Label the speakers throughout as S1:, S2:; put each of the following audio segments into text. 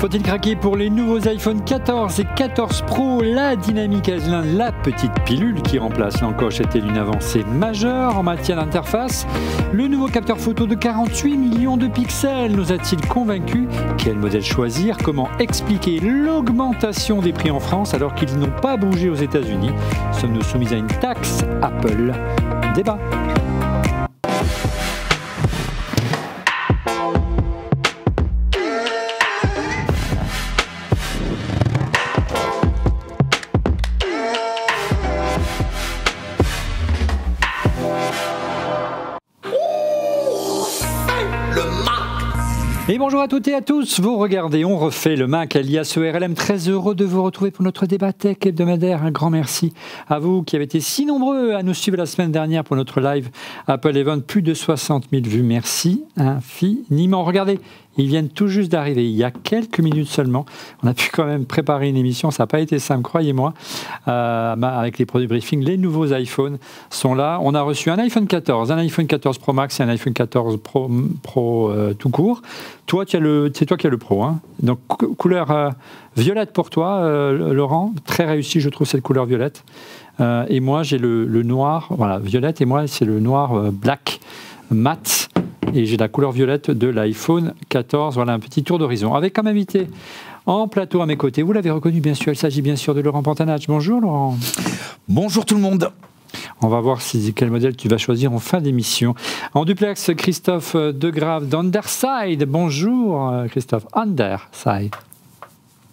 S1: Faut-il craquer pour les nouveaux iPhone 14 et 14 Pro? La Dynamic Island, la petite pilule qui remplace l'encoche, est-elle une avancée majeure en matière d'interface? Le nouveau capteur photo de 48 millions de pixels nous a-t-il convaincus? Quel modèle choisir? Comment expliquer l'augmentation des prix en France alors qu'ils n'ont pas bougé aux États-Unis? Sommes-nous soumis à une taxe Apple? Débat. Et bonjour à toutes et à tous, vous regardez, on refait le Mac alias ERLM, très heureux de vous retrouver pour notre débat tech hebdomadaire. Un grand merci à vous qui avez été si nombreux à nous suivre la semaine dernière pour notre live Apple Event, plus de 60 000 vues, merci infiniment. Regardez, ils viennent tout juste d'arriver, il y a quelques minutes seulement. On a pu quand même préparer une émission, ça n'a pas été simple, croyez-moi, avec les produits briefing. Les nouveaux iPhones sont là. On a reçu un iPhone 14, un iPhone 14 Pro Max et un iPhone 14 Pro tout court. Toi, c'est toi qui as le Pro, hein. Donc couleur violette pour toi, Laurent. Très réussi, je trouve, cette couleur violette. Et moi, j'ai le noir, voilà, violette, et moi, c'est le noir black mat. Et j'ai la couleur violette de l'iPhone 14. Voilà un petit tour d'horizon. Avec comme invité en plateau à mes côtés, vous l'avez reconnu bien sûr, il s'agit bien sûr de Laurent Pantanach. Bonjour Laurent.
S2: Bonjour tout le monde.
S1: On va voir quel modèle tu vas choisir en fin d'émission. En duplex, Christophe Degrave d'Underside. Bonjour Christophe, Underside.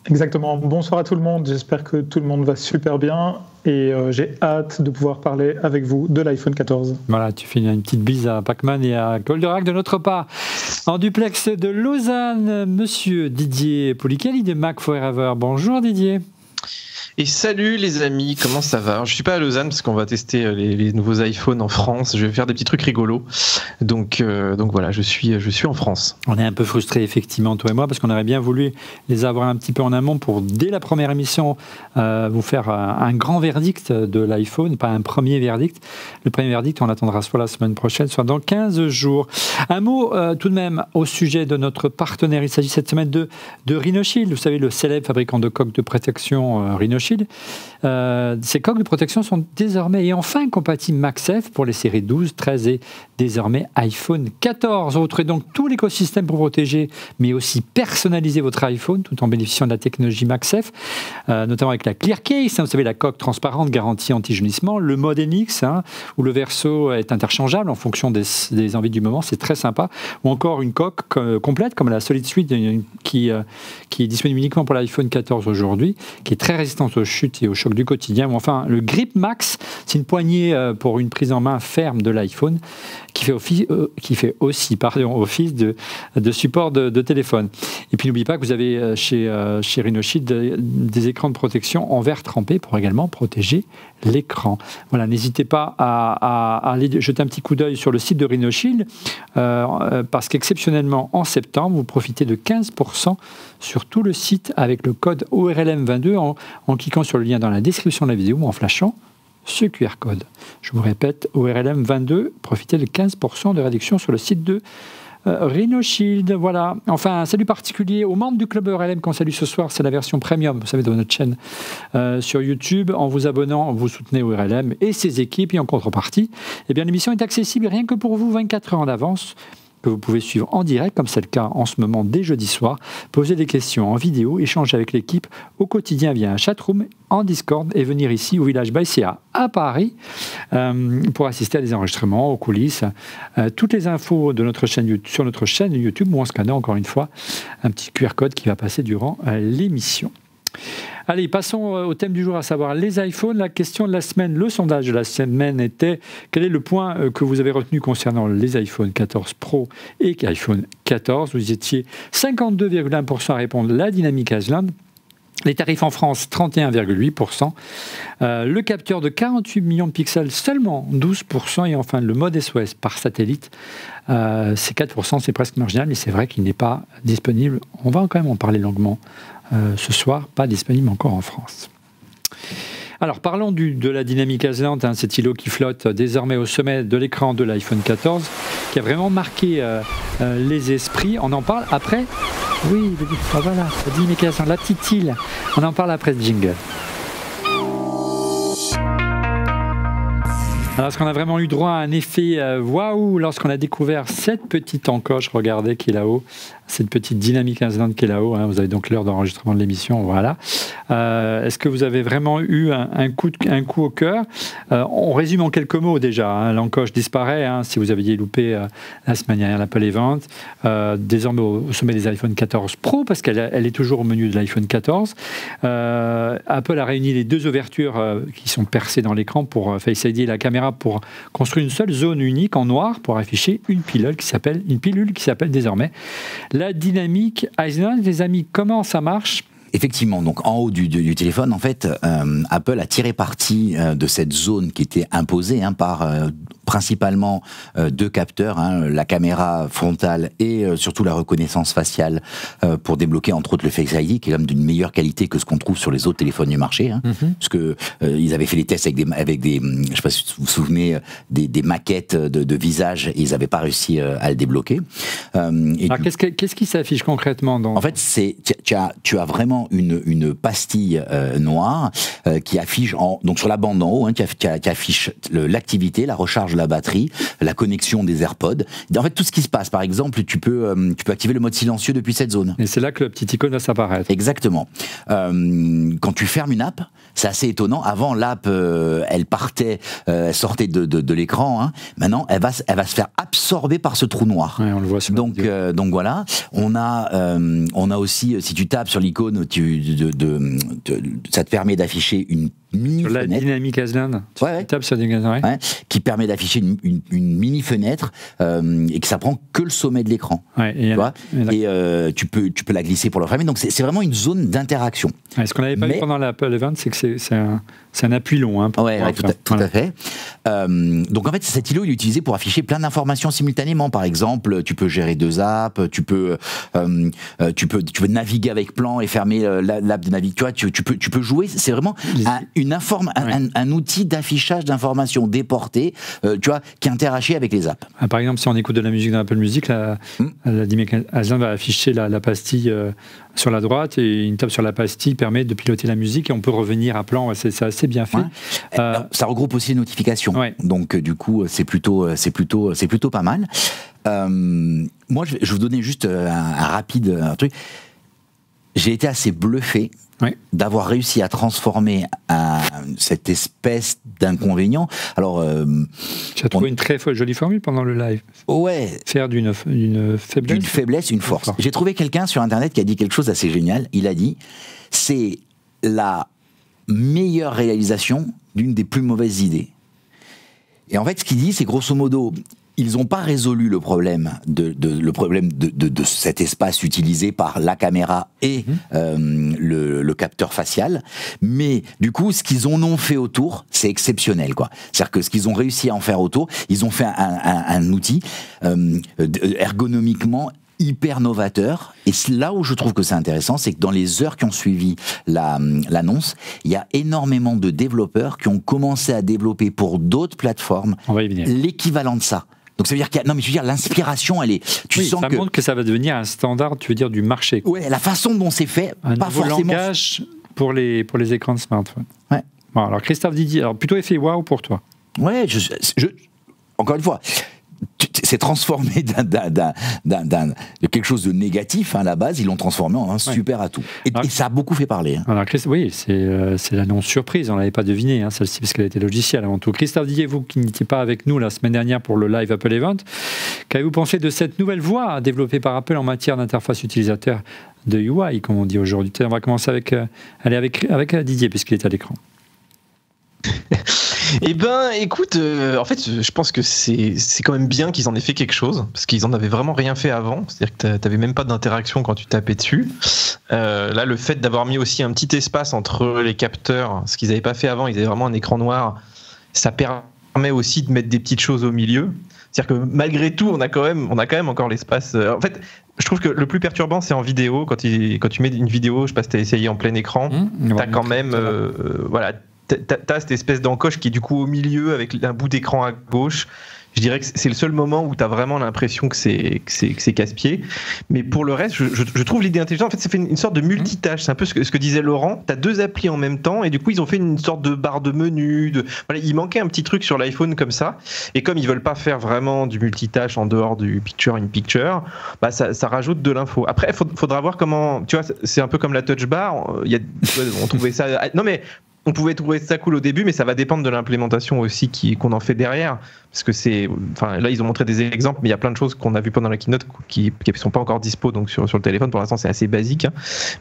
S3: Exactement. Bonsoir à tout le monde. J'espère que tout le monde va super bien et j'ai hâte de pouvoir parler avec vous de l'iPhone 14.
S1: Voilà, tu fais une petite bise à Pacman et à Goldorak de notre part. En duplex de Lausanne, monsieur Didier Poulicali de Mac Forever. Bonjour Didier.
S4: Et salut les amis, comment ça va? Alors, je suis pas à Lausanne parce qu'on va tester les nouveaux iPhones en France. Je vais faire des petits trucs rigolos. Donc voilà, je suis en France.
S1: On est un peu frustrés effectivement, toi et moi, parce qu'on aurait bien voulu les avoir un petit peu en amont pour, dès la première émission, vous faire un grand verdict de l'iPhone, pas un premier verdict. Le premier verdict, on attendra soit la semaine prochaine, soit dans 15 jours. Un mot tout de même au sujet de notre partenaire. Il s'agit cette semaine de Rhinoshield. Vous savez, le célèbre fabricant de coques de protection Rhinoshield. Ces coques de protection sont désormais et enfin compatibles MagSafe pour les séries 12, 13 et désormais iPhone 14. Retrouvez donc tout l'écosystème pour protéger mais aussi personnaliser votre iPhone tout en bénéficiant de la technologie MagSafe, notamment avec la Clear Case, vous savez, la coque transparente garantie anti-jaunissement, le mode NX où le verso est interchangeable en fonction des envies du moment, c'est très sympa, ou encore une coque complète comme la Solid Suite qui est disponible uniquement pour l'iPhone 14 aujourd'hui, qui est très résistante aux chutes et aux chocs du quotidien. Ou enfin, le Grip Max, c'est une poignée pour une prise en main ferme de l'iPhone qui fait aussi office de support de téléphone. Et puis n'oubliez pas que vous avez chez Rhinoshield des écrans de protection en verre trempé pour également protéger l'écran. Voilà, n'hésitez pas à aller jeter un petit coup d'œil sur le site de Rhinoshield parce qu'exceptionnellement en septembre, vous profitez de 15% sur tout le site avec le code ORLM22 en cliquant sur le lien dans la description de la vidéo ou en flashant ce QR code. Je vous répète, ORLM22, profitez de 15% de réduction sur le site de Rhinoshield. Voilà. Enfin, un salut particulier aux membres du club ORLM qu'on salue ce soir. C'est la version premium, vous savez, de notre chaîne sur YouTube. En vous abonnant, vous soutenez ORLM et ses équipes. Et en contrepartie, eh bien, l'émission est accessible rien que pour vous 24 heures en avance, que vous pouvez suivre en direct, comme c'est le cas en ce moment dès jeudi soir, poser des questions en vidéo, échanger avec l'équipe au quotidien via un chatroom en Discord et venir ici au Village by CA à Paris pour assister à des enregistrements, aux coulisses. Toutes les infos de notre chaîne, sur notre chaîne YouTube ou en scannant encore une fois un petit QR code qui va passer durant l'émission. Allez, passons au thème du jour, à savoir les iPhones. La question de la semaine, le sondage de la semaine était: quel est le point que vous avez retenu concernant les iPhone 14 Pro et iPhone 14? Vous étiez 52,1% à répondre la Dynamic Island. Les tarifs en France, 31,8%. Le capteur de 48 millions de pixels, seulement 12%. Et enfin, le mode SOS par satellite, c'est 4%, c'est presque marginal. Mais c'est vrai qu'il n'est pas disponible. On va quand même en parler longuement ce soir. Pas disponible encore en France. Alors, parlons de la Dynamic Island, cet îlot qui flotte désormais au sommet de l'écran de l'iPhone 14, qui a vraiment marqué les esprits. On en parle après Oui, voilà, dédimérication, la petite île. On en parle après ce jingle. Alors, est-ce qu'on a vraiment eu droit à un effet waouh lorsqu'on a découvert cette petite encoche, regardez, qui est là-haut, cette petite dynamique incidente qui est là-haut, hein, vous avez donc l'heure d'enregistrement de l'émission, voilà. Est-ce que vous avez vraiment eu un coup au cœur? On résume en quelques mots déjà, hein, l'encoche disparaît, hein, si vous aviez loupé la semaine dernière l'Apple Event, désormais au sommet des iPhone 14 Pro, parce qu'elle est toujours au menu de l'iPhone 14. Apple a réuni les deux ouvertures qui sont percées dans l'écran pour Face ID et la caméra pour construire une seule zone unique en noir pour afficher une pilule qui s'appelle désormais la dynamique Island. Les amis, comment ça marche?
S2: Effectivement, donc en haut du téléphone, en fait, Apple a tiré parti de cette zone qui était imposée par principalement deux capteurs, la caméra frontale et surtout la reconnaissance faciale pour débloquer entre autres le Face ID, qui est quand même d'une meilleure qualité que ce qu'on trouve sur les autres téléphones du marché, parce que ils avaient fait les tests avec des je sais pas si vous vous souvenez, des maquettes de visage, et ils n'avaient pas réussi à le débloquer.
S1: Alors qu'est-ce qui s'affiche concrètement dans...
S2: En fait, tu as vraiment une pastille noire qui affiche donc sur la bande en haut, qui affiche l'activité, la recharge de la batterie, la connexion des AirPods. En fait, tout ce qui se passe. Par exemple, tu peux activer le mode silencieux depuis cette zone.
S1: Et c'est là que la petite icône va s'apparaître.
S2: Exactement. Quand tu fermes une app, c'est assez étonnant. Avant, l'app, elle sortait de l'écran. Maintenant, elle va se faire absorber par ce trou noir.
S1: Ouais, on le voit sur
S2: donc voilà. On a aussi, si tu tapes sur l'icône, ça te permet d'afficher une mini-fenêtre.
S1: La dynamique Island.
S2: Ouais.
S1: Tape sur ouais.
S2: Qui permet d'afficher une mini-fenêtre et que ça prend que le sommet de l'écran.
S1: Ouais,
S2: et tu peux la glisser pour le fermer. Donc c'est vraiment une zone d'interaction.
S1: Ouais, ce qu'on n'avait pas vu pendant l'Apple Event, c'est que c'est un appui long.
S2: Tout à fait. Donc en fait, cet îlot, il est utilisé pour afficher plein d'informations simultanément. Par exemple, tu peux gérer deux apps, tu peux naviguer avec plan et fermer l'app de navigation. Tu peux jouer. C'est vraiment un outil d'affichage d'informations déportées, qui interagit avec les apps.
S1: Par exemple, si on écoute de la musique dans Apple Music, la dynamique Island va afficher la pastille sur la droite, et une tape sur la pastille permet de piloter la musique, et on peut revenir à plan. C'est assez bien fait.
S2: Ça regroupe aussi les notifications. Ouais. Donc du coup, c'est plutôt pas mal. Moi, je vais vous donner juste un rapide truc. J'ai été assez bluffé d'avoir réussi à transformer cette espèce d'inconvénient. Alors,
S1: tu as trouvé une très jolie formule pendant le live.
S2: Ouais.
S1: Faire d'une faiblesse.
S2: D'une faiblesse, une force. J'ai trouvé quelqu'un sur Internet qui a dit quelque chose d'assez génial. Il a dit, c'est la meilleure réalisation d'une des plus mauvaises idées. Et en fait, ce qu'il dit, c'est grosso modo, ils n'ont pas résolu le problème de cet espace utilisé par la caméra et le capteur facial, mais du coup, ce qu'ils en ont fait autour, c'est exceptionnel, quoi. C'est-à-dire que ce qu'ils ont réussi à en faire autour, ils ont fait un outil ergonomiquement hyper novateur. Et là où je trouve que c'est intéressant, c'est que dans les heures qui ont suivi l'annonce, il y a énormément de développeurs qui ont commencé à développer pour d'autres plateformes l'équivalent de ça. Donc ça veut dire qu'il y a, non mais je veux dire, l'inspiration, elle est,
S1: ça montre que ça va devenir un standard, tu veux dire, du marché.
S2: Ouais, la façon dont c'est fait,
S1: un
S2: pas
S1: nouveau
S2: forcément
S1: langage pour les écrans de smartphone.
S2: Ouais.
S1: Bon, alors Christophe Didier, alors plutôt effet waouh pour toi.
S2: Ouais, encore une fois, c'est transformé de quelque chose de négatif, à la base, ils l'ont transformé en un super atout. Et ça a beaucoup fait parler.
S1: Alors, oui, c'est l'annonce surprise, on ne l'avait pas deviné, celle-ci, parce qu'elle était logicielle avant tout. Christophe Didier, vous qui n'étiez pas avec nous la semaine dernière pour le live Apple Event, qu'avez-vous pensé de cette nouvelle voie développée par Apple en matière d'interface utilisateur de UI, comme on dit aujourd'hui? On va commencer avec Didier, puisqu'il est à l'écran.
S4: Eh ben, écoute, en fait, je pense que c'est quand même bien qu'ils en aient fait quelque chose, parce qu'ils en avaient vraiment rien fait avant. C'est-à-dire que t'avais même pas d'interaction quand tu tapais dessus. Là, le fait d'avoir mis aussi un petit espace entre les capteurs, ce qu'ils n'avaient pas fait avant, ils avaient vraiment un écran noir. Ça permet aussi de mettre des petites choses au milieu. C'est-à-dire que malgré tout, on a quand même encore l'espace. En fait, je trouve que le plus perturbant, c'est en vidéo. Quand tu mets une vidéo, je sais pas si t'as essayé en plein écran, t'as quand même, voilà. T'as cette espèce d'encoche qui est du coup au milieu avec un bout d'écran à gauche. Je dirais que c'est le seul moment où tu as vraiment l'impression que c'est casse-pied. Mais pour le reste, je trouve l'idée intelligente. En fait, ça fait une sorte de multitâche. C'est un peu ce que disait Laurent. Tu as 2 applis en même temps et du coup, ils ont fait une sorte de barre de menu. Voilà, il manquait un petit truc sur l'iPhone comme ça. Et comme ils veulent pas faire vraiment du multitâche en dehors du picture-in-picture, bah ça rajoute de l'info. Après, il faudra voir comment... Tu vois, c'est un peu comme la touch bar. On trouvait ça... Non mais... On pouvait trouver ça cool au début, mais ça va dépendre de l'implémentation aussi qu'on en fait derrière. Parce que là, ils ont montré des exemples, mais il y a plein de choses qu'on a vues pendant la keynote qui ne sont pas encore dispo donc sur le téléphone. Pour l'instant, c'est assez basique. Hein.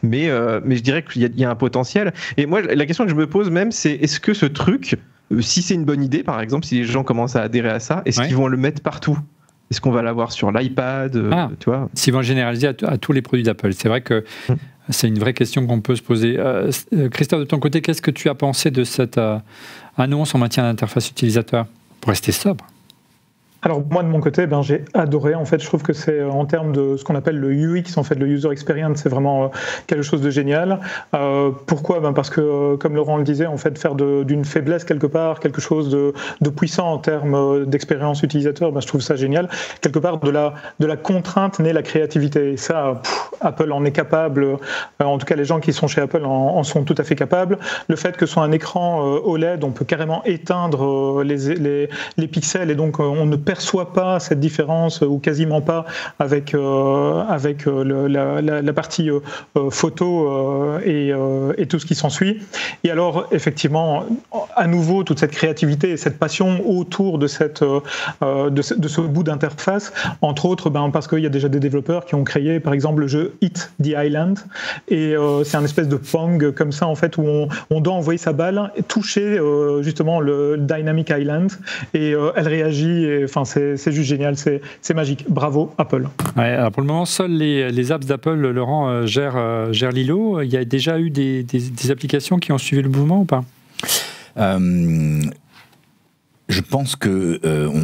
S4: Mais je dirais qu'il y a un potentiel. Et moi, la question que je me pose même, c'est est-ce que ce truc, si c'est une bonne idée, par exemple, si les gens commencent à adhérer à ça, est-ce qu'ils vont le mettre partout ? Est-ce qu'on va l'avoir sur l'iPad tu vois ?
S1: S'ils vont généraliser à tous les produits d'Apple. C'est vrai que c'est une vraie question qu'on peut se poser. Christophe, de ton côté, qu'est-ce que tu as pensé de cette annonce en matière d'interface utilisateur ? Pour rester sobre.
S3: Alors moi de mon côté, j'ai adoré. En fait, je trouve que c'est en termes de ce qu'on appelle le UX, en fait, le user experience, c'est vraiment quelque chose de génial. Pourquoi ? Parce que, comme Laurent le disait, en fait, faire d'une faiblesse quelque part quelque chose de puissant en termes d'expérience utilisateur, je trouve ça génial. Quelque part, de la contrainte naît la créativité. Et ça, Apple en est capable. En tout cas, les gens qui sont chez Apple en sont tout à fait capables. Le fait que ce soit un écran OLED, on peut carrément éteindre les pixels et donc on ne perçoit pas cette différence ou quasiment pas avec la partie photo et tout ce qui s'ensuit. Et alors effectivement, à nouveau, toute cette créativité et cette passion autour de ce bout d'interface, entre autres parce qu'il y a déjà des développeurs qui ont créé par exemple le jeu Hit the Island et c'est un espèce de Pong comme ça en fait où on doit envoyer sa balle et toucher justement le Dynamic Island et elle réagit et c'est juste génial, c'est magique. Bravo, Apple.
S1: Ouais, alors pour le moment, seuls les apps d'Apple, Laurent, gèrent Lilo. Il y a déjà eu des applications qui ont suivi le mouvement ou pas ?
S2: Je pense que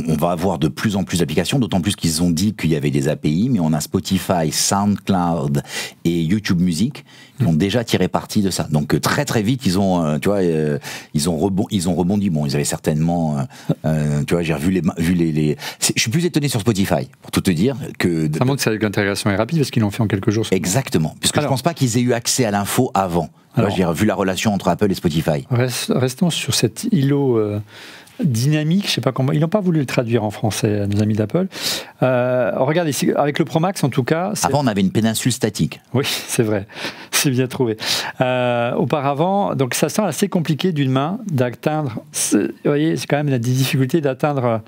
S2: on va avoir de plus en plus d'applications, d'autant plus qu'ils ont dit qu'il y avait des API, mais on a Spotify, SoundCloud et YouTube Music qui ont déjà tiré parti de ça. Donc très très vite ils ont, ils ont rebondi. Bon, ils avaient certainement, j'ai revu les. Je suis plus étonné sur Spotify pour tout te dire que.
S1: Ça montre que l'intégration est rapide parce qu'ils l'ont fait en quelques jours.
S2: Exactement, puisque je pense pas qu'ils aient eu accès à l'info avant. Alors, j'ai revu la relation entre Apple et Spotify.
S1: Restons sur cet îlot. Dynamique, je sais pas comment, ils n'ont pas voulu le traduire en français, nos amis d'Apple. Regarde ici, avec le Pro Max en tout cas.
S2: Avant, on avait une péninsule statique.
S1: Oui, c'est vrai, c'est bien trouvé. Auparavant, donc ça semble assez compliqué d'une main d'atteindre. Vous voyez, c'est quand même la difficulté d'atteindre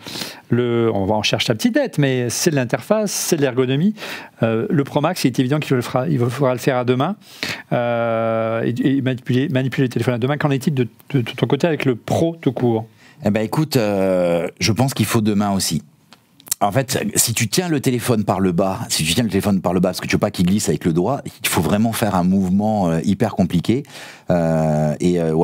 S1: on va en chercher la petite tête, mais c'est de l'interface, c'est de l'ergonomie. Le Pro Max, il est évident qu'il faudra le faire à deux mains et manipuler le téléphone à deux mains. Qu'en est-il de ton côté avec le Pro tout court ?
S2: Eh ben écoute, je pense qu'il faut deux mains aussi. En fait, si tu tiens le téléphone par le bas, parce que tu veux pas qu'il glisse avec le doigt, il faut vraiment faire un mouvement hyper compliqué. Ou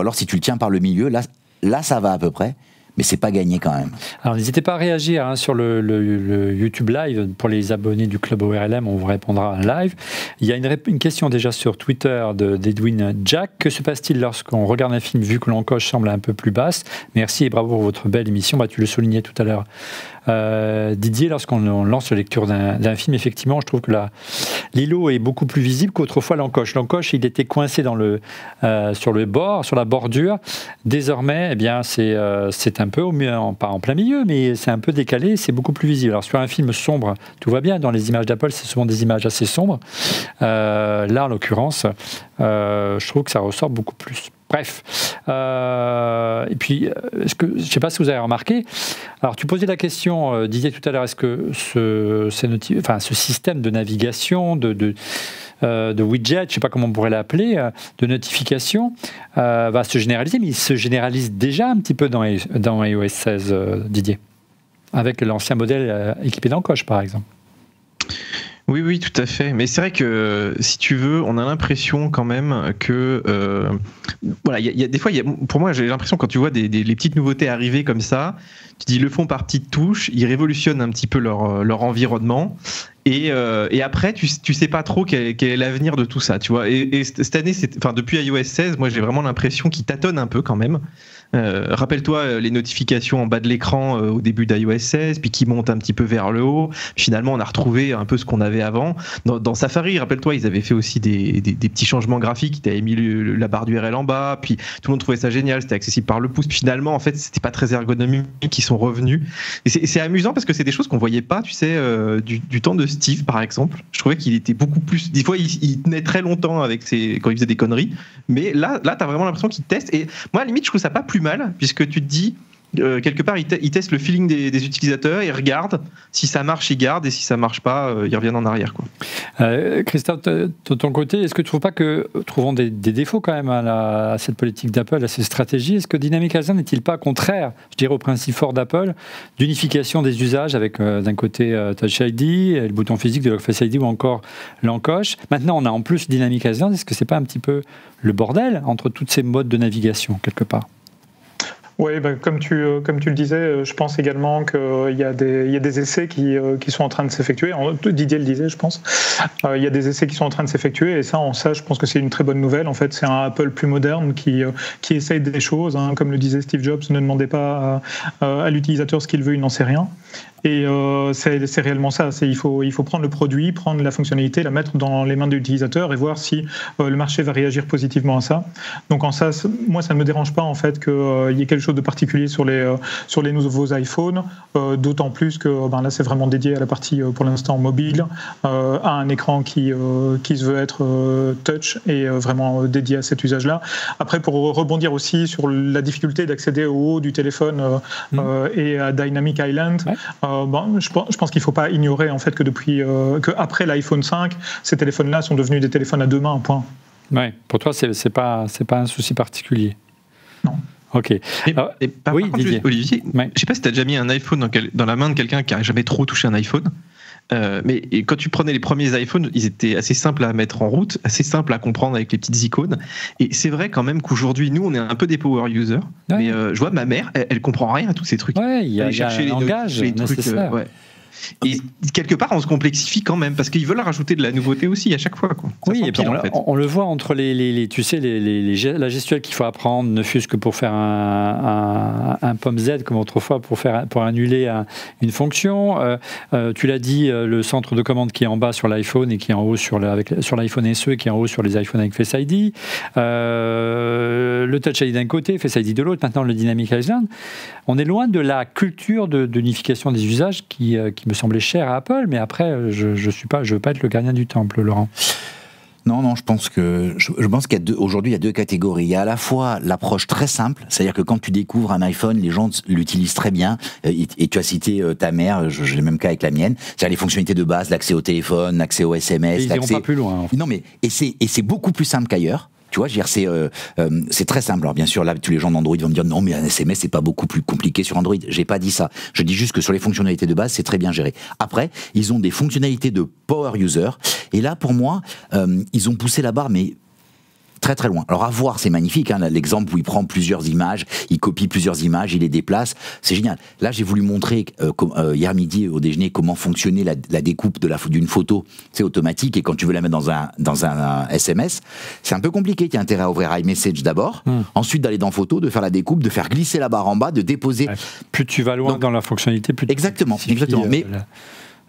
S2: alors si tu le tiens par le milieu, là ça va à peu près. Mais c'est pas gagné quand même.
S1: Alors n'hésitez pas à réagir sur le YouTube Live. Pour les abonnés du Club ORLM, on vous répondra en live. Il y a une question déjà sur Twitter d'Edwin Jack. Que se passe-t-il lorsqu'on regarde un film vu que l'encoche semble un peu plus basse ? Merci et bravo pour votre belle émission. Tu le soulignais tout à l'heure. Didier, lorsqu'on lance la lecture d'un film, effectivement, je trouve que l'îlot est beaucoup plus visible qu'autrefois l'encoche. L'encoche, il était coincé sur le bord, sur la bordure. Désormais, c'est un peu, pas en plein milieu, mais c'est un peu décalé, c'est beaucoup plus visible. Alors sur un film sombre, tout va bien. Dans les images d'Apple, c'est souvent des images assez sombres. Là, en l'occurrence, je trouve que ça ressort beaucoup plus. Bref, et puis, je ne sais pas si vous avez remarqué, alors tu posais la question, Didier, tout à l'heure, est-ce que ce système de navigation, de widget, je ne sais pas comment on pourrait l'appeler, de notification, va se généraliser, mais il se généralise déjà un petit peu dans iOS 16, Didier, avec l'ancien modèle équipé d'encoche, par exemple.
S4: Oui, tout à fait. Mais c'est vrai que, si tu veux, on a l'impression quand même que... y a des fois, pour moi, j'ai l'impression quand tu vois les petites nouveautés arriver comme ça, tu dis, ils le font par petites touches, ils révolutionnent un petit peu leur environnement, Et après, tu sais pas trop quel est l'avenir de tout ça, tu vois. Et cette année, depuis iOS 16, moi j'ai vraiment l'impression qu'il tâtonne un peu quand même. Rappelle-toi les notifications en bas de l'écran au début d'iOS 16, puis qui montent un petit peu vers le haut. Finalement, on a retrouvé un peu ce qu'on avait avant. Dans Safari, rappelle-toi, ils avaient fait aussi des petits changements graphiques. Ils avaient mis la barre d'URL en bas, puis tout le monde trouvait ça génial, c'était accessible par le pouce. Puis finalement, en fait, c'était pas très ergonomique, ils sont revenus. Et c'est amusant parce que c'est des choses qu'on voyait pas, tu sais, du temps de Steve, par exemple. Je trouvais qu'il était beaucoup plus... Des fois, il tenait très longtemps quand il faisait des conneries. Mais là t'as vraiment l'impression qu'il teste. Et moi, à la limite, je trouve ça pas plus mal, puisque tu te dis, quelque part, il teste le feeling des utilisateurs, il regarde, si ça marche, il garde, et si ça marche pas, il revient en arrière, quoi.
S1: Christophe, de ton côté, est-ce que tu ne trouves pas que, trouvant des défauts quand même à cette politique d'Apple, à ces stratégies, est-ce que Dynamic Island n'est-il pas contraire, je dirais, au principe fort d'Apple, d'unification des usages avec d'un côté Touch ID, le bouton physique de Face ID ou encore l'encoche. Maintenant, on a en plus Dynamic Island. Est-ce que c'est pas un petit peu le bordel entre toutes ces modes de navigation, quelque part ?
S3: Oui, comme tu le disais, je pense également qu'il y a des essais qui sont en train de s'effectuer. Didier le disait, je pense. Il y a des essais qui sont en train de s'effectuer, et ça, je pense que c'est une très bonne nouvelle. En fait, c'est un Apple plus moderne qui essaye des choses. Hein. Comme le disait Steve Jobs, ne demandez pas à l'utilisateur ce qu'il veut, il n'en sait rien. Et c'est réellement ça. Il faut prendre le produit, prendre la fonctionnalité, la mettre dans les mains de l'utilisateur et voir si le marché va réagir positivement à ça. Donc en ça, moi, ça ne me dérange pas en fait qu'il y ait quelque chose de particulier sur les nouveaux iPhones, d'autant plus que là, c'est vraiment dédié à la partie pour l'instant mobile, à un écran qui se veut être touch et vraiment dédié à cet usage-là. Après, pour rebondir aussi sur la difficulté d'accéder au haut du téléphone et à Dynamic Island. Ouais. Je pense qu'il ne faut pas ignorer en fait que après l'iPhone 5, ces téléphones-là sont devenus des téléphones à deux mains, point.
S1: Ouais, pour toi, c'est pas un souci particulier.
S3: Non.
S1: Ok.
S4: Par contre, Olivier, je ne sais pas si tu as déjà mis un iPhone dans la main de quelqu'un qui n'a jamais trop touché un iPhone. Mais quand tu prenais les premiers iPhones, ils étaient assez simples à mettre en route, assez simples à comprendre avec les petites icônes. Et c'est vrai quand même qu'aujourd'hui, nous, on est un peu des power users. Ouais. Mais je vois ma mère, elle comprend rien à tous ces trucs.
S1: Ouais, il y a un langage nécessaire.
S4: Ouais. Et quelque part, on se complexifie quand même parce qu'ils veulent rajouter de la nouveauté aussi à chaque fois, quoi.
S1: Oui, et puis on le voit entre tu sais, la gestuelle qu'il faut apprendre, ne fût-ce que pour faire un pomme Z comme autrefois pour annuler une fonction. Tu l'as dit, le centre de commande qui est en bas sur l'iPhone et qui est en haut sur l'iPhone SE et qui est en haut sur les iPhones avec Face ID. Le Touch ID d'un côté, Face ID de l'autre. Maintenant le Dynamic Island. On est loin de la culture d'unification des usages qui me semblait cher à Apple, mais après, je veux pas être le gardien du temple, Laurent.
S2: Non, je pense qu'aujourd'hui, il y a deux catégories. Il y a à la fois l'approche très simple, c'est-à-dire que quand tu découvres un iPhone, les gens l'utilisent très bien, et tu as cité ta mère, j'ai le même cas avec la mienne, c'est-à-dire les fonctionnalités de base, l'accès au téléphone, l'accès au SMS.
S1: Ils n'iront pas plus loin. En fait.
S2: Non, mais et c'est beaucoup plus simple qu'ailleurs. Tu vois, je veux dire, c'est très simple. Alors bien sûr, là, tous les gens d'Android vont me dire non, mais un SMS, c'est pas beaucoup plus compliqué sur Android. J'ai pas dit ça. Je dis juste que sur les fonctionnalités de base, c'est très bien géré. Après, ils ont des fonctionnalités de power user. Et là, pour moi, ils ont poussé la barre, mais très très loin. Alors à voir, c'est magnifique, hein, l'exemple où il prend plusieurs images, il copie plusieurs images, il les déplace, c'est génial. Là, j'ai voulu montrer hier midi au déjeuner comment fonctionnait la découpe d'une photo, c'est automatique, et quand tu veux la mettre dans un SMS, c'est un peu compliqué. Tu as intérêt à ouvrir iMessage d'abord, ensuite d'aller dans photo, de faire la découpe, de faire glisser la barre en bas, de déposer. Ouais.
S1: Plus tu vas loin dans la fonctionnalité, plus
S2: exactement. Mais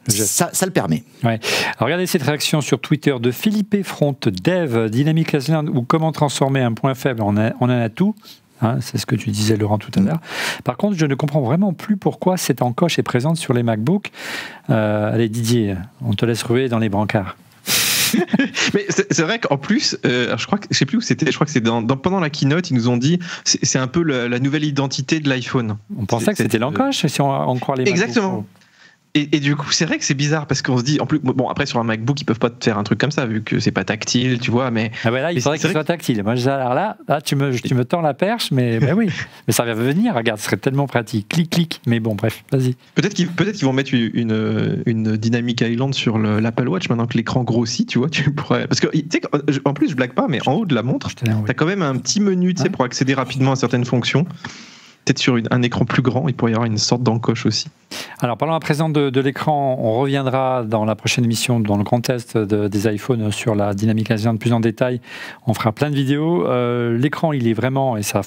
S2: ça le permet.
S1: Ouais. Alors regardez cette réaction sur Twitter de Philippe Front, Dev, Dynamic Island ou comment transformer un point faible on en a tout. Hein, c'est ce que tu disais, Laurent, tout à l'heure. Par contre, je ne comprends vraiment plus pourquoi cette encoche est présente sur les MacBooks. Allez, Didier, on te laisse ruer dans les brancards.
S4: Mais c'est vrai qu'en plus, je sais plus où c'était, je crois que c'est pendant la keynote, ils nous ont dit c'est un peu la nouvelle identité de l'iPhone.
S1: On pensait que c'était l'encoche, si on croit les MacBooks.
S4: Exactement. Et du coup, c'est vrai que c'est bizarre parce qu'on se dit, en plus, bon, après sur un MacBook, ils peuvent pas te faire un truc comme ça vu que c'est pas tactile, tu vois. Mais
S1: là, il faudrait qu'il soit tactile. Moi, alors là, tu me tends la perche, mais oui, mais ça va venir. Regarde, ce serait tellement pratique. Clic, clic. Mais bon, bref, vas-y.
S4: Peut-être qu'ils vont mettre une Dynamic Island sur l'Apple Watch maintenant que l'écran grossit, tu vois. Tu pourrais, parce que tu sais, en plus, je blague pas, mais en haut de la montre, t'as quand même un petit menu, tu sais, pour accéder rapidement à certaines fonctions. Peut-être sur un écran plus grand, il pourrait y avoir une sorte d'encoche aussi.
S1: Alors, parlons à présent de l'écran. On reviendra dans la prochaine émission, dans le grand test des iPhones, sur la dynamique H20 de plus en détail. On fera plein de vidéos. L'écran, il est vraiment, et ça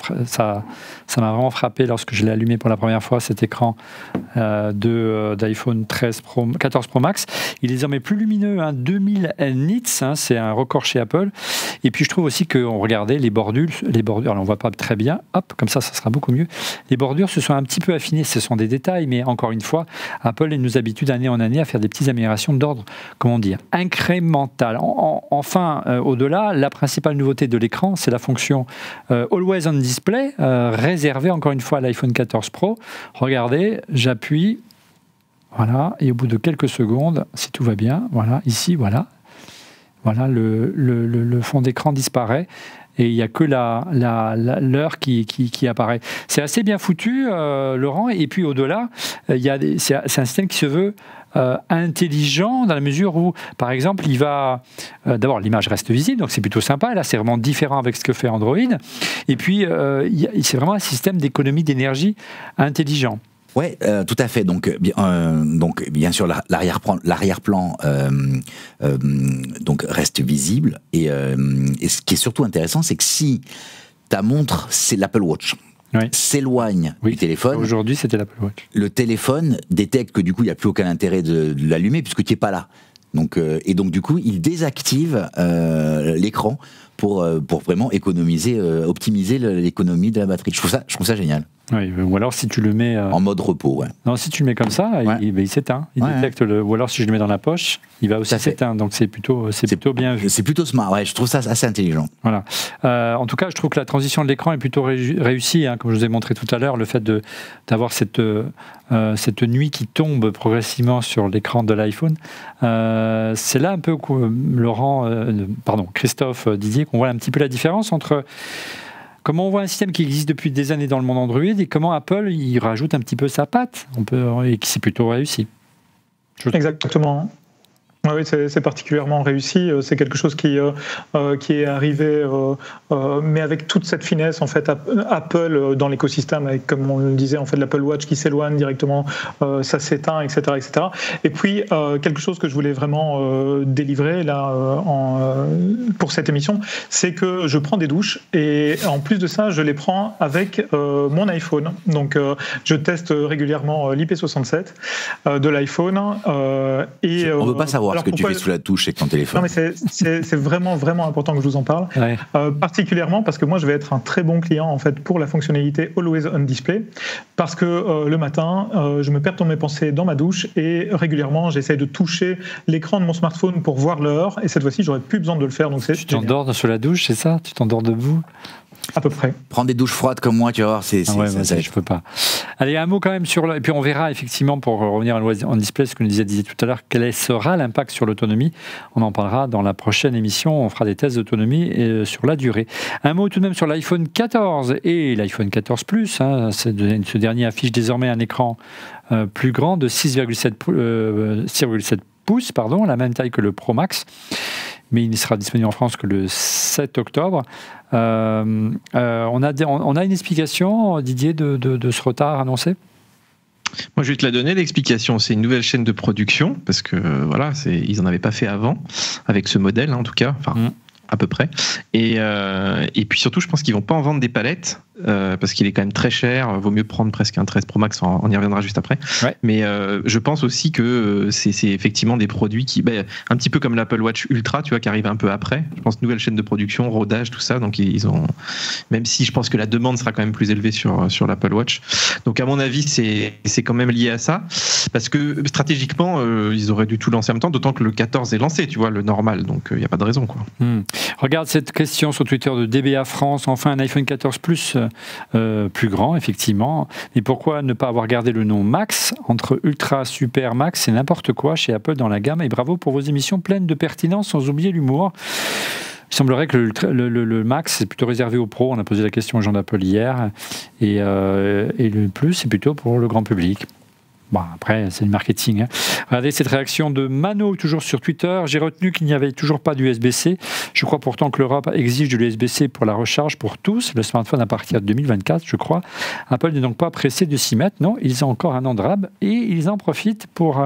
S1: m'a vraiment frappé lorsque je l'ai allumé pour la première fois, cet écran d'iPhone 14 Pro Max. Il est désormais plus lumineux, 2000 nits, c'est un record chez Apple. Et puis, je trouve aussi qu'on regardait les bordures, alors on ne voit pas très bien, hop, comme ça sera beaucoup mieux. Les bordures se sont un petit peu affinées, ce sont des détails, mais encore une fois, Apple nous habitue d'année en année à faire des petites améliorations d'ordre, comment dire, incrémental. Enfin, au-delà, la principale nouveauté de l'écran, c'est la fonction Always on Display, réservée encore une fois à l'iPhone 14 Pro. Regardez, j'appuie, voilà, et au bout de quelques secondes, si tout va bien, voilà, ici, voilà, le fond d'écran disparaît. Et il n'y a que l'heure qui apparaît. C'est assez bien foutu, Laurent. Et puis au-delà, c'est un système qui se veut intelligent dans la mesure où, par exemple, il va... D'abord, l'image reste visible, donc c'est plutôt sympa. Là, c'est vraiment différent avec ce que fait Android. Et puis, c'est vraiment un système d'économie d'énergie intelligent.
S2: Ouais, tout à fait. Donc bien sûr, l'arrière-plan donc reste visible. Et ce qui est surtout intéressant, c'est que si ta montre, c'est l'Apple Watch, s'éloigne du téléphone.
S1: Aujourd'hui, c'était l'Apple Watch.
S2: Le téléphone détecte que du coup, il n'y a plus aucun intérêt de l'allumer puisque tu n'es pas là. Donc, et donc du coup, il désactive l'écran pour vraiment économiser, optimiser l'économie de la batterie. Je trouve ça génial.
S1: Oui, ou alors si tu le mets...
S2: en mode repos, ouais.
S1: Non, si tu le mets comme ça, il s'éteint. Il détecte ou alors si je le mets dans la poche, il va aussi s'éteindre. Donc c'est plutôt bien vu.
S2: C'est plutôt smart, ouais, je trouve ça assez intelligent.
S1: Voilà. En tout cas, je trouve que la transition de l'écran est plutôt réussie. Comme je vous ai montré tout à l'heure, le fait d'avoir cette nuit qui tombe progressivement sur l'écran de l'iPhone, c'est là un peu, Christophe, Didier, qu'on voit un petit peu la différence entre... Comment on voit un système qui existe depuis des années dans le monde Android et comment Apple y rajoute un petit peu sa patte et qui s'est plutôt réussi.
S3: Exactement. Oui, c'est particulièrement réussi. C'est quelque chose qui est arrivé, mais avec toute cette finesse en fait. Apple dans l'écosystème, avec comme on le disait en fait l'Apple Watch qui s'éloigne directement, ça s'éteint, etc., etc. Et puis quelque chose que je voulais vraiment délivrer là pour cette émission, c'est que je prends des douches et en plus de ça, je les prends avec mon iPhone. Donc je teste régulièrement l'IP67 de l'iPhone et
S2: on veut pas savoir. Ce que tu fais sous la touche avec ton téléphone.
S3: Non, mais c'est vraiment, vraiment important que je vous en parle.
S1: Ouais.
S3: Particulièrement parce que moi, je vais être un très bon client en fait, pour la fonctionnalité Always On Display. Parce que le matin, je me perds dans mes pensées dans ma douche et régulièrement, j'essaie de toucher l'écran de mon smartphone pour voir l'heure. Et cette fois-ci, j'aurais plus besoin de le faire. Donc
S1: tu t'endors sous la douche, c'est ça? Tu t'endors debout?
S3: À peu près.
S2: Prends des douches froides comme moi, tu vas voir,
S1: je peux pas. Allez, un mot quand même sur... Et puis on verra effectivement, pour revenir en display, ce que nous disait tout à l'heure, quel sera l'impact sur l'autonomie. On en parlera dans la prochaine émission. On fera des tests d'autonomie sur la durée. Un mot tout de même sur l'iPhone 14 et l'iPhone 14 Plus. Ce dernier affiche désormais un écran plus grand de 6,7 pouces, la même taille que le Pro Max. Mais il ne sera disponible en France que le 7 octobre. On a une explication, Didier, de ce retard annoncé?
S4: Moi, je vais te la donner, l'explication. C'est une nouvelle chaîne de production, parce que ils n'en avaient pas fait avant, avec ce modèle, en tout cas. À peu près. Et puis surtout, je pense qu'ils ne vont pas en vendre des palettes, parce qu'il est quand même très cher. Vaut mieux prendre presque un 13 Pro Max, on y reviendra juste après. Ouais. Mais je pense aussi que c'est effectivement des produits qui, un petit peu comme l'Apple Watch Ultra, tu vois, qui arrive un peu après. Je pense nouvelle chaîne de production, rodage, tout ça. Donc ils ont, même si je pense que la demande sera quand même plus élevée sur l'Apple Watch. Donc à mon avis, c'est quand même lié à ça, parce que stratégiquement, ils auraient dû tout lancer en même temps, d'autant que le 14 est lancé, tu vois, le normal. Donc il n'y a pas de raison, quoi.
S1: Regarde cette question sur Twitter de DBA France. Enfin, un iPhone 14 Plus plus grand, effectivement. Mais pourquoi ne pas avoir gardé le nom Max? Entre Ultra, Super, Max, c'est n'importe quoi chez Apple dans la gamme. Et bravo pour vos émissions pleines de pertinence, sans oublier l'humour. Il semblerait que le Max c'est plutôt réservé aux pros. On a posé la question aux gens d'Apple hier. Et le Plus, c'est plutôt pour le grand public. Bon, après, c'est le marketing. Regardez cette réaction de Mano, toujours sur Twitter. J'ai retenu qu'il n'y avait toujours pas d'USB-C. Je crois pourtant que l'Europe exige de l'USB-C pour la recharge pour tous, le smartphone à partir de 2024, je crois. Apple n'est donc pas pressé de s'y mettre. Non, ils ont encore un an de rab et ils en profitent pour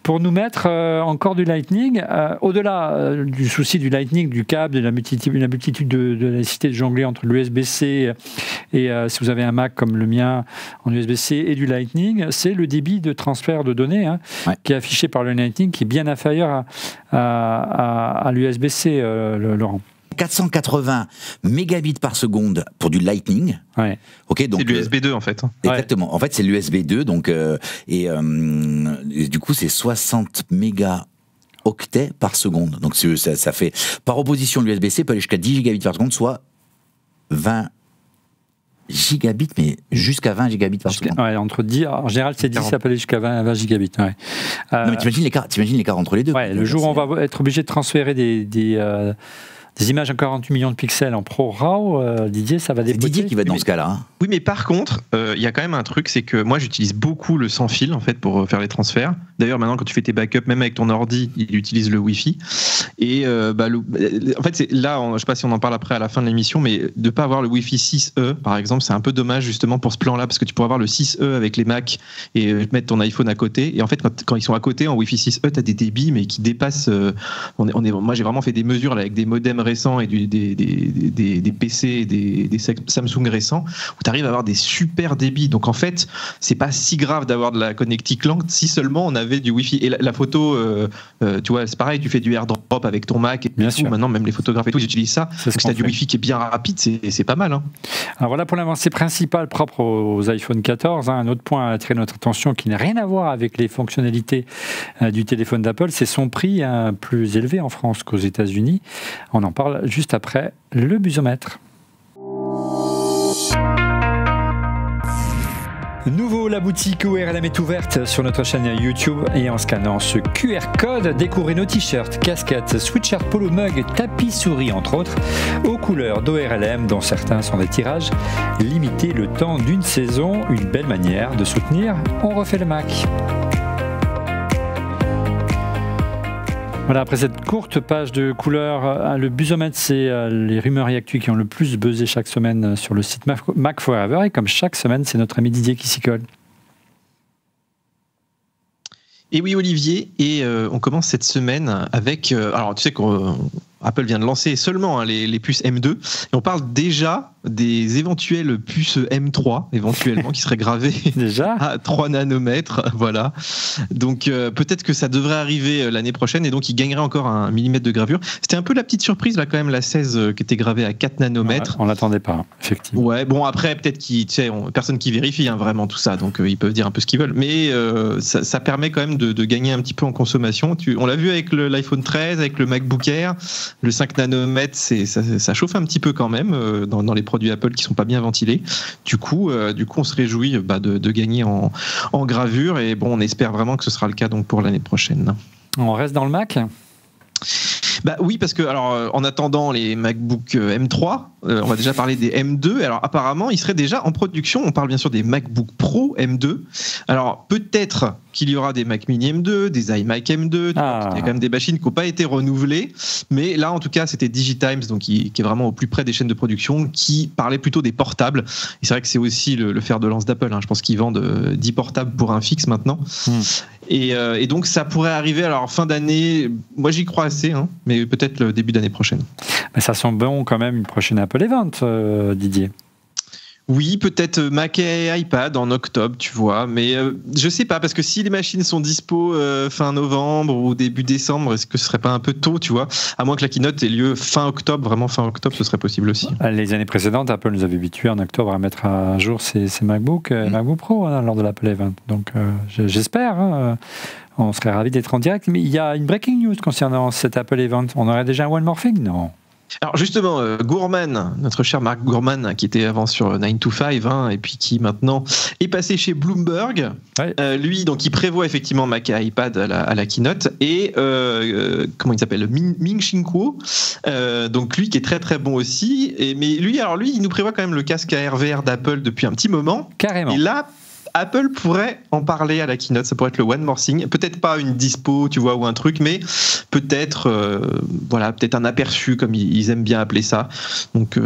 S1: nous mettre encore du Lightning. Au-delà du souci du Lightning, du câble, de la multitude de la nécessité de jongler entre l'USB-C et si vous avez un Mac comme le mien en USB-C et du Lightning, c'est le débit de transfert de données qui est affiché par le Lightning, qui est bien inférieur à l'USB-C, Laurent.
S2: 480 mégabits par seconde pour du Lightning.
S1: Ouais.
S2: Okay, donc,
S4: c'est l'USB 2 en fait.
S2: Exactement. En fait, c'est l'USB 2, donc et du coup, c'est 60 mégaoctets par seconde. Donc ça fait, par opposition, l'USB-C peut aller jusqu'à 10 gigabits par seconde, soit 20 gigabits, mais jusqu'à 20 gigabits par seconde.
S1: Ouais, entre 10, en général, c'est 10, ça peut aller jusqu'à 20 gigabits. Ouais.
S2: Non, mais t'imagines l'écart entre les deux.
S1: Ouais, le jour où on va être obligé de transférer des images à 48 millions de pixels en ProRAW, Didier, ça va dépoter.
S2: C'est Didier qui va être dans ce cas-là. Hein.
S4: Oui, mais par contre, il y a quand même un truc, c'est que moi j'utilise beaucoup le sans fil en fait pour faire les transferts. D'ailleurs, maintenant quand tu fais tes backups, même avec ton ordi, il utilise le Wi-Fi. Et en fait, c'est là, je sais pas si on en parle après à la fin de l'émission, mais de pas avoir le Wi-Fi 6E, par exemple, c'est un peu dommage justement pour ce plan-là, parce que tu pourrais avoir le 6E avec les Mac et mettre ton iPhone à côté. Et en fait, quand ils sont à côté en Wi-Fi 6E, tu as des débits mais qui dépassent. Moi, j'ai vraiment fait des mesures là, avec des modems récents et des PC et des Samsung récents où tu arrives à avoir des super débits. Donc en fait, c'est pas si grave d'avoir de la connectique lente si seulement on avait du Wi-Fi. Et la photo, tu vois, c'est pareil, tu fais du AirDrop avec ton Mac et tout. Maintenant, même les photographes et tout, ils utilisent ça. Donc si tu as du Wi-Fi qui est bien rapide, c'est pas mal. Hein.
S1: Alors voilà pour l'avancée principale propre aux iPhone 14. Un autre point à attirer notre attention qui n'a rien à voir avec les fonctionnalités du téléphone d'Apple, c'est son prix plus élevé en France qu'aux États-Unis. On en parle juste après le busomètre. Nouveau, la boutique ORLM est ouverte sur notre chaîne YouTube et en scannant ce QR code, découvrez nos t-shirts, casquettes, sweatshirts, polo, mugs, tapis souris entre autres, aux couleurs d'ORLM dont certains sont des tirages limités le temps d'une saison. Une belle manière de soutenir On refait le Mac. Voilà, après cette courte page de couleurs, le busomètre, c'est les rumeurs et actus qui ont le plus buzzé chaque semaine sur le site Mac Forever. Et comme chaque semaine, c'est notre ami Didier qui s'y colle.
S4: Et oui, Olivier, et on commence cette semaine avec... alors, tu sais qu'Apple vient de lancer seulement les puces M2, et on parle déjà des éventuelles puces M3, éventuellement, qui seraient gravées
S1: déjà
S4: à 3 nanomètres. Voilà. Donc, peut-être que ça devrait arriver l'année prochaine, et donc il gagnerait encore 1 millimètre de gravure. C'était un peu la petite surprise, là, quand même, la 16 qui était gravée à 4 nanomètres.
S1: Ouais, on l'attendait pas, effectivement.
S4: Ouais, bon, après, peut-être personne qui vérifie vraiment tout ça, donc ils peuvent dire un peu ce qu'ils veulent, mais ça permet quand même de gagner un petit peu en consommation. On l'a vu avec l'iPhone 13, avec le MacBook Air, le 5 nanomètres, ça chauffe un petit peu quand même dans les produits Apple qui sont pas bien ventilés. Du coup, on se réjouit de gagner en gravure, et bon, on espère vraiment que ce sera le cas donc pour l'année prochaine.
S1: On reste dans le Mac ?
S4: Oui, parce que alors en attendant les MacBook M3, on va déjà parler des M2. Alors apparemment, ils seraient déjà en production. On parle bien sûr des MacBook Pro M2. Alors peut-être qu'il y aura des Mac Mini M2, des iMac M2. Il y a quand même des machines qui n'ont pas été renouvelées. Mais là, en tout cas, c'était DigiTimes, donc qui est vraiment au plus près des chaînes de production, qui parlait plutôt des portables. Et c'est vrai que c'est aussi le fer de lance d'Apple. Hein. Je pense qu'ils vendent 10 portables pour un fixe maintenant. Et donc ça pourrait arriver alors fin d'année. Moi, j'y crois assez, hein, mais peut-être le début d'année prochaine.
S1: Mais ça sent bon quand même une prochaine Apple Event, Didier.
S4: Oui, peut-être Mac et iPad en octobre, tu vois, mais je sais pas, parce que si les machines sont dispo fin novembre ou début décembre, est-ce que ce serait pas un peu tôt, tu vois, à moins que la keynote ait lieu fin octobre, vraiment fin octobre, ce serait possible aussi.
S1: Les années précédentes, Apple nous avait habitués en octobre à mettre à jour ses MacBook Pro lors de l'Apple Event, donc j'espère, on serait ravis d'être en direct, mais il y a une breaking news concernant cet Apple Event, on aurait déjà un One More Thing, non ?
S4: Alors justement, Gurman, notre cher Mark Gurman, qui était avant sur 9 to 5, et puis qui maintenant est passé chez Bloomberg, lui, donc il prévoit effectivement Mac et iPad à la keynote, et comment il s'appelle, Ming-Chi Kuo, donc lui qui est très très bon aussi, mais lui, il nous prévoit quand même le casque AR/VR d'Apple depuis un petit moment.
S1: Carrément.
S4: Et là, Apple pourrait en parler à la keynote, ça pourrait être le one more thing. Peut-être pas une dispo, tu vois, ou un truc, mais peut-être, peut-être un aperçu, comme ils aiment bien appeler ça. Donc,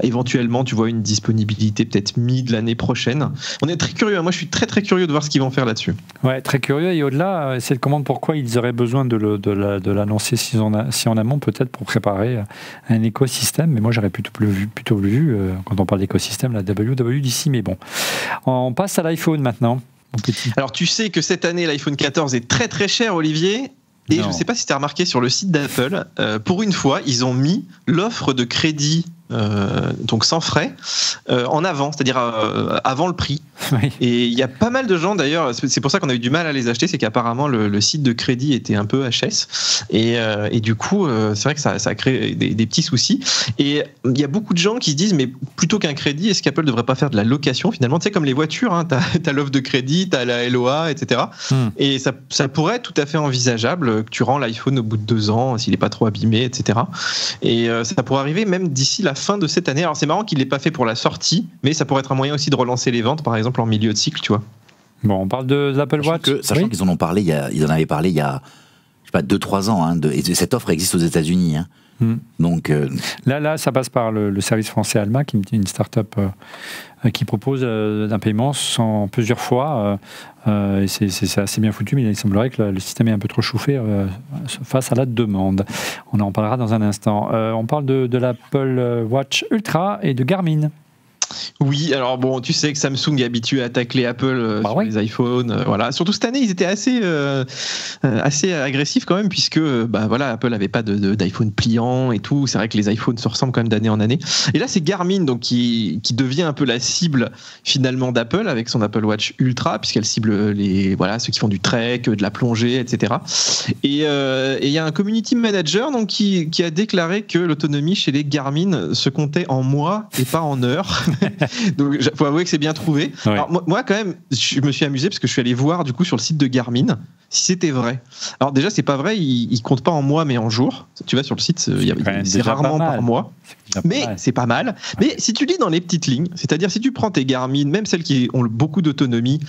S4: éventuellement, tu vois, une disponibilité peut-être de l'année prochaine. On est très curieux. Moi, je suis très très curieux de voir ce qu'ils vont faire là-dessus.
S1: Ouais, très curieux. Et au-delà, essayer de comprendre pourquoi ils auraient besoin de l'annoncer si en amont, peut-être pour préparer un écosystème. Mais moi, j'aurais plutôt vu quand on parle d'écosystème, la WWDC. Mais bon, on passe à l'iPhone maintenant.
S4: Alors, tu sais que cette année, l'iPhone 14 est très très cher, Olivier. Et je ne sais pas si tu as remarqué sur le site d'Apple, pour une fois, ils ont mis l'offre de crédit, donc sans frais, en avant, c'est-à-dire avant le prix. Oui. Et il y a pas mal de gens, d'ailleurs, c'est pour ça qu'on a eu du mal à les acheter, c'est qu'apparemment le site de crédit était un peu HS. Et du coup, c'est vrai que ça a créé des petits soucis. Et il y a beaucoup de gens qui se disent, mais plutôt qu'un crédit, est-ce qu'Apple ne devrait pas faire de la location finalement? Tu sais, comme les voitures, hein, tu as l'offre de crédit, tu as la LOA, etc. Et ça pourrait être tout à fait envisageable que tu rends l'iPhone au bout de 2 ans, s'il n'est pas trop abîmé, etc. Et ça pourrait arriver même d'ici la fin de cette année. Alors c'est marrant qu'il ne l'ait pas fait pour la sortie, mais ça pourrait être un moyen aussi de relancer les ventes, par exemple en milieu de cycle, tu vois.
S1: Bon, on parle de l'Apple Watch.
S2: Sachant qu'ils en avaient parlé il y a, je sais pas, 2-3 ans, hein, et cette offre existe aux États-Unis. Hein. Donc
S1: là, ça passe par le service français Alma, qui est une start-up qui propose un paiement plusieurs fois. Et c'est assez bien foutu, mais il semblerait que le système est un peu trop chauffé face à la demande. On en parlera dans un instant. On parle de l'Apple Watch Ultra et de Garmin.
S4: Oui, alors bon, tu sais que Samsung est habitué à tacler Apple sur les iPhones, voilà. Surtout cette année, ils étaient assez agressifs quand même, puisque Apple n'avait pas d'iPhone pliant et tout. C'est vrai que les iPhones se ressemblent quand même d'année en année. Et là, c'est Garmin donc qui devient un peu la cible finalement d'Apple avec son Apple Watch Ultra, puisqu'elle cible ceux qui font du trek, de la plongée, etc. Et il y a un community manager donc qui a déclaré que l'autonomie chez les Garmin se comptait en mois et pas en heures. Donc, il faut avouer que c'est bien trouvé. Ouais. Alors, moi, quand même, je me suis amusé parce que je suis allé voir du coup sur le site de Garmin si c'était vrai. Alors déjà, c'est pas vrai, ils comptent pas en mois mais en jours. Tu vas sur le site, c'est rarement par mois. Mais c'est pas mal. Mais si tu lis dans les petites lignes, c'est-à-dire si tu prends tes Garmin, même celles qui ont beaucoup d'autonomie,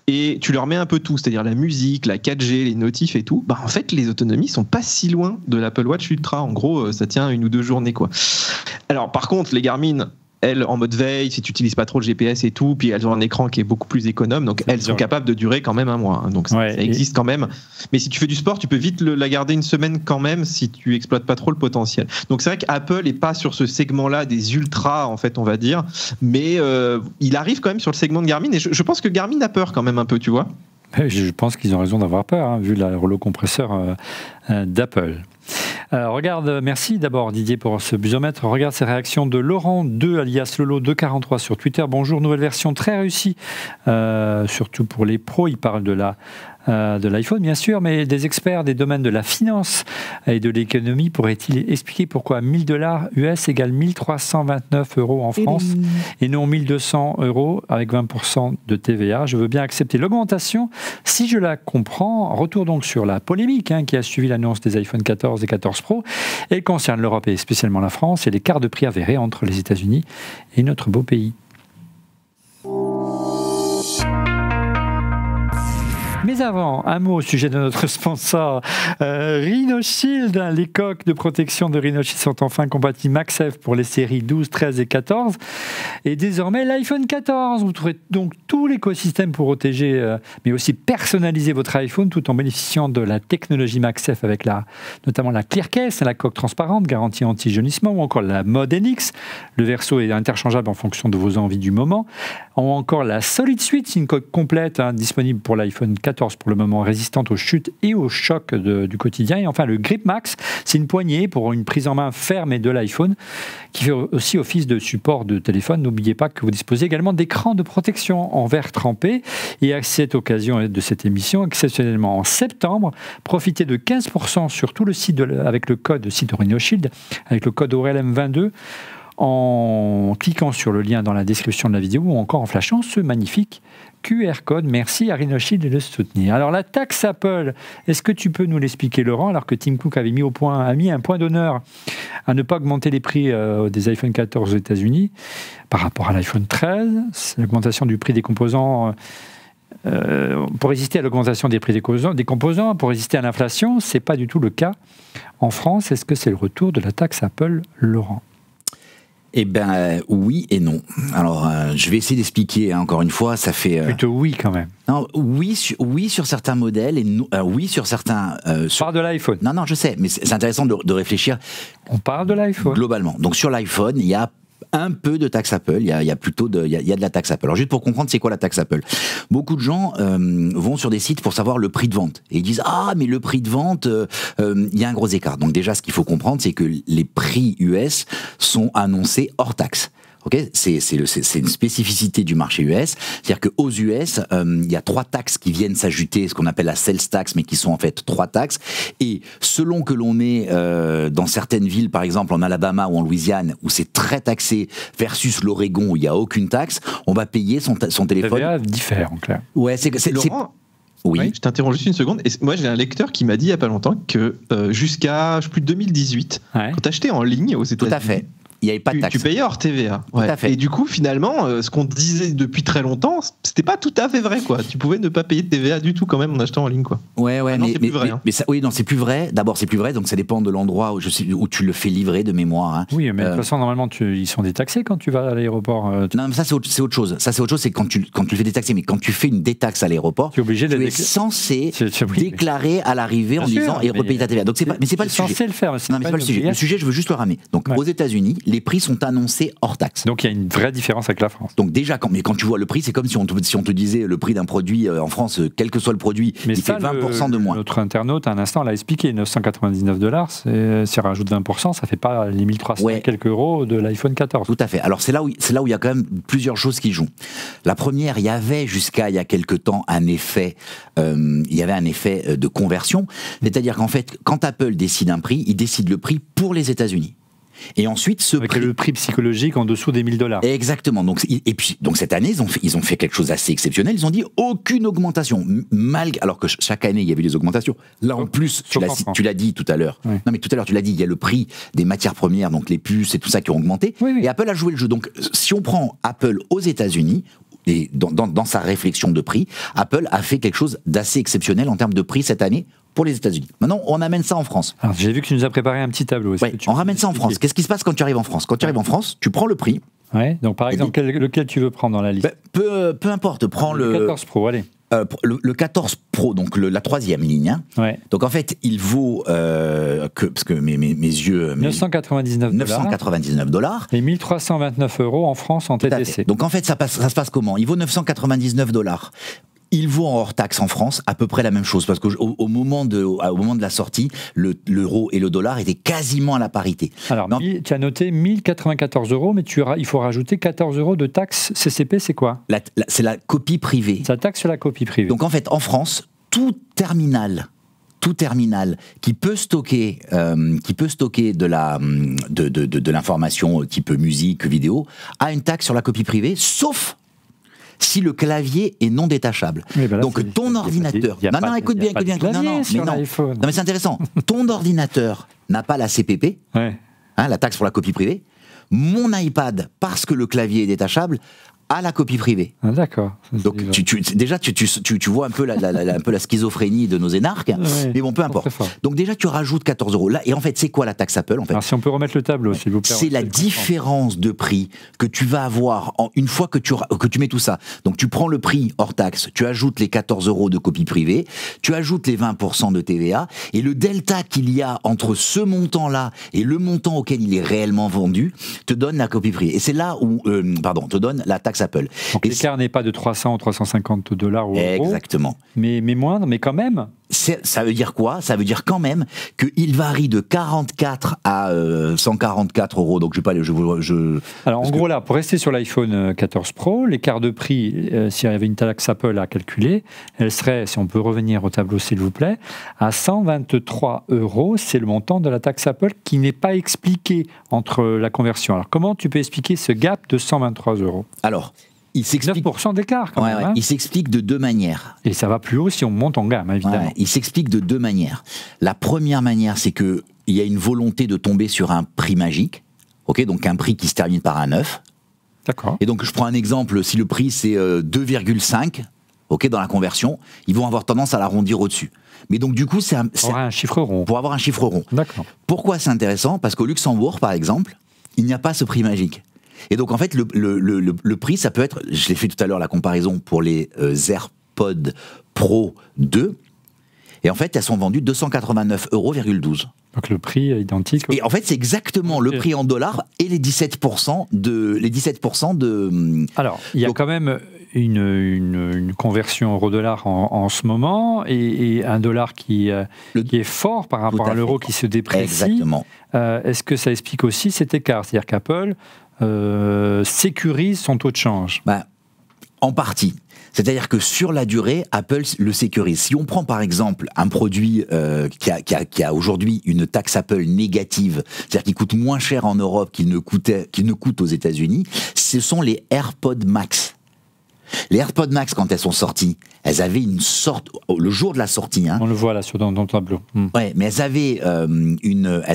S4: et tu leur mets un peu tout, c'est-à-dire la musique, la 4G, les notifs et tout, en fait, les autonomies sont pas si loin de l'Apple Watch Ultra. En gros, ça tient 1 ou 2 journées, quoi. Alors, par contre, les Garmin, elles, en mode veille, si tu n'utilises pas trop le GPS et tout, puis elles ont un écran qui est beaucoup plus économe, donc elles sont capables de durer quand même 1 mois. Hein, donc ça existe quand même. Mais si tu fais du sport, tu peux vite la garder 1 semaine quand même si tu exploites pas trop le potentiel. Donc c'est vrai qu'Apple n'est pas sur ce segment-là des ultras, en fait, on va dire, mais il arrive quand même sur le segment de Garmin, et je pense que Garmin a peur quand même un peu, tu vois.
S1: Je pense qu'ils ont raison d'avoir peur, hein, vu le rouleau compresseur d'Apple. Regarde, merci d'abord Didier pour ce busomètre. Regarde ces réactions de Laurent 2 alias Lolo243 sur Twitter. Bonjour, nouvelle version très réussie, surtout pour les pros. Il parle de l'iPhone bien sûr, mais des experts des domaines de la finance et de l'économie pourraient-ils expliquer pourquoi $1000 US égale 1329 € en France et non 1200 € avec 20% de TVA? Je veux bien accepter l'augmentation si je la comprends. Retour donc sur la polémique qui a suivi l'annonce des iPhone 14 et 14 Pro. Elle concerne l'Europe et spécialement la France et l'écart de prix avéré entre les États-Unis et notre beau pays. Mais avant, un mot au sujet de notre sponsor Rhino Shield. Les coques de protection de Rhino Shield sont enfin compatibles MagSafe pour les séries 12, 13 et 14. Et désormais, l'iPhone 14. Vous trouverez donc tout l'écosystème pour protéger, mais aussi personnaliser votre iPhone tout en bénéficiant de la technologie MagSafe avec notamment la Clear Case, la coque transparente, garantie anti-jaunissement, ou encore la Mode NX. Le verso est interchangeable en fonction de vos envies du moment. Ou encore la Solid Suite, c'est une coque complète disponible pour l'iPhone 14 pour le moment, résistante aux chutes et aux chocs du quotidien. Et enfin, le Grip Max, c'est une poignée pour une prise en main ferme de l'iPhone qui fait aussi office de support de téléphone. N'oubliez pas que vous disposez également d'écrans de protection en verre trempé. Et à cette occasion de cette émission, exceptionnellement en septembre, profitez de 15% sur tout le site avec le code site Rhino Shield, avec le code ORLM22, en cliquant sur le lien dans la description de la vidéo ou encore en flashant ce magnifique QR code. Merci à Rhino Shield de le soutenir. Alors la taxe Apple, est-ce que tu peux nous l'expliquer, Laurent, alors que Tim Cook avait mis un point d'honneur à ne pas augmenter les prix des iPhone 14 aux États-Unis par rapport à l'iPhone 13. L'augmentation du prix des composants pour résister à l'augmentation des prix des composants, pour résister à l'inflation, ce n'est pas du tout le cas en France. Est-ce que c'est le retour de la taxe Apple, Laurent ?
S2: Eh bien, oui et non. Alors, je vais essayer d'expliquer, hein, encore une fois, ça fait...
S1: Plutôt oui, quand même.
S2: Non, oui sur certains modèles, et oui sur certains...
S1: On parle de l'iPhone.
S2: Non, je sais, mais c'est intéressant de réfléchir.
S1: On parle de l'iPhone.
S2: Globalement. Donc, sur l'iPhone, il y a un peu de taxe Apple, il y a plutôt de la taxe Apple. Alors juste pour comprendre c'est quoi la taxe Apple. Beaucoup de gens vont sur des sites pour savoir le prix de vente et ils disent mais le prix de vente il y a un gros écart. Donc déjà ce qu'il faut comprendre c'est que les prix US sont annoncés hors taxe. Okay, c'est une spécificité du marché US, c'est-à-dire qu'aux US, il y a 3 taxes qui viennent s'ajouter, ce qu'on appelle la sales tax, mais qui sont en fait 3 taxes. Et selon que l'on est dans certaines villes, par exemple en Alabama ou en Louisiane, où c'est très taxé, versus l'Oregon où il n'y a aucune taxe, on va payer son téléphone.
S1: TVA diffère en clair.
S2: Ouais,
S4: Laurent,
S2: oui.
S4: Je t'interromps juste une seconde. Et moi, j'ai un lecteur qui m'a dit il n'y a pas longtemps que jusqu'à plus de 2018, quand tu achetais en ligne aux États-Unis,
S2: tout à fait. Il n'y avait pas de taxe.
S4: Tu payais hors TVA. Ouais.
S2: Tout à fait.
S4: Et du coup, finalement, ce qu'on disait depuis très longtemps, c'était pas tout à fait vrai, quoi. Tu pouvais ne pas payer de TVA du tout quand même en achetant en ligne, quoi.
S2: Ouais,
S4: non, c'est plus vrai.
S2: Mais ça, oui, non, c'est plus vrai. D'abord, c'est plus vrai, donc ça dépend de l'endroit où tu le fais livrer de mémoire. Hein.
S1: Oui, mais de toute façon, normalement, ils sont détaxés quand tu vas à l'aéroport.
S2: Non, mais ça, c'est autre chose. Ça, c'est autre chose, c'est quand tu le fais détaxer. Mais quand tu fais une détaxe à l'aéroport, tu es censé déclarer à l'arrivée en disant et repayer ta TVA. Donc, mais c'est pas le sujet.
S1: Censé le faire.
S2: Non, mais c'est pas le sujet. Le sujet, je veux juste le ramener. Donc, aux États-Unis, les prix sont annoncés hors taxe.
S1: Donc il y a une vraie différence avec la France.
S2: Donc déjà, quand tu vois le prix, c'est comme si on te disait le prix d'un produit en France, quel que soit le produit, il fait 20% de moins.
S1: Notre internaute, à un instant, l'a expliqué, $999, si on rajoute 20%, ça fait pas les 1300 quelques euros de l'iPhone 14.
S2: Tout à fait. Alors c'est là où il y a quand même plusieurs choses qui jouent. La première, il y avait jusqu'à il y a quelques temps un effet de conversion, c'est-à-dire qu'en fait, quand Apple décide un prix, il décide le prix pour les États-Unis. Et ensuite,
S1: avec le prix psychologique en dessous des $1000.
S2: Exactement. Donc cette année, ils ont fait quelque chose d'assez exceptionnel. Ils ont dit aucune augmentation, alors que chaque année il y avait des augmentations. Là en plus, tu l'as dit tout à l'heure. Oui. Non mais tout à l'heure tu l'as dit, il y a le prix des matières premières, donc les puces et tout ça qui ont augmenté. Oui. Et Apple a joué le jeu. Donc si on prend Apple aux États-Unis. Et dans sa réflexion de prix, Apple a fait quelque chose d'assez exceptionnel en termes de prix cette année pour les États-Unis. Maintenant, on amène ça en France.
S1: Alors, j'ai vu que tu nous as préparé un petit tableau.
S2: On ramène ça en France. Qu'est-ce qui se passe quand tu arrives en France ? Quand tu arrives en France, tu prends le prix.
S1: Ouais. Donc, par exemple, lequel tu veux prendre dans la liste ?
S2: Peu importe. Prends le
S1: 14 Pro, allez.
S2: Le 14 Pro, donc la 3e ligne. Hein.
S1: Ouais.
S2: Donc en fait, il vaut parce que mes yeux. $999.
S1: Et 1329 € en France en TTC.
S2: Donc en fait, ça se passe comment ? Il vaut $999. Il vaut en hors taxe en France à peu près la même chose, parce qu'au moment de la sortie, l'euro et le dollar étaient quasiment à la parité.
S1: Alors, tu as noté 1094 €, mais il faut rajouter 14 € de taxe CCP, c'est quoi ?
S2: C'est la copie privée.
S1: C'est la taxe sur la copie privée.
S2: Donc en fait, en France, tout terminal qui peut stocker de l'information type musique, vidéo, a une taxe sur la copie privée, sauf si le clavier est non détachable. Donc ton ordinateur... Non, écoute bien. Non, mais c'est intéressant. Ton ordinateur n'a pas la CPP, la taxe pour la copie privée. Mon iPad, parce que le clavier est détachable, à la copie privée.
S1: Ah, d'accord.
S2: Donc déjà tu vois un peu la schizophrénie de nos énarques, mais bon, peu importe. Donc déjà tu rajoutes 14 € là, et en fait c'est quoi la taxe Apple en fait ?
S1: Alors si on peut remettre le tableau, s'il vous plaît.
S2: C'est la différence de prix que tu vas avoir une fois que tu mets tout ça. Donc tu prends le prix hors taxe, tu ajoutes les 14 € de copie privée, tu ajoutes les 20% de TVA, et le delta qu'il y a entre ce montant-là et le montant auquel il est réellement vendu te donne la copie privée. Et c'est là où te donne la taxe Apple.
S1: Donc l'écart n'est pas de 300 ou 350 $ ou euros.
S2: Exactement.
S1: Mais moindre, mais quand même.
S2: Ça veut dire quoi ? Ça veut dire quand même qu'il varie de 44 à 144 €. Donc
S1: Alors en gros là, pour rester sur l'iPhone 14 Pro, l'écart de prix, s'il y avait une taxe Apple à calculer, elle serait, si on peut revenir au tableau s'il vous plaît, à 123 €. C'est le montant de la taxe Apple qui n'est pas expliqué entre la conversion. Alors comment tu peux expliquer ce gap de 123 €?
S2: Alors, il s'explique
S1: 9% d'écart quand même. Hein.
S2: Il s'explique de 2 manières.
S1: Et ça va plus haut si on monte en gamme, évidemment.
S2: Il s'explique de 2 manières. La première manière, c'est qu'il y a une volonté de tomber sur un prix magique. Donc un prix qui se termine par un 9.
S1: D'accord.
S2: Et donc je prends un exemple, si le prix c'est 2,5, ok, dans la conversion, ils vont avoir tendance à l'arrondir au-dessus. Mais donc du coup, c'est
S1: un chiffre rond.
S2: Pour avoir un chiffre rond.
S1: D'accord.
S2: Pourquoi c'est intéressant? Parce qu'au Luxembourg, par exemple, il n'y a pas ce prix magique. Et donc en fait, le prix, ça peut être, je l'ai fait tout à l'heure la comparaison pour les AirPods Pro 2, et en fait, elles sont vendues 289,12 €.
S1: Donc le prix est identique.
S2: Et en fait, c'est exactement le prix en dollars et les 17% de...
S1: Alors, il y a quand même une conversion euro-dollar en ce moment et un dollar qui est fort par rapport à l'euro qui se déprécie.
S2: Exactement.
S1: Est-ce que ça explique aussi cet écart? C'est-à-dire qu'Apple sécurise son taux de change?
S2: En partie. C'est-à-dire que sur la durée, Apple le sécurise. Si on prend par exemple un produit qui a aujourd'hui une taxe Apple négative, c'est-à-dire qui coûte moins cher en Europe qu'il ne coûte aux États-Unis, ce sont les AirPods Max. Les AirPods Max, quand elles sont sorties, elles avaient une sorte, le jour de la sortie,
S1: on le voit là dans le tableau.
S2: Ouais, mais elles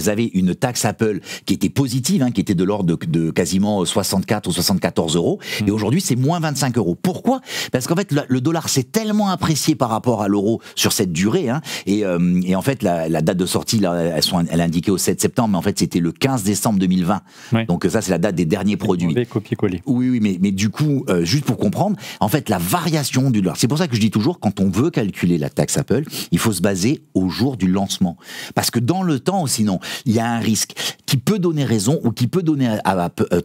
S2: avaient une taxe Apple qui était positive, qui était de l'ordre de quasiment 64 ou 74 €. Et aujourd'hui, c'est moins 25 €. Pourquoi? Parce qu'en fait, le dollar s'est tellement apprécié par rapport à l'euro sur cette durée, et en fait, la date de sortie, là, elle est indiquée au 7 septembre, mais en fait, c'était le 15 décembre 2020. Ouais. Donc ça, c'est la date des derniers produits.
S1: Copier-coller.
S2: Oui, mais du coup, juste pour comprendre, en fait, la variation du dollar. C'est pour ça que je dis toujours, quand on veut calculer la taxe Apple, il faut se baser au jour du lancement. Parce que dans le temps, sinon, il y a un risque qui peut donner raison ou qui peut donner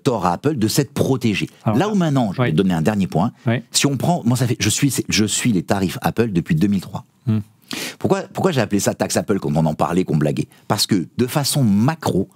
S2: tort à Apple de s'être protégé. Alors, là où maintenant, je vais donner un dernier point. Si on prend, moi, je suis les tarifs Apple depuis 2003. Pourquoi j'ai appelé ça taxe Apple quand on en parlait, qu'on blaguait? Parce que de façon macro,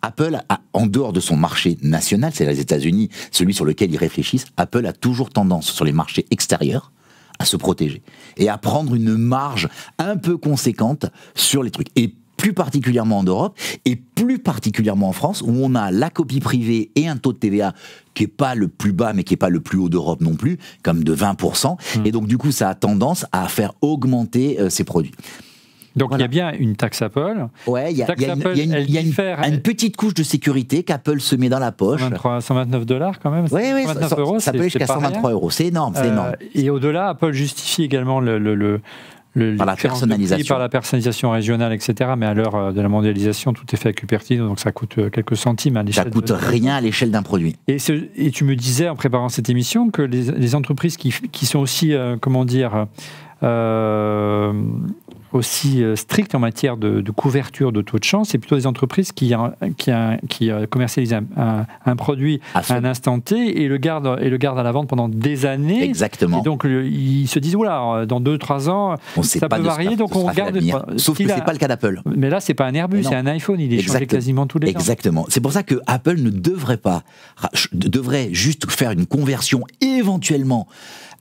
S2: Apple, en dehors de son marché national, c'est les États-Unis, celui sur lequel ils réfléchissent, Apple a toujours tendance sur les marchés extérieurs à se protéger et à prendre une marge un peu conséquente sur les trucs. Et plus particulièrement en Europe et plus particulièrement en France, où on a la copie privée et un taux de TVA qui n'est pas le plus bas mais qui n'est pas le plus haut d'Europe non plus, comme de 20%. Et donc du coup, ça a tendance à faire augmenter ces produits.
S1: Donc il y a bien une taxe Apple.
S2: Ouais, il y a une petite couche de sécurité qu'Apple se met dans la poche.
S1: 129 $ quand même.
S2: Oui, ça peut aller jusqu'à 123 €. C'est énorme, c'est énorme.
S1: Et au-delà, Apple justifie également
S2: par la personnalisation.
S1: Par la personnalisation régionale, etc. Mais à l'heure de la mondialisation, tout est fait à Cupertino, donc ça coûte quelques centimes à l'échelle.
S2: Ça coûte rien à l'échelle d'un produit.
S1: Et tu me disais en préparant cette émission que les entreprises qui sont aussi, aussi strictes en matière de couverture de taux de change, c'est plutôt des entreprises qui commercialisent un produit à un instant T et le gardent à la vente pendant des années.
S2: Exactement.
S1: Et donc ils se disent oula, dans 2-3 ans ça peut varier, donc on garde.
S2: Sauf que c'est pas le cas d'Apple.
S1: Mais là c'est pas un Airbus, c'est un iPhone, il est changé quasiment tous les ans.
S2: Exactement. C'est pour ça que Apple devrait juste faire une conversion éventuellement.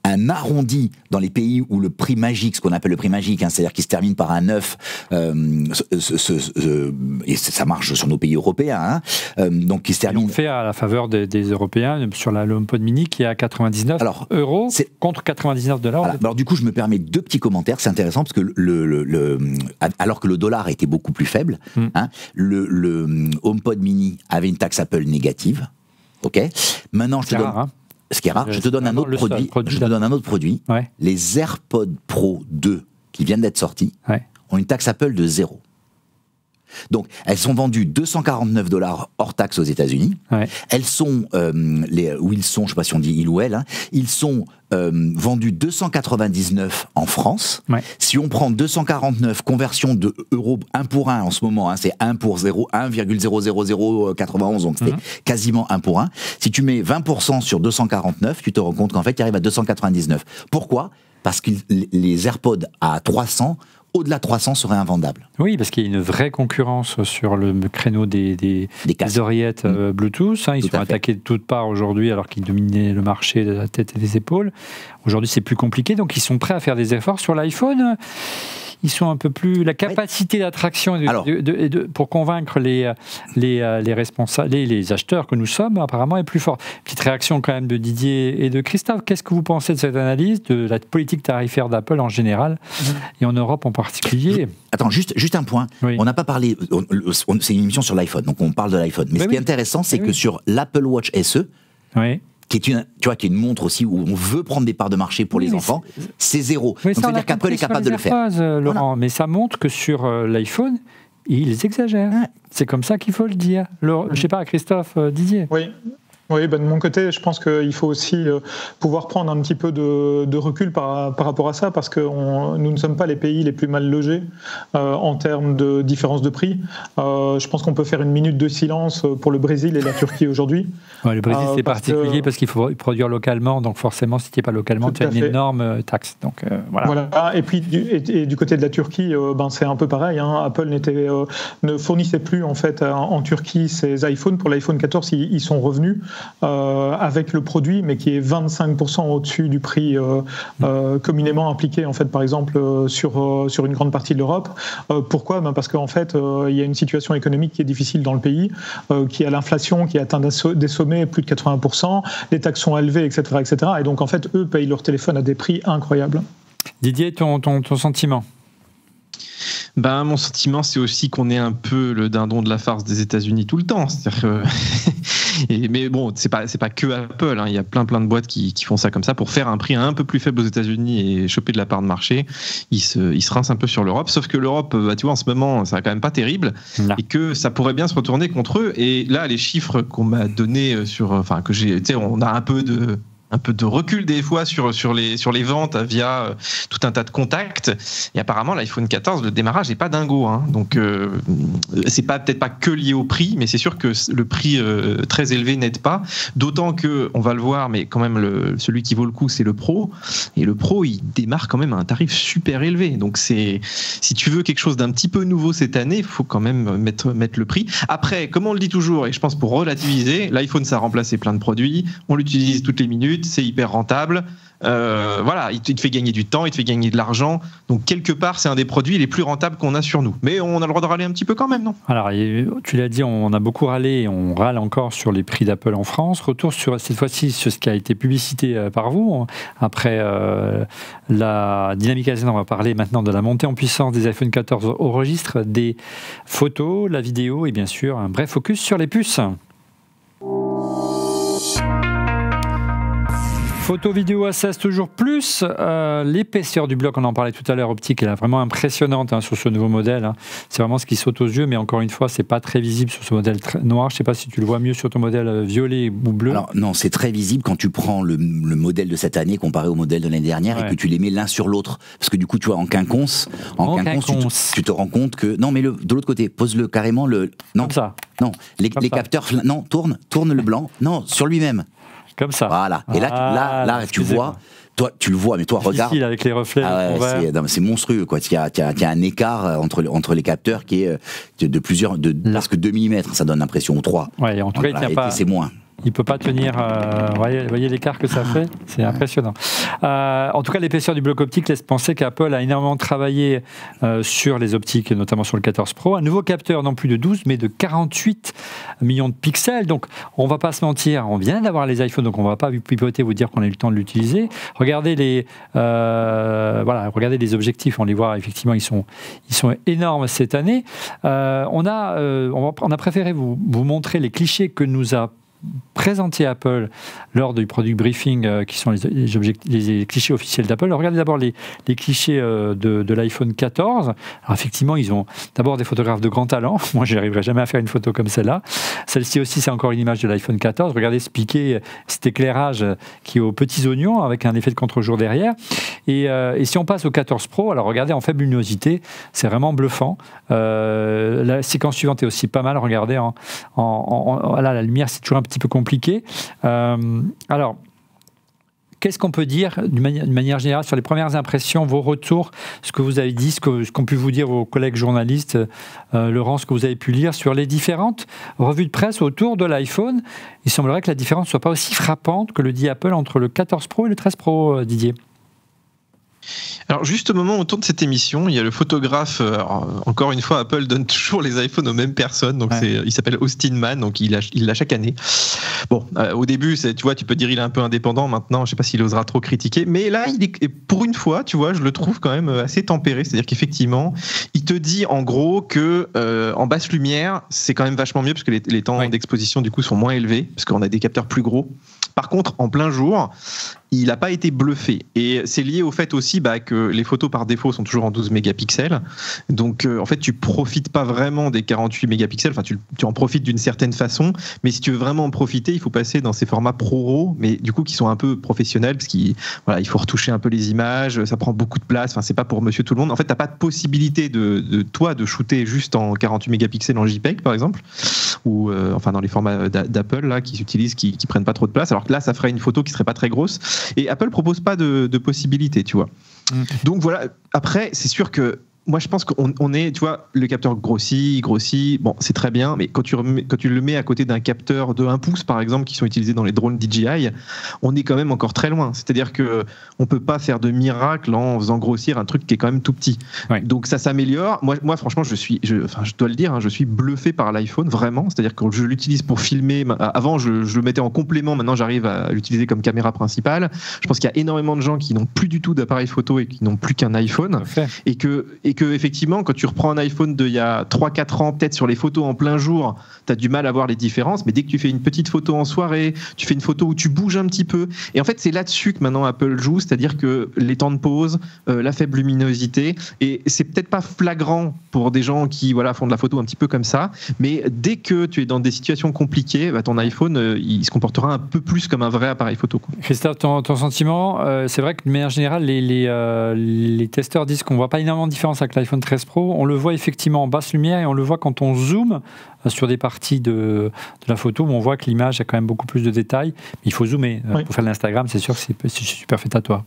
S2: Un arrondi dans les pays où le prix magique, ce qu'on appelle le prix magique, c'est-à-dire qui se termine par un 9, et ça marche sur nos pays européens, donc qui se termine...
S1: On fait à la faveur des Européens sur la HomePod Mini qui est à 99 € contre 99 $.
S2: Voilà. Alors du coup, je me permets 2 petits commentaires, c'est intéressant parce que alors que le dollar était beaucoup plus faible, le HomePod Mini avait une taxe Apple négative. Ok. Maintenant, je te donne... Ce qui est rare, je te donne un autre produit.
S1: Ouais.
S2: Les AirPods Pro 2 qui viennent d'être sortis ont une taxe Apple de 0. Donc, elles sont vendues 249 $ hors taxe aux États-Unis. Elles sont, où ils sont, je ne sais pas si on dit il ou elle, ils sont vendus 299 en France. Si on prend 249 conversion de euros 1 pour 1 en ce moment, c'est 1 pour 1,00091, donc c'est quasiment 1 pour 1. Si tu mets 20% sur 249, tu te rends compte qu'en fait, tu arrives à 299. Pourquoi? Parce que les AirPods à 300, au-delà de 300 seraient invendables.
S1: Oui, parce qu'il y a une vraie concurrence sur le créneau des oreillettes Bluetooth. Ils sont attaqués de toutes parts aujourd'hui alors qu'ils dominaient le marché de la tête et des épaules. Aujourd'hui, c'est plus compliqué, donc ils sont prêts à faire des efforts sur l'iPhone. Ils sont un peu plus... La capacité d'attraction pour convaincre les responsables, les acheteurs que nous sommes, apparemment, est plus forte. Petite réaction quand même de Didier et de Christophe. Qu'est-ce que vous pensez de cette analyse, de la politique tarifaire d'Apple en général, et en Europe en particulier?
S2: Attends, juste un point. On n'a pas parlé... c'est une émission sur l'iPhone, donc on parle de l'iPhone. Mais ce qui est intéressant, c'est que sur l'Apple Watch SE, qui est une montre aussi où on veut prendre des parts de marché pour les enfants, c'est 0.
S1: Oui,
S2: donc ça veut dire qu'Apple est capable de le faire.
S1: Laurent,
S2: Voilà.
S1: mais ça montre que sur l'iPhone, ils exagèrent. Ouais. C'est comme ça qu'il faut le dire. Je ne sais pas, Christophe Didier.
S3: Oui, de mon côté, je pense qu'il faut aussi pouvoir prendre un petit peu de recul par rapport à ça, parce que nous ne sommes pas les pays les plus mal logés en termes de différence de prix. Je pense qu'on peut faire une minute de silence pour le Brésil et la Turquie aujourd'hui.
S1: Ouais, le Brésil, c'est particulier parce qu'il faut produire localement, donc forcément, si tu n'es pas localement, tu as une énorme taxe. Donc, voilà.
S3: Et puis, du côté de la Turquie, c'est un peu pareil. Hein. Apple ne fournissait plus en fait en Turquie ses iPhones. Pour l'iPhone 14, ils sont revenus. Avec le produit, mais qui est 25% au-dessus du prix communément appliqué, en fait, par exemple, sur une grande partie de l'Europe. Pourquoi ? Parce qu'en fait, il y a une situation économique qui est difficile dans le pays, qui a l'inflation qui atteint des sommets plus de 80%, les taxes sont élevées, etc., etc. Et donc, en fait, eux payent leur téléphone à des prix incroyables.
S1: Didier, ton sentiment ?
S4: Mon sentiment, c'est aussi qu'on est un peu le dindon de la farce des États-Unis tout le temps. C'est-à-dire que mais bon, c'est pas que Apple. Hein. Il y a plein de boîtes qui font ça comme ça pour faire un prix un peu plus faible aux États-Unis et choper de la part de marché. Ils se rincent un peu sur l'Europe. Sauf que l'Europe, tu vois, en ce moment, ça va quand même pas terrible et que ça pourrait bien se retourner contre eux. Et là, les chiffres qu'on m'a donnés on a un peu de recul des fois sur les ventes via tout un tas de contacts. Et apparemment, l'iPhone 14, le démarrage n'est pas dingo. Hein. Donc, c'est peut-être pas que lié au prix, mais c'est sûr que le prix très élevé n'aide pas. D'autant que, on va le voir, mais quand même, celui qui vaut le coup, c'est le Pro. Et le Pro, il démarre quand même à un tarif super élevé. Donc, si tu veux quelque chose d'un petit peu nouveau cette année, il faut quand même mettre le prix. Après, comme on le dit toujours, et je pense pour relativiser, l'iPhone, ça a remplacé plein de produits. On l'utilise toutes les minutes. C'est hyper rentable. Il te fait gagner du temps, il te fait gagner de l'argent. Donc, quelque part, c'est un des produits les plus rentables qu'on a sur nous. Mais on a le droit de râler un petit peu quand même, non ?
S1: Alors, tu l'as dit, on a beaucoup râlé et on râle encore sur les prix d'Apple en France. Retour cette fois-ci sur ce qui a été publicité par vous. Après la Dynamic Island, on va parler maintenant de la montée en puissance des iPhone 14 au registre des photos, la vidéo et bien sûr un bref focus sur les puces. Photo, vidéo à 16 toujours plus. L'épaisseur du bloc, on en parlait tout à l'heure, optique, elle est vraiment impressionnante sur ce nouveau modèle. Hein. C'est vraiment ce qui saute aux yeux, mais encore une fois, c'est pas très visible sur ce modèle noir. Je sais pas si tu le vois mieux sur ton modèle violet ou bleu.
S2: Alors non, c'est très visible quand tu prends le modèle de cette année comparé au modèle de l'année dernière et que tu les mets l'un sur l'autre. Parce que du coup, tu vois, en quinconce, tu te rends compte que... Non, mais de l'autre côté, pose-le carrément. Non, comme ça. Non, les capteurs... Non, tourne le blanc. Non, sur lui-même.
S1: Comme ça.
S2: Voilà. Et là, tu vois, toi, tu le vois, mais toi, regarde.
S1: Avec les reflets.
S2: C'est monstrueux, quoi. Il y a un écart entre les capteurs qui est de presque 2 mm, ça donne l'impression, ou 3.
S1: Ouais, en tout cas, il tient pas.
S2: C'est moins.
S1: Il ne peut pas tenir. Voyez l'écart que ça fait. C'est impressionnant. En tout cas, l'épaisseur du bloc optique laisse penser qu'Apple a énormément travaillé sur les optiques, notamment sur le 14 Pro. Un nouveau capteur, non plus de 12, mais de 48 millions de pixels. Donc, on ne va pas se mentir. On vient d'avoir les iPhones, donc on ne va pas pipoter, vous dire qu'on a eu le temps de l'utiliser. Regardez regardez les objectifs. On les voit, effectivement, ils sont énormes cette année. On a préféré vous montrer les clichés que nous a présenté Apple lors du product briefing qui sont les clichés officiels d'Apple. Regardez d'abord les clichés de l'iPhone 14. Alors effectivement, ils ont d'abord des photographes de grand talent. Moi, je n'arriverai jamais à faire une photo comme celle-là. Celle-ci aussi, c'est encore une image de l'iPhone 14. Regardez ce piqué, cet éclairage qui est aux petits oignons avec un effet de contre-jour derrière. Et si on passe au 14 Pro, alors regardez en faible luminosité, c'est vraiment bluffant. La séquence suivante est aussi pas mal. Regardez, là, la lumière, c'est toujours un petit peu compliqué. Alors, qu'est-ce qu'on peut dire d'une manière générale sur les premières impressions, vos retours, ce que vous avez dit, ce qu'ont pu vous dire vos collègues journalistes, Laurent, ce que vous avez pu lire sur les différentes revues de presse autour de l'iPhone? Il semblerait que la différence ne soit pas aussi frappante que le dit Apple entre le 14 Pro et le 13 Pro, Didier.
S4: Alors juste au moment autour de cette émission, il y a le photographe, encore une fois Apple donne toujours les iPhones aux mêmes personnes, donc il s'appelle Austin Mann, donc il l'a chaque année. Bon, au début, tu vois, tu peux dire il est un peu indépendant, maintenant je sais pas s'il osera trop critiquer, mais là, pour une fois, tu vois, je le trouve quand même assez tempéré, c'est-à-dire qu'effectivement, il te dit en gros que en basse lumière, c'est quand même vachement mieux, parce que les temps d'exposition du coup sont moins élevés, parce qu'on a des capteurs plus gros. Par contre, en plein jour, il n'a pas été bluffé. Et c'est lié au fait aussi que les photos par défaut sont toujours en 12 mégapixels. Donc, en fait, tu profites pas vraiment des 48 mégapixels. Enfin, tu en profites d'une certaine façon. Mais si tu veux vraiment en profiter, il faut passer dans ces formats ProRAW, mais du coup, qui sont un peu professionnels, parce qu'il faut retoucher un peu les images, ça prend beaucoup de place. Enfin, c'est pas pour monsieur tout le monde. En fait, t'as pas de possibilité de shooter juste en 48 mégapixels en JPEG, par exemple, ou dans les formats d'Apple, là, qui s'utilisent, qui prennent pas trop de place. Alors que là, ça ferait une photo qui serait pas très grosse. Et Apple propose pas de possibilités, tu vois. Donc voilà. Après, c'est sûr que moi, je pense qu'on est, tu vois, le capteur grossit, bon, c'est très bien, mais quand tu le mets à côté d'un capteur de 1 pouce, par exemple, qui sont utilisés dans les drones DJI, on est quand même encore très loin. C'est-à-dire qu'on peut pas faire de miracle en faisant grossir un truc qui est quand même tout petit. Ouais. Donc ça s'améliore. Moi, franchement, je dois le dire, je suis bluffé par l'iPhone, vraiment. C'est-à-dire que je l'utilise pour filmer. Avant, je le mettais en complément. Maintenant, j'arrive à l'utiliser comme caméra principale. Je pense qu'il y a énormément de gens qui n'ont plus du tout d'appareil photo et qui n'ont plus qu'un iPhone. Okay. Et que effectivement, quand tu reprends un iPhone d'il y a 3-4 ans, peut-être sur les photos en plein jour, tu as du mal à voir les différences, mais dès que tu fais une petite photo en soirée, tu fais une photo où tu bouges un petit peu, et en fait c'est là-dessus que maintenant Apple joue, c'est-à-dire que les temps de pause, la faible luminosité, et c'est peut-être pas flagrant pour des gens qui font de la photo un petit peu comme ça, mais dès que tu es dans des situations compliquées, ton iPhone il se comportera un peu plus comme un vrai appareil photo, quoi.
S1: Christophe, ton sentiment, c'est vrai que de manière générale les testeurs disent qu'on voit pas énormément de différence avec l'iPhone 13 Pro. On le voit effectivement en basse lumière et on le voit quand on zoome sur des parties de la photo où on voit que l'image a quand même beaucoup plus de détails. Mais il faut zoomer. Oui. Pour faire de l'Instagram, c'est sûr que c'est superfétatoire.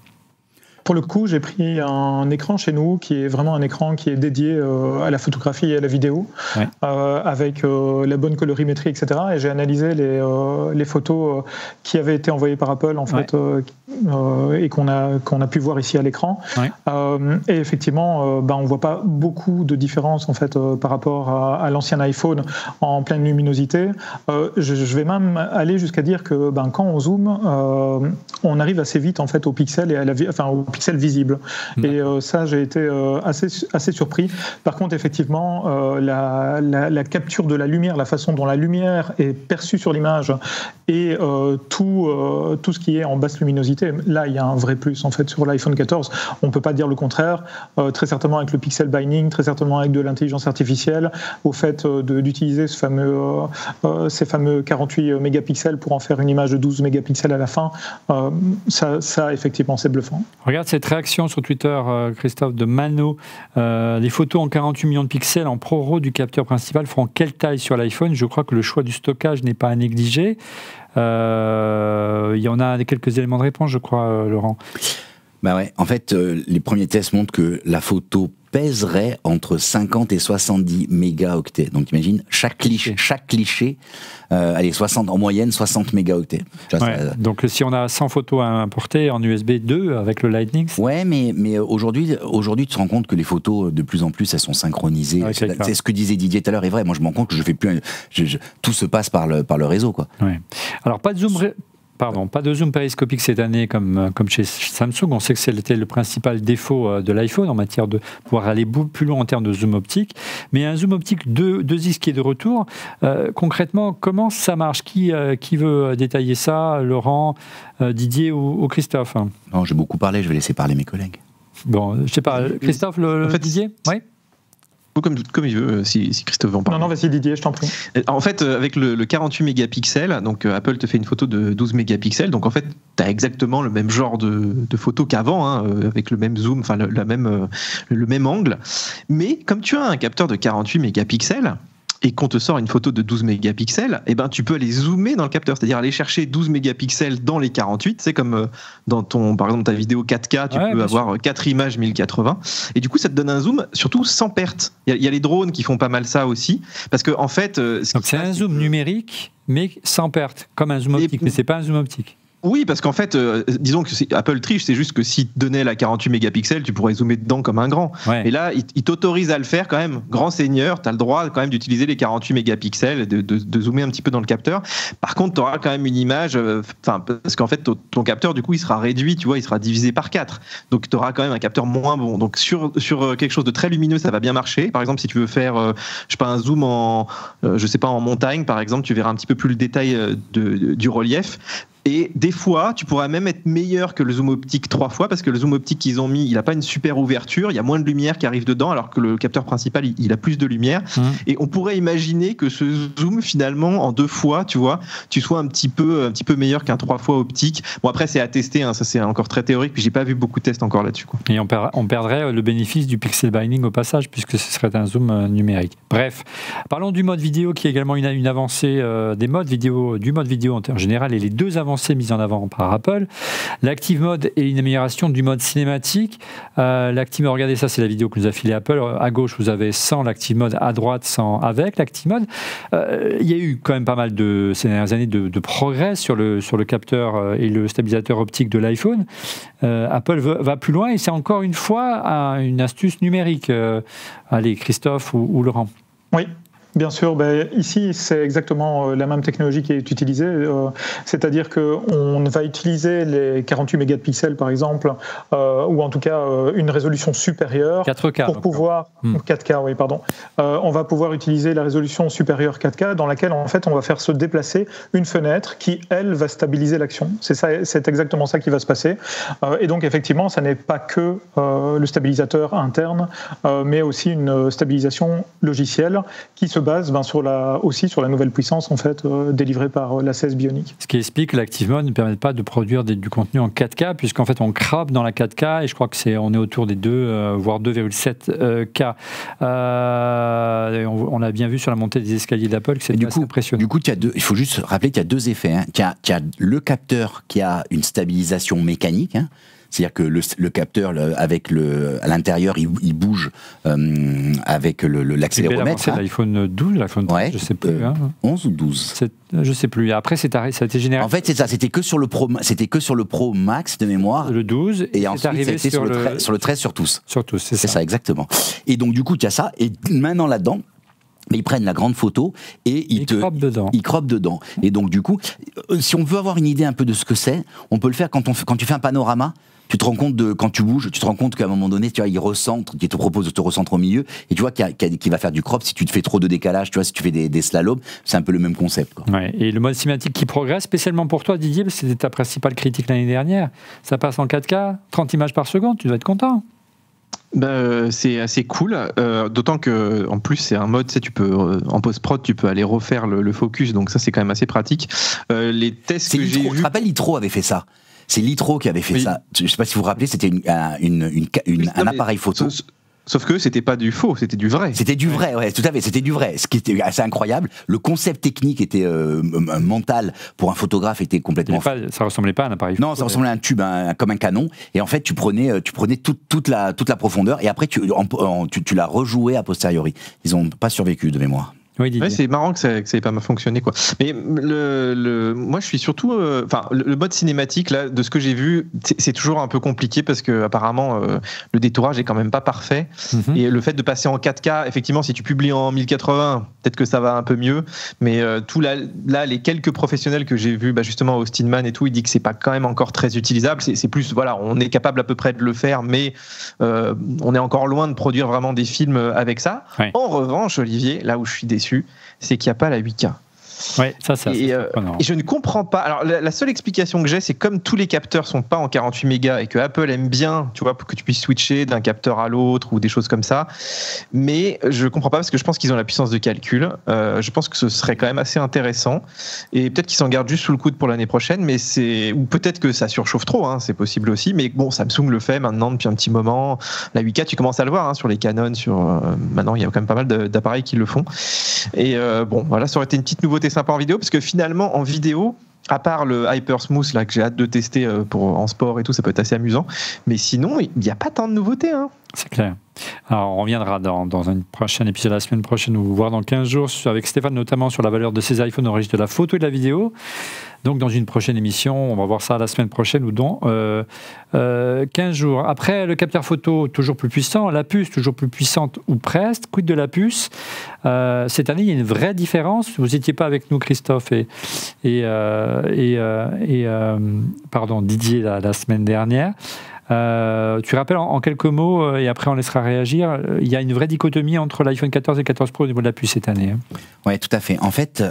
S3: Pour le coup, j'ai pris un écran chez nous qui est vraiment un écran qui est dédié à la photographie et à la vidéo, ouais. Avec la bonne colorimétrie, etc. Et j'ai analysé les photos qui avaient été envoyées par Apple, en fait, et qu'on a pu voir ici à l'écran. Ouais. Et effectivement, on voit pas beaucoup de différence en fait par rapport à l'ancien iPhone en pleine luminosité. Je vais même aller jusqu'à dire que quand on zoome, on arrive assez vite en fait au pixel et au pixel visible. Et ça, j'ai été assez surpris. Par contre, effectivement, la capture de la lumière, la façon dont la lumière est perçue sur l'image et tout ce qui est en basse luminosité, là, il y a un vrai plus en fait sur l'iPhone 14. On ne peut pas dire le contraire. Très certainement avec le pixel binding, très certainement avec de l'intelligence artificielle, au fait d'utiliser ces fameux 48 mégapixels pour en faire une image de 12 mégapixels à la fin. Ça effectivement, c'est bluffant.
S1: Regarde cette réaction sur Twitter, Christophe, de Mano. Les photos en 48 millions de pixels en ProRAW du capteur principal feront quelle taille sur l'iPhone ? Je crois que le choix du stockage n'est pas à négliger. Il y en a quelques éléments de réponse, je crois, Laurent.
S2: Ouais. En fait, les premiers tests montrent que la photo pèserait entre 50 et 70 mégaoctets. Donc imagine, chaque cliché allez, en moyenne 60 mégaoctets.
S1: Donc si on a 100 photos à importer en USB 2 avec le Lightning...
S2: Ouais, mais aujourd'hui, tu te rends compte que les photos, de plus en plus, elles sont synchronisées. Ouais, c'est ce que disait Didier tout à l'heure est vrai. Moi, je me rends compte que je fais plus... tout se passe par le réseau, quoi.
S1: Ouais. Alors, pas de zoom... pas de zoom périscopique cette année comme chez Samsung. On sait que c'était le principal défaut de l'iPhone en matière de pouvoir aller plus loin en termes de zoom optique. Mais un zoom optique 2x qui est de retour, concrètement, comment ça marche ? Qui veut détailler ça ? Laurent, Didier ou Christophe ?
S2: Non, j'ai beaucoup parlé, je vais laisser parler mes collègues.
S1: Bon, je sais pas, Christophe, Didier ? Oui.
S4: Comme il veut, si Christophe veut en parler.
S3: Non, vas-y Didier, je t'en prie.
S4: En fait, avec le 48 mégapixels, donc Apple te fait une photo de 12 mégapixels, donc en fait, tu as exactement le même genre de photo qu'avant, avec le même zoom, enfin le même angle. Mais comme tu as un capteur de 48 mégapixels, et qu'on te sort une photo de 12 mégapixels, eh ben, tu peux aller zoomer dans le capteur, c'est-à-dire aller chercher 12 mégapixels dans les 48, c'est comme dans par exemple, ta vidéo 4K, tu peux avoir 4 images 1080, et du coup, ça te donne un zoom, surtout sans perte. Il y a les drones qui font pas mal ça aussi, parce que en fait...
S1: Donc c'est un zoom numérique, mais sans perte, comme un zoom optique, mais c'est pas un zoom optique.
S4: Oui, parce qu'en fait, disons que Apple triche, c'est juste que s'il te donnait la 48 mégapixels, tu pourrais zoomer dedans comme un grand. Ouais. Et là, il t'autorise à le faire quand même. Grand seigneur, tu as le droit quand même d'utiliser les 48 mégapixels, de zoomer un petit peu dans le capteur. Par contre, tu auras quand même une image, parce qu'en fait, ton capteur, du coup, il sera réduit, tu vois, il sera divisé par 4. Donc, tu auras quand même un capteur moins bon. Donc, sur quelque chose de très lumineux, ça va bien marcher. Par exemple, si tu veux faire, un zoom en montagne, par exemple, tu verras un petit peu plus le détail du relief. Et des fois, tu pourras même être meilleur que le zoom optique 3 fois, parce que le zoom optique qu'ils ont mis, il n'a pas une super ouverture, il y a moins de lumière qui arrive dedans, alors que le capteur principal, il a plus de lumière. Et on pourrait imaginer que ce zoom, finalement, en 2 fois, tu vois, tu sois un petit peu meilleur qu'un 3 fois optique. Bon, après, c'est à tester, hein, ça c'est encore très théorique, puis j'ai pas vu beaucoup de tests encore là-dessus, quoi.
S1: Et on perdrait le bénéfice du pixel binding au passage, puisque ce serait un zoom numérique. Bref, parlons du mode vidéo, qui est également une avancée du mode vidéo en général, et les 2 avancées mises en avant par Apple. L'Active Mode est une amélioration du mode cinématique. L'Active Mode, regardez ça, c'est la vidéo que nous a filé Apple. À gauche, vous avez sans l'Active Mode, à droite, sans avec l'Active Mode. Il y a eu quand même pas mal ces dernières années de progrès sur le capteur et le stabilisateur optique de l'iPhone. Apple va plus loin, et c'est encore une fois une astuce numérique. Allez, Christophe ou Laurent.
S3: Oui. Bien sûr, ici c'est exactement la même technologie qui est utilisée, c'est-à-dire qu'on va utiliser les 48 mégapixels par exemple, ou en tout cas une résolution supérieure
S1: 4K,
S3: pour pouvoir 4K, oui pardon. On va pouvoir utiliser la résolution supérieure 4K dans laquelle en fait on va faire se déplacer une fenêtre qui elle va stabiliser l'action. C'est exactement ça qui va se passer. Et donc effectivement, ça n'est pas que le stabilisateur interne, mais aussi une stabilisation logicielle qui se base aussi sur la nouvelle puissance en fait, délivrée par la 16 Bionic.
S1: Ce qui explique que l'Active Mode ne permet pas de produire du contenu en 4K, puisqu'en fait on crabe dans la 4K, et je crois qu'on est autour des 2, voire 2,7K. On a bien vu sur la montée des escaliers d'Apple que c'est assez impressionnant.
S2: Du coup, il faut juste rappeler qu'il y a 2 effets. Hein. Il y a le capteur qui a une stabilisation mécanique, hein. C'est-à-dire que le capteur, à l'intérieur, il bouge avec l'accéléromètre.
S1: C'est l'iPhone 12, l'iPhone 13, je ne sais plus.
S2: 11 ou 12
S1: je ne sais plus. Après, ça a été généralisé.
S2: En fait, c'est ça. C'était que sur le Pro Max de mémoire.
S1: Le 12.
S2: Et ensuite, c'était sur le 13 sur tous.
S1: Sur tous, c'est ça.
S2: C'est ça, exactement. Et donc, du coup, il y a ça. Et maintenant, là-dedans, ils prennent la grande photo et ils crobent dedans. Et donc, du coup, si on veut avoir une idée un peu de ce que c'est, on peut le faire quand tu fais un panorama. Tu te rends compte quand tu bouges, tu te rends compte qu'à un moment donné, tu vois, il te propose de te recentrer au milieu, et tu vois qu'il va faire du crop si tu te fais trop de décalage, tu vois, si tu fais des slaloms, c'est un peu le même concept, quoi.
S1: Ouais, et le mode cinématique qui progresse, spécialement pour toi, Didier, parce que c'était ta principale critique l'année dernière, ça passe en 4K, 30 images par seconde, tu dois être content.
S4: C'est assez cool, d'autant que en plus c'est un mode, tu sais, tu peux en post-prod tu peux aller refaire le focus, donc ça c'est quand même assez pratique. Les tests que j'ai vus,
S2: je te rappelle, Litro avait fait ça. C'est Litro qui avait fait ça. Je ne sais pas si vous vous rappelez, c'était un appareil photo.
S4: Sauf que c'était pas du faux, c'était du vrai.
S2: C'était du vrai, ouais, tout à fait, c'était du vrai. Ce qui était assez incroyable. Le concept technique était mental pour un photographe était complètement.
S1: Ça ressemblait pas à un appareil photo.
S2: Non, ça ressemblait à un tube, comme un canon. Et en fait, tu prenais toute la profondeur et après tu la rejouais a posteriori. Ils ont pas survécu de mémoire.
S1: Oui,
S4: c'est marrant que ça ait pas fonctionné, quoi. Mais moi je suis surtout, le mode cinématique là, de ce que j'ai vu, c'est toujours un peu compliqué parce que apparemment le détourage est quand même pas parfait. Et le fait de passer en 4K, effectivement, si tu publies en 1080, peut-être que ça va un peu mieux. Mais les quelques professionnels que j'ai vus, justement Austin Mann et tout, il dit que c'est pas quand même encore très utilisable. C'est plus, voilà, on est capable à peu près de le faire, mais on est encore loin de produire vraiment des films avec ça. Ouais. En revanche, Olivier, là où je suis déçu, c'est qu'il n'y a pas la 8K.
S1: Ouais, ça,
S4: et je ne comprends pas. Alors, la seule explication que j'ai, c'est comme tous les capteurs sont pas en 48 mégas et que Apple aime bien, tu vois, pour que tu puisses switcher d'un capteur à l'autre ou des choses comme ça. Mais je comprends pas parce que je pense qu'ils ont la puissance de calcul. Je pense que ce serait quand même assez intéressant. Et peut-être qu'ils s'en gardent juste sous le coude pour l'année prochaine, ou peut-être que ça surchauffe trop, hein, c'est possible aussi. Mais bon, Samsung le fait maintenant depuis un petit moment. La 8K, tu commences à le voir hein, sur les Canon, maintenant il y a quand même pas mal d'appareils qui le font. Et voilà, ça aurait été une petite nouveauté sympa en vidéo, parce que finalement en vidéo, à part le Hyper Smooth là que j'ai hâte de tester en sport et tout, ça peut être assez amusant, mais sinon il n'y a pas tant de nouveautés, hein.
S1: C'est clair. Alors on reviendra dans un prochain épisode la semaine prochaine ou voire dans 15 jours avec Stéphane, notamment sur la valeur de ces iPhones au registre de la photo et de la vidéo. Donc dans une prochaine émission, on va voir ça la semaine prochaine ou dans 15 jours. Après, le capteur photo toujours plus puissant, la puce toujours plus puissante ou presque. Quid de la puce? Cette année, il y a une vraie différence. Vous n'étiez pas avec nous, Christophe et Didier la semaine dernière. Tu rappelles en quelques mots, et après on laissera réagir, il y a une vraie dichotomie entre l'iPhone 14 et 14 Pro au niveau de la puce cette année.
S2: Oui, tout à fait. En fait,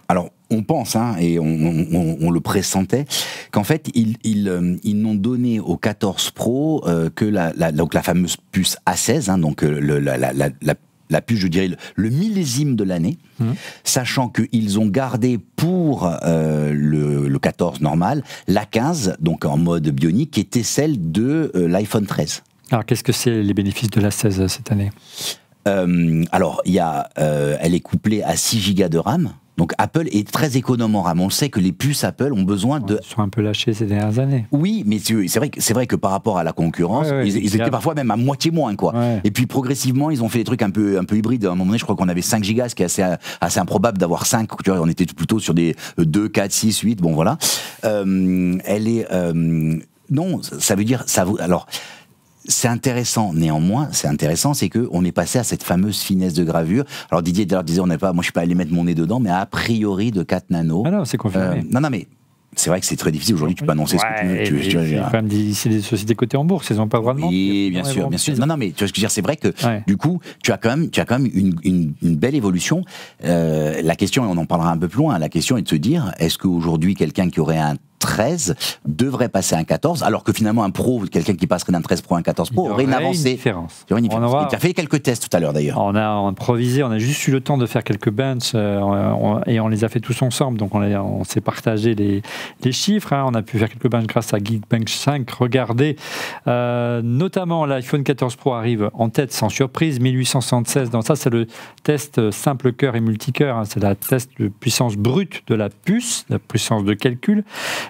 S2: Alors, on pense, et on le pressentait, qu'en fait, ils n'ont donné au 14 Pro que donc la fameuse puce A16, donc la puce, je dirais, le millésime de l'année, sachant qu'ils ont gardé pour le 14 normal, la 15, donc en mode bionique, qui était celle de l'iPhone 13.
S1: Alors, qu'est-ce que c'est les bénéfices de la 16 cette année ?
S2: Alors, elle est couplée à 6 Go de RAM. Donc Apple est très économe en RAM. On sait que les puces Apple ont besoin de...
S1: Ils sont un peu lâchés ces dernières années.
S2: Oui, mais c'est vrai que par rapport à la concurrence, ils étaient parfois même à moitié moins, quoi. Ouais. Et puis progressivement, ils ont fait des trucs un peu hybrides. À un moment donné, je crois qu'on avait 5 gigas, ce qui est assez improbable d'avoir 5. Tu vois, on était plutôt sur des 2, 4, 6, 8. Bon, voilà. Elle est... non, ça veut dire... Alors... C'est intéressant, néanmoins, c'est qu'on est passé à cette fameuse finesse de gravure. Alors Didier d'ailleurs disait, moi je suis pas allé mettre mon nez dedans, mais a priori de 4 nano.
S1: Ah non, c'est confirmé.
S2: Non, mais c'est vrai que c'est très difficile aujourd'hui, tu peux annoncer ce que tu veux.
S1: C'est des sociétés cotées en bourse, ils n'ont pas le droit de mentir.
S2: Oui, bien sûr. Non, mais tu vois ce que je veux dire, c'est vrai que du coup, tu as quand même une belle évolution. La question, et on en parlera un peu plus loin, la question est de se dire, est-ce qu'aujourd'hui, quelqu'un qui aurait un 13 devrait passer à un 14, alors que finalement un pro, quelqu'un qui passerait d'un 13 Pro à un 14 Pro aurait une avancée. Tu as fait quelques tests tout à l'heure d'ailleurs.
S1: On a improvisé, on a juste eu le temps de faire quelques benches et on les a fait tous ensemble, donc on s'est partagé les chiffres. On a pu faire quelques benches grâce à Geekbench 5. Regardez, notamment l'iPhone 14 Pro arrive en tête sans surprise, 1876. Donc ça, c'est le test simple cœur et multicœur. C'est la test de puissance brute de la puce, la puissance de calcul.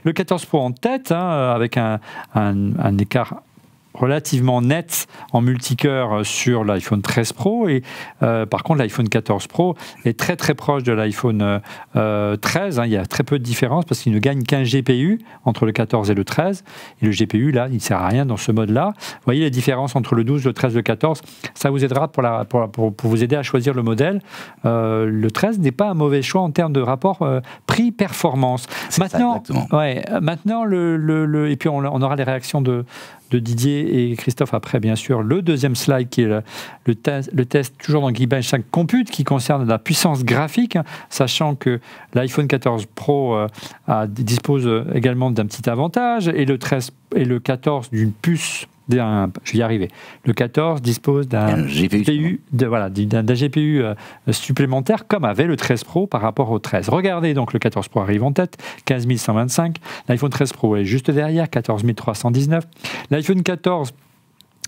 S1: Le 14 Pro en tête, avec un écart relativement net en multicœur sur l'iPhone 13 Pro et par contre l'iPhone 14 Pro est très très proche de l'iPhone 13, il y a très peu de différence parce qu'il ne gagne qu'un GPU entre le 14 et le 13 et le GPU là il ne sert à rien dans ce mode là. Vous voyez la différence entre le 12, le 13, le 14, ça vous aidera pour vous aider à choisir le modèle. Le 13 n'est pas un mauvais choix en termes de rapport prix-performance. Maintenant, et puis on aura les réactions de Didier et Christophe après, bien sûr. Le deuxième slide qui est le test toujours dans Geekbench 5 Compute qui concerne la puissance graphique, sachant que l'iPhone 14 Pro dispose également d'un petit avantage et le 13 et le 14 d'une puce. Je vais y arriver. Le 14 dispose d'un GPU, d'un GPU supplémentaire comme avait le 13 Pro par rapport au 13. Regardez, donc le 14 Pro arrive en tête, 15 125. L'iPhone 13 Pro est juste derrière, 14 319. L'iPhone 14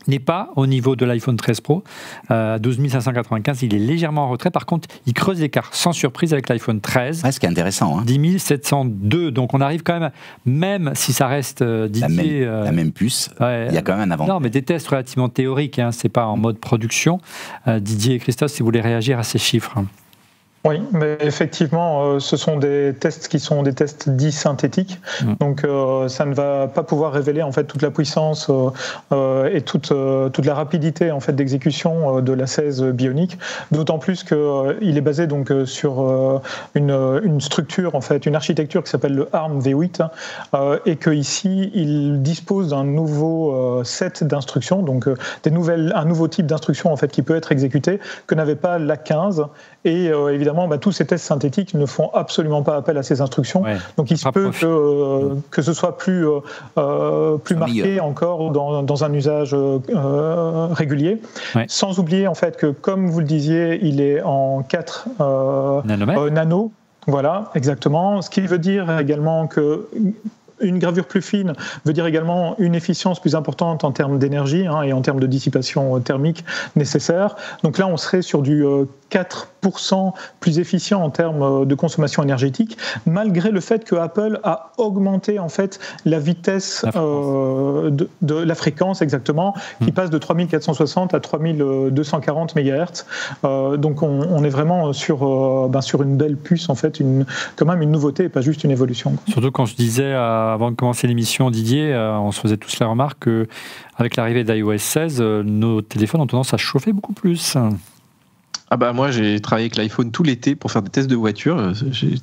S1: n'est pas au niveau de l'iPhone 13 Pro, 12 595, il est légèrement en retrait. Par contre, il creuse l'écart sans surprise avec l'iPhone 13.
S2: Ouais, ce qui est intéressant.
S1: 10 702, donc on arrive quand même si ça reste Didier...
S2: La même puce, il y a quand même un avantage.
S1: Non, mais des tests relativement théoriques, c'est pas en mode production. Didier et Christophe, si vous voulez réagir à ces chiffres.
S3: Oui, mais effectivement, ce sont des tests qui sont des tests dits synthétiques. Donc, ça ne va pas pouvoir révéler en fait toute la puissance et toute la rapidité en fait d'exécution de la 16 bionique. D'autant plus qu'il est basé donc sur une structure en fait, une architecture qui s'appelle le ARM V8 et que ici il dispose d'un nouveau set d'instructions, donc un nouveau type d'instruction en fait qui peut être exécuté que n'avait pas l'A15 et évidemment. Tous ces tests synthétiques ne font absolument pas appel à ces instructions. Ouais, donc il se peut que ce soit plus marqué encore dans un usage régulier. Ouais. Sans oublier en fait que, comme vous le disiez, il est en 4 nano. Voilà, exactement. Ce qui veut dire également que une gravure plus fine veut dire également une efficience plus importante en termes d'énergie et en termes de dissipation thermique nécessaire. Donc là, on serait sur du 4% plus efficient en termes de consommation énergétique, malgré le fait que Apple a augmenté en fait la vitesse de la fréquence exactement, qui passe de 3460 à 3240 MHz. Donc on est vraiment sur une belle puce en fait, quand même une nouveauté et pas juste une évolution.
S1: Surtout quand je disais avant de commencer l'émission, Didier, on se faisait tous la remarque qu'avec l'arrivée d'iOS 16, nos téléphones ont tendance à chauffer beaucoup plus.
S4: Ah bah moi j'ai travaillé avec l'iPhone tout l'été pour faire des tests de voiture.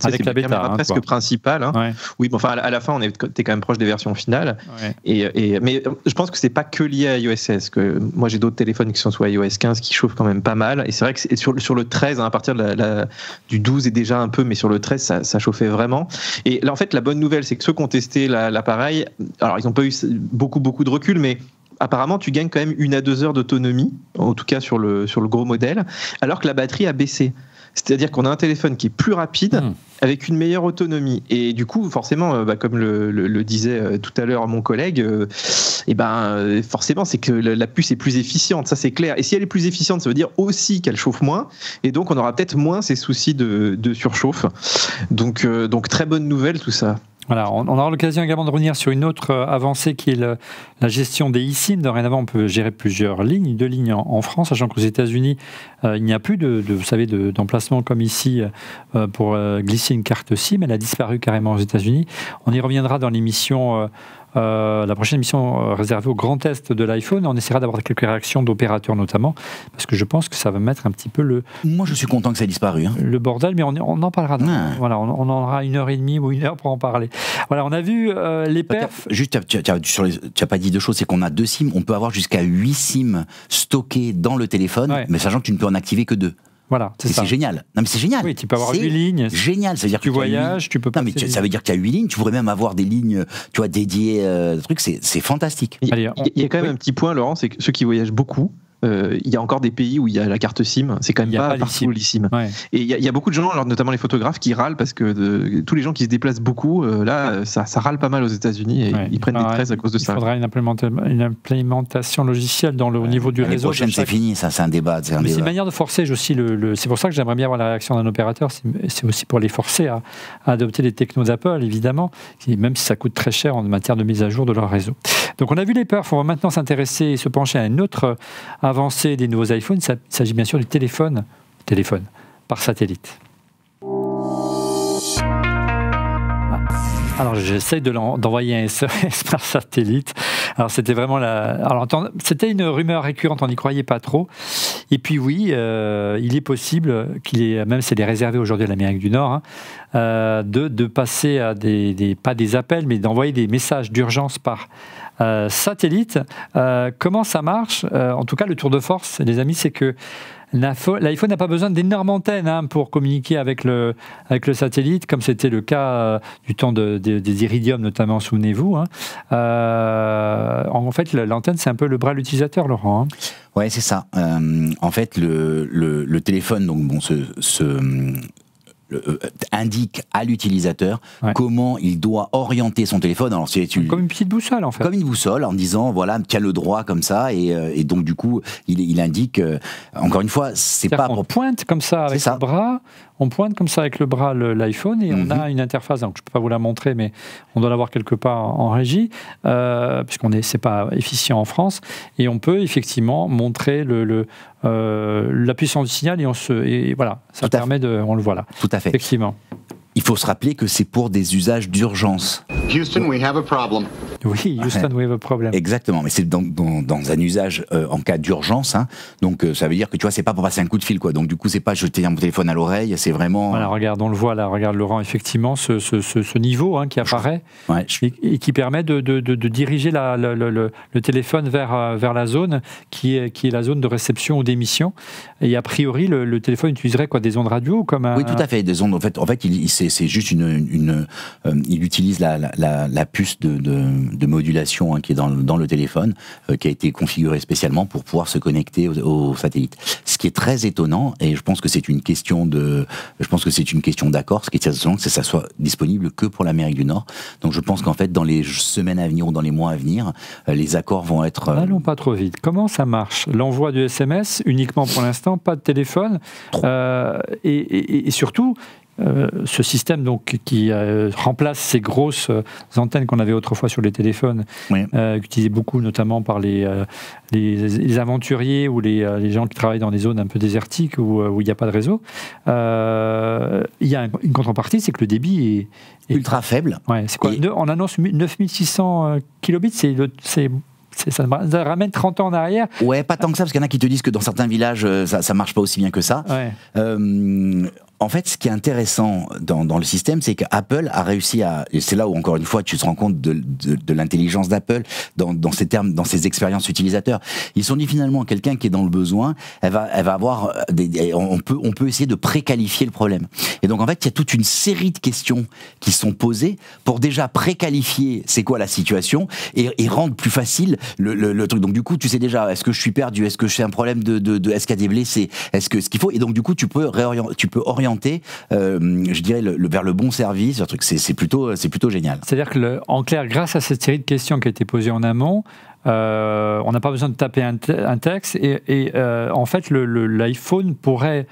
S1: Avec la bêta,
S4: presque principale. Hein. Ouais. Oui, bon, enfin à la fin on était quand même proche des versions finales. Ouais. Mais je pense que c'est pas que lié à iOS 16. Que moi j'ai d'autres téléphones qui sont sous iOS 15 qui chauffent quand même pas mal. Et c'est vrai que sur le 13, hein, à partir du 12 et déjà un peu, mais sur le 13 ça chauffait vraiment. Et là en fait la bonne nouvelle c'est que ceux qui ont testé l'appareil, alors ils n'ont pas eu beaucoup de recul, mais apparemment, tu gagnes quand même 1 à 2 heures d'autonomie, en tout cas sur le gros modèle, alors que la batterie a baissé. C'est-à-dire qu'on a un téléphone qui est plus rapide, avec une meilleure autonomie. Et du coup, forcément, comme le disait tout à l'heure mon collègue, forcément, c'est que la puce est plus efficiente, ça c'est clair. Et si elle est plus efficiente, ça veut dire aussi qu'elle chauffe moins, et donc on aura peut-être moins ces soucis de surchauffe. Donc très bonne nouvelle tout ça.
S1: Voilà, on aura l'occasion également de revenir sur une autre avancée qui est la gestion des eSIM. Dorénavant, on peut gérer plusieurs lignes, 2 lignes en France, sachant qu'aux États-Unis, il n'y a plus d'emplacement comme ici pour glisser une carte SIM. Elle a disparu carrément aux États-Unis. On y reviendra dans l'émission. La prochaine émission réservée au grand test de l'iPhone, on essaiera d'avoir quelques réactions d'opérateurs notamment, parce que je pense que ça va mettre un petit peu le...
S2: Moi je suis content que ça ait disparu. Hein.
S1: Le bordel, mais on en parlera. Voilà, on en aura 1h30 ou 1 heure pour en parler. Voilà, on a vu les perfs...
S2: Juste, tu n'as pas dit 2 choses, c'est qu'on a 2 SIM, on peut avoir jusqu'à 8 SIM stockés dans le téléphone, mais sachant que tu ne peux en activer que 2.
S1: Voilà, c'est
S2: génial. Non, mais c'est génial.
S1: Oui, tu peux avoir 8 lignes.
S2: Génial. Ça veut dire
S1: tu voyages, tu peux pas.
S2: Non, mais ça veut dire qu'il y a 8 lignes. Tu pourrais même avoir des lignes, tu vois, dédiées. C'est fantastique.
S4: Il y a quand même un petit point, Laurent, c'est que ceux qui voyagent beaucoup, il y a encore des pays où il y a la carte SIM, c'est quand même pas partout l'eSIM. Ouais. Et il y a beaucoup de gens, alors notamment les photographes, qui râlent parce que tous les gens qui se déplacent beaucoup, ça râle pas mal aux États-Unis et ils prennent des tresses à cause de ça.
S1: Il faudra une implémentation logicielle au niveau du réseau.
S2: L'année prochaine, c'est fini, ça, c'est un débat. C'est
S1: une manière de forcer aussi. C'est pour ça que j'aimerais bien avoir la réaction d'un opérateur. C'est aussi pour les forcer à adopter les technos d'Apple, évidemment, même si ça coûte très cher en matière de mise à jour de leur réseau. Donc on a vu les perfs, on va maintenant s'intéresser et se pencher à une autre avancée des nouveaux iPhones. Il s'agit bien sûr du téléphone par satellite. Alors j'essaie d'envoyer un SMS par satellite. Alors c'était vraiment c'était une rumeur récurrente, on n'y croyait pas trop. Et puis oui, il est possible même si elle est réservée aujourd'hui à l'Amérique du Nord, de passer à pas des appels, mais d'envoyer des messages d'urgence par satellite. Comment ça marche ? En tout cas, le tour de force, les amis, c'est que l'iPhone n'a pas besoin d'énormes antennes pour communiquer avec le satellite, comme c'était le cas du temps des Iridium, notamment, souvenez-vous. En fait, l'antenne, c'est un peu le bras de l'utilisateur, Laurent.
S2: Ouais, c'est ça. En fait, le téléphone, donc bon, indique à l'utilisateur comment il doit orienter son téléphone. Alors,
S1: comme une petite boussole, en fait.
S2: Comme une boussole, en disant, voilà, tiens le droit comme ça, et donc, du coup, il indique, encore une fois, c'est pas...
S1: On pointe comme ça avec le bras, on pointe comme ça avec le bras l'iPhone, et on a une interface, donc je ne peux pas vous la montrer, mais on doit l'avoir quelque part en régie, c'est pas efficient en France, et on peut effectivement montrer la puissance du signal, et voilà, ça permet on le voit là.
S2: Tout à fait.
S1: Effectivement.
S2: Il faut se rappeler que c'est pour des usages d'urgence.
S5: Houston, we have a problem.
S1: Oui, Houston, we have a problem.
S2: Exactement, mais c'est dans un usage en cas d'urgence. Donc ça veut dire que tu vois, c'est pas pour passer un coup de fil, quoi. Donc du coup, c'est pas je tiens mon téléphone à l'oreille, c'est vraiment.
S1: Voilà, regarde, on le voit là, regarde Laurent, effectivement, ce niveau qui apparaît et qui permet de diriger le téléphone vers la zone qui est la zone de réception ou d'émission. Et a priori, le téléphone utiliserait des ondes radio comme
S2: Oui, tout à fait, des ondes. En fait, c'est juste il utilise la puce de modulation qui est dans le téléphone, qui a été configurée spécialement pour pouvoir se connecter au satellite. Ce qui est très étonnant, et je pense que c'est une question d'accord, ce qui est très étonnant, c'est que ça soit disponible que pour l'Amérique du Nord. Donc je pense qu'en fait, dans les semaines à venir ou dans les mois à venir, les accords vont être...
S1: N'allons pas trop vite. Comment ça marche ? L'envoi de SMS, uniquement pour l'instant, pas de téléphone, et surtout... ce système qui remplace ces grosses antennes qu'on avait autrefois sur les téléphones, utilisées beaucoup notamment par les aventuriers ou les gens qui travaillent dans des zones un peu désertiques où il n'y a pas de réseau. Il y a une contrepartie, c'est que le débit est
S2: ultra faible.
S1: C'est quoi ? On annonce 9600 kilobits, ça ramène 30 ans en arrière.
S2: Ouais, pas tant que ça, parce qu'il y en a qui te disent que dans certains villages, ça marche pas aussi bien que ça.
S1: Ouais.
S2: En fait, ce qui est intéressant dans le système, c'est qu'Apple a réussi et c'est là où, encore une fois, tu te rends compte de l'intelligence d'Apple dans ces termes, dans ses expériences utilisateurs. Ils se sont dit finalement, quelqu'un qui est dans le besoin, elle va avoir on peut essayer de préqualifier le problème. Et donc, en fait, il y a toute une série de questions qui sont posées pour déjà préqualifier c'est quoi la situation et rendre plus facile le truc. Donc, du coup, tu sais déjà, est-ce que je suis perdu? Est-ce que j'ai un problème est-ce qu'il y a des blessés? Est-ce que ce qu'il faut? Et donc, du coup, tu peux orienter, je dirais, vers le bon service. Le truc, c'est plutôt génial.
S1: C'est-à-dire que, en clair, grâce à cette série de questions qui a été posée en amont, on n'a pas besoin de taper un texte et en fait, l'iPhone pourrait...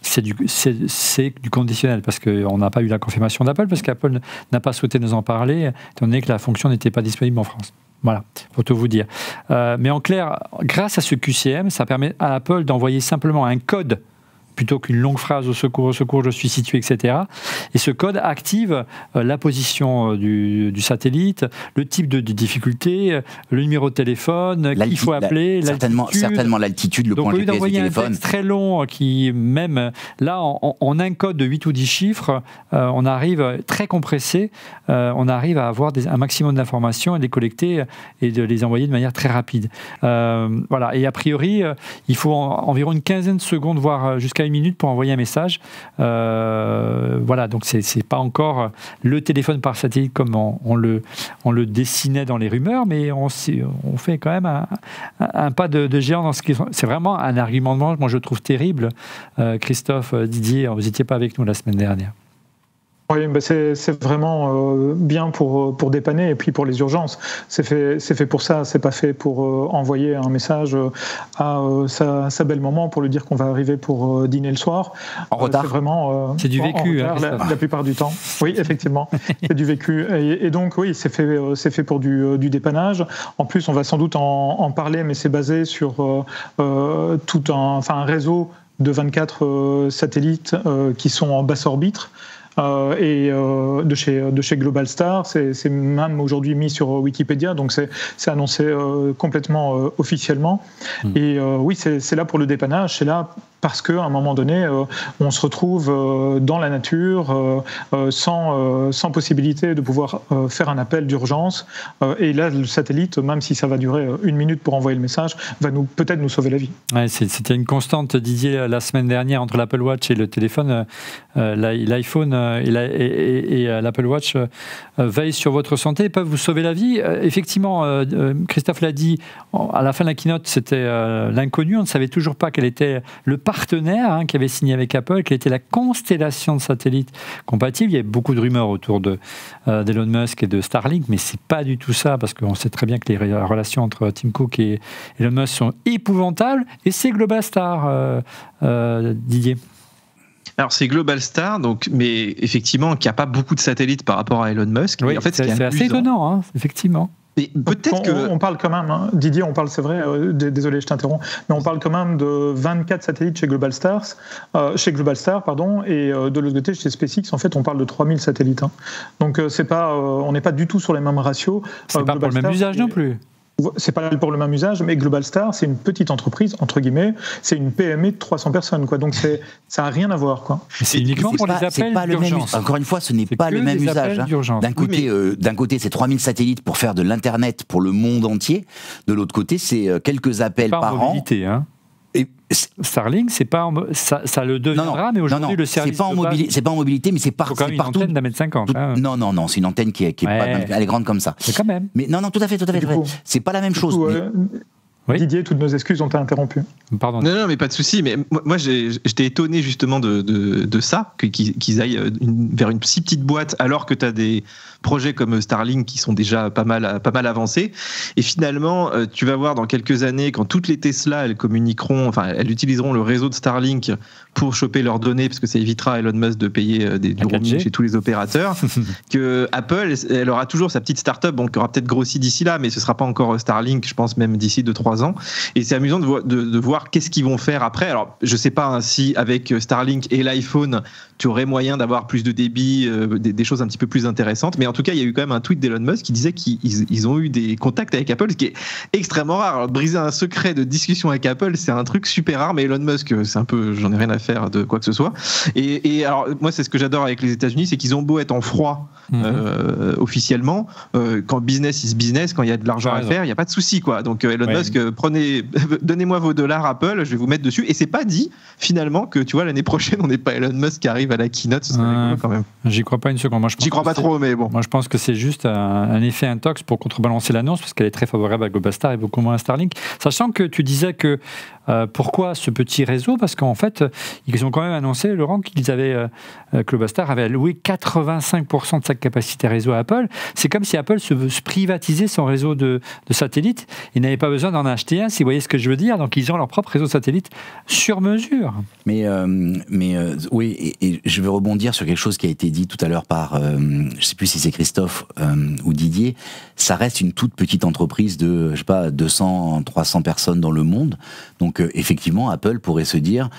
S1: C'est du conditionnel parce qu'on n'a pas eu la confirmation d'Apple, parce qu'Apple n'a pas souhaité nous en parler, étant donné que la fonction n'était pas disponible en France. Voilà, pour tout vous dire. Mais en clair, grâce à ce QCM, ça permet à Apple d'envoyer simplement un code plutôt qu'une longue phrase au secours, je suis situé, etc. Et ce code active la position du satellite, le type de difficulté, le numéro de téléphone, qu'il faut appeler,
S2: certainement l'altitude, le point GPS du téléphone. Donc, au lieu
S1: d'envoyer un texte très long qui, même là, en un code de 8 ou 10 chiffres, on arrive, très compressé, on arrive à avoir un maximum d'informations et de les collecter et de les envoyer de manière très rapide. Voilà. Et a priori, il faut environ une quinzaine de secondes, voire jusqu'à une minute pour envoyer un message. Voilà, donc c'est pas encore le téléphone par satellite comme on le dessinait dans les rumeurs, mais on fait quand même un pas de géant dans ce qui... C'est vraiment un argument, moi je trouve terrible. Christophe, Didier, vous n'étiez pas avec nous la semaine dernière.
S3: Oui, bah c'est vraiment bien pour dépanner et puis pour les urgences. C'est fait pour ça, c'est pas fait pour envoyer un message à sa belle-maman pour lui dire qu'on va arriver pour dîner le soir.
S2: En retard.
S3: C'est vraiment...
S1: c'est du vécu.
S3: En retard, la plupart du temps. Oui, effectivement, c'est du vécu. Et donc, oui, c'est fait pour du dépannage. En plus, on va sans doute en parler, mais c'est basé sur tout un réseau de 24 satellites qui sont en basse orbite. Et de chez Globalstar, c'est même aujourd'hui mis sur Wikipédia, donc c'est annoncé complètement officiellement. Et oui, c'est là pour le dépannage, c'est là parce qu'à un moment donné, on se retrouve dans la nature sans possibilité de pouvoir faire un appel d'urgence. Et là, le satellite, même si ça va durer une minute pour envoyer le message, va peut-être nous sauver la vie.
S1: Ouais, c'était une constante, Didier, la semaine dernière entre l'Apple Watch et le téléphone. L'iPhone et l'Apple Watch veillent sur votre santé, peuvent vous sauver la vie. Effectivement, Christophe l'a dit, à la fin de la keynote, c'était l'inconnu. On ne savait toujours pas quel était le partenaire qui avait signé avec Apple, quelle était la constellation de satellites compatibles. Il y avait beaucoup de rumeurs autour d'Elon Musk et de Starlink, mais c'est pas du tout ça, parce qu'on sait très bien que les relations entre Tim Cook et Elon Musk sont épouvantables, et c'est Globalstar, Didier.
S4: Alors c'est Globalstar, donc, mais effectivement, qui n'a pas beaucoup de satellites par rapport à Elon Musk.
S1: Oui, en fait, c'est assez étonnant, effectivement.
S4: Mais peut-être
S3: on parle quand même, Didier, c'est vrai, désolé, je t'interromps, mais on parle quand même de 24 satellites chez Globalstar, et de l'autre côté, chez SpaceX, en fait, on parle de 3000 satellites. Donc on n'est pas du tout sur les mêmes ratios.
S1: C'est pas pour le même usage non plus.
S3: C'est pas pour le même usage, mais Globalstar, c'est une petite entreprise, entre guillemets, c'est une PME de 300 personnes, quoi. Donc ça n'a rien à voir, quoi.
S1: C'est uniquement pour les appels d'urgence.
S2: Encore une fois, ce n'est pas le même usage. D'un côté, c'est 3000 satellites pour faire de l'Internet pour le monde entier. De l'autre côté, c'est quelques appels par an.
S1: Starlink, c'est pas ça le deviendra, mais aujourd'hui le service
S2: c'est pas en mobilité, mais c'est partout.
S1: Une antenne d'1,50 m.
S2: Non, c'est une antenne qui est pas, elle est grande comme ça.
S1: Mais quand même.
S2: Mais non, tout à fait. C'est pas la même chose.
S3: Oui. Didier, toutes nos excuses, on t'a interrompu.
S1: Pardon.
S4: Non, mais pas de souci. Mais moi, j'étais étonné justement de ça, qu'ils aillent vers une si petite boîte, alors que tu as des projets comme Starlink qui sont déjà pas mal avancés. Et finalement, tu vas voir dans quelques années, quand toutes les Tesla, elles utiliseront le réseau de Starlink pour choper leurs données, parce que ça évitera à Elon Musk de payer du roaming chez tous les opérateurs, que Apple, elle aura toujours sa petite start-up, qui aura peut-être grossi d'ici là, mais ce sera pas encore Starlink, je pense même d'ici 2-3 2-3 ans. Et c'est amusant de voir qu'est-ce qu'ils vont faire après. Alors, je sais pas si avec Starlink et l'iPhone, tu aurais moyen d'avoir plus de débit, des choses un petit peu plus intéressantes. Mais en tout cas, il y a eu quand même un tweet d'Elon Musk qui disait qu'ils ont eu des contacts avec Apple, ce qui est extrêmement rare. Alors, briser un secret de discussion avec Apple, c'est un truc super rare. Mais Elon Musk, c'est un peu, j'en ai rien à faire de quoi que ce soit. Et alors, moi, c'est ce que j'adore avec les États-Unis, c'est qu'ils ont beau être en froid officiellement, quand business is business, quand il y a de l'argent à faire, il n'y a pas de souci, quoi. Donc Elon Musk, donnez-moi vos dollars Apple, je vais vous mettre dessus. Et c'est pas dit finalement que tu vois l'année prochaine on n'est pas Elon Musk qui arrive à la keynote, ce serait rigolo quand même.
S1: J'y crois pas une seconde. Moi,
S4: j'y crois pas trop, mais bon.
S1: Moi, je pense que c'est juste un effet intox pour contrebalancer l'annonce, parce qu'elle est très favorable à Globalstar et beaucoup moins à Starlink. Sachant que tu disais que pourquoi ce petit réseau, parce qu'en fait, ils ont quand même annoncé, Laurent, que Globalstar avait alloué 85% de sa capacité réseau à Apple. C'est comme si Apple se privatisait son réseau de satellites. Ils n'avaient pas besoin d'en acheter un, si vous voyez ce que je veux dire. Donc, ils ont leur propre réseau de satellites sur mesure.
S2: Mais oui, et je veux rebondir sur quelque chose qui a été dit tout à l'heure par, je ne sais plus si c'est Christophe ou Didier. Ça reste une toute petite entreprise de, je sais pas, 200, 300 personnes dans le monde. Donc, effectivement, Apple pourrait se dire,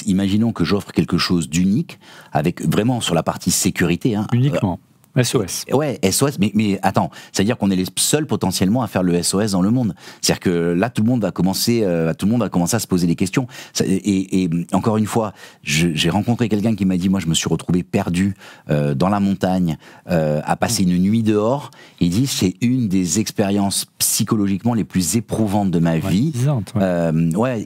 S2: imaginons que j'offre quelque chose d'unique, avec vraiment sur la partie sécurité.
S1: Uniquement. SOS.
S2: Ouais, SOS, mais attends, c'est-à-dire qu'on est les seuls potentiellement à faire le SOS dans le monde. C'est-à-dire que là, tout le monde va commencer à se poser des questions. Et encore une fois, j'ai rencontré quelqu'un qui m'a dit, moi, je me suis retrouvé perdu dans la montagne, à passer une nuit dehors. Il dit, c'est une des expériences psychologiquement les plus éprouvantes de ma vie.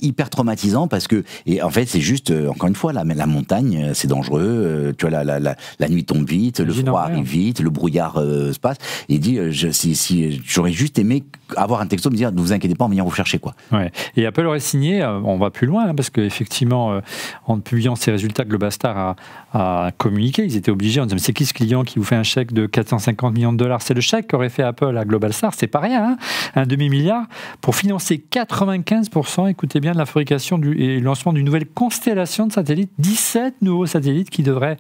S2: Hyper traumatisant parce que, et en fait, c'est juste, encore une fois, la montagne, c'est dangereux. Tu vois, la nuit tombe vite, le froid arrive vite. Le brouillard se passe. Il dit, si j'aurais juste aimé avoir un texto me dire, ne vous inquiétez pas, on va venir vous chercher, quoi.
S1: Ouais. Et Apple aurait signé, on va plus loin, parce qu'effectivement, en publiant ces résultats, Globalstar a communiqué, ils étaient obligés, en disant, mais c'est qui ce client qui vous fait un chèque de 450 millions de dollars? C'est le chèque qu'aurait fait Apple à Globalstar, c'est pas rien, un demi-milliard, pour financer 95%, écoutez bien, de la fabrication et le lancement d'une nouvelle constellation de satellites, 17 nouveaux satellites qui devraient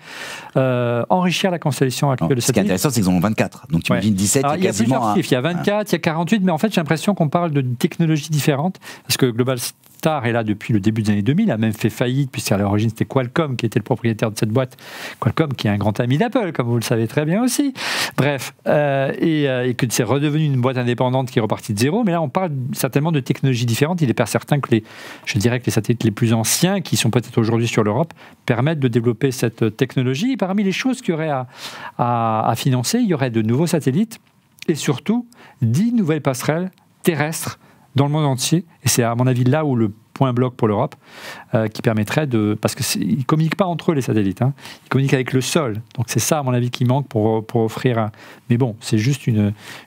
S1: enrichir la constellation actuelle de satellites.
S2: Ce qui est intéressant, c'est qu'ils en ont 24. Donc tu imagines 17,
S1: il y a plusieurs chiffres. Il y a 24, il y a 48, mais en fait, j'ai l'impression qu'on parle de technologies différentes, parce que Globalstar est là depuis le début des années 2000, a même fait faillite, puisqu'à l'origine, c'était Qualcomm qui était le propriétaire de cette boîte. Qualcomm, qui est un grand ami d'Apple, comme vous le savez très bien aussi. Bref, et que c'est redevenu une boîte indépendante qui est repartie de zéro, mais là, on parle certainement de technologies différentes. Il n'est pas certain que je dirais que les satellites les plus anciens, qui sont peut-être aujourd'hui sur l'Europe, permettent de développer cette technologie. Et parmi les choses qu'il y aurait à financer, il y aurait de nouveaux satellites et surtout 10 nouvelles passerelles terrestres dans le monde entier. Et c'est à mon avis là où le point bloc pour l'Europe, qui permettrait de... Parce qu'ils ne communiquent pas entre eux, les satellites. Ils communiquent avec le sol. Donc c'est ça, à mon avis, qui manque pour offrir... Mais bon, c'est juste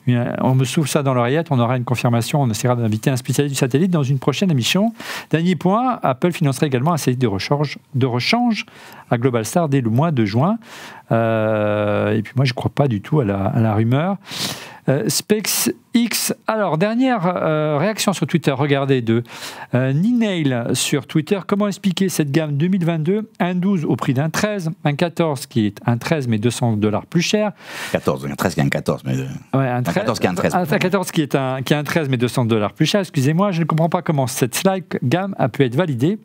S1: on me souffle ça dans l'oreillette, on aura une confirmation, on essaiera d'inviter un spécialiste du satellite dans une prochaine émission. Dernier point, Apple financerait également un satellite de rechange à Globalstar dès le mois de juin. Et puis moi, je ne crois pas du tout à la rumeur. SpaceX, alors dernière réaction sur Twitter, regardez, de Ninail sur Twitter. Comment expliquer cette gamme 2022, un 12 au prix d'un 13, un 14 qui est un 13 mais $200 plus cher,
S2: 14, un 13 qui est un 14, mais
S1: un 14 qui est un 13, un 14 qui est un 13 mais $200 plus cher. Excusez-moi, je ne comprends pas comment cette slide gamme a pu être validée.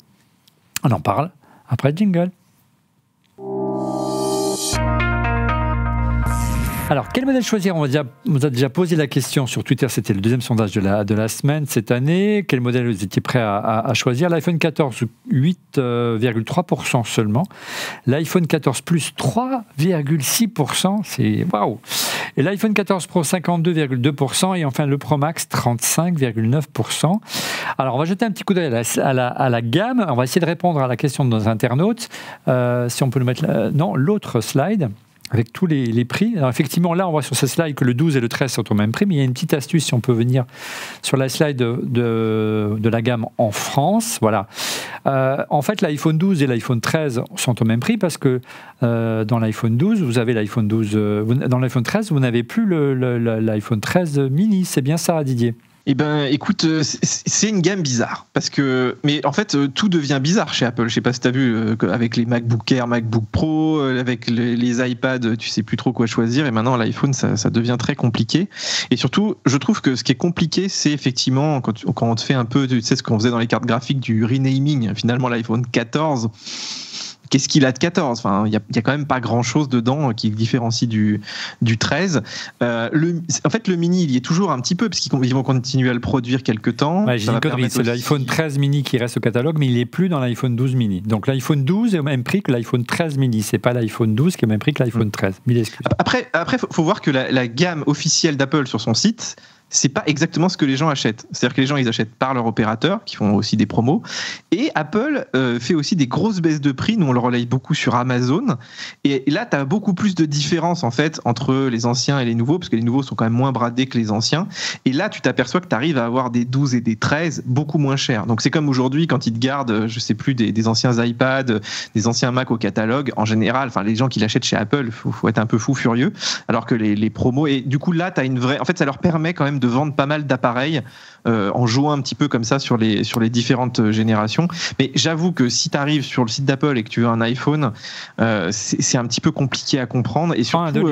S1: On en parle après le jingle. Alors, quel modèle choisir? On vous a déjà posé la question sur Twitter, c'était le deuxième sondage de la semaine cette année. Quel modèle vous étiez prêt à choisir? L'iPhone 14, 8,3% seulement. L'iPhone 14 Plus, 3,6%. C'est waouh! Et l'iPhone 14 Pro, 52,2%. Et enfin, le Pro Max, 35,9%. Alors, on va jeter un petit coup d'œil à la gamme. On va essayer de répondre à la question de nos internautes. Si on peut nous mettre l'autre slide, avec tous les prix. Alors effectivement, là, on voit sur ce slide que le 12 et le 13 sont au même prix, mais il y a une petite astuce, si on peut venir sur la slide de la gamme en France. Voilà. En fait, l'iPhone 12 et l'iPhone 13 sont au même prix parce que dans l'iPhone 12, vous avez l'iPhone 12... dans l'iPhone 13, vous n'avez plus l'iPhone 13 mini. C'est bien ça, Didier?
S4: Eh ben, écoute, c'est une gamme bizarre mais en fait, tout devient bizarre chez Apple. Je sais pas si t'as vu avec les MacBook Air, MacBook Pro, avec les iPads, tu sais plus trop quoi choisir. Et maintenant, l'iPhone, ça devient très compliqué. Et surtout, je trouve que ce qui est compliqué, c'est effectivement quand on te fait un peu, tu sais, ce qu'on faisait dans les cartes graphiques du renaming. Finalement, l'iPhone 14. Qu'est-ce qu'il a de 14 ? Enfin, il y a quand même pas grand-chose dedans qui différencie du 13. En fait, le mini, il y est toujours un petit peu, parce qu'ils vont continuer à le produire quelques temps.
S1: Ouais, j'ai une connerie, c'est l'iPhone 13 mini qui reste au catalogue, mais il n'est plus dans l'iPhone 12 mini. Donc l'iPhone 12 est au même prix que l'iPhone 13 mini. C'est pas l'iPhone 12 qui est au même prix que l'iPhone 13. Mille excuses.
S4: Après, faut voir que la gamme officielle d'Apple sur son site, c'est pas exactement ce que les gens achètent. C'est-à-dire que les gens, ils achètent par leur opérateur, qui font aussi des promos. Et Apple fait aussi des grosses baisses de prix. Nous, on le relaye beaucoup sur Amazon. Et là, tu as beaucoup plus de différence, en fait, entre les anciens et les nouveaux, parce que les nouveaux sont quand même moins bradés que les anciens. Et là, tu t'aperçois que tu arrives à avoir des 12 et des 13 beaucoup moins chers. Donc, c'est comme aujourd'hui, quand ils te gardent, je sais plus, des anciens iPads, des anciens Mac au catalogue. En général, enfin, les gens qui l'achètent chez Apple, faut être un peu fou furieux. Alors que les promos... Et du coup, là, tu as une vraie... En fait, ça leur permet quand même de vendre pas mal d'appareils en jouant un petit peu comme ça sur les différentes générations. Mais j'avoue que si tu arrives sur le site d'Apple et que tu veux un iPhone, c'est un petit peu compliqué à comprendre. Et surtout,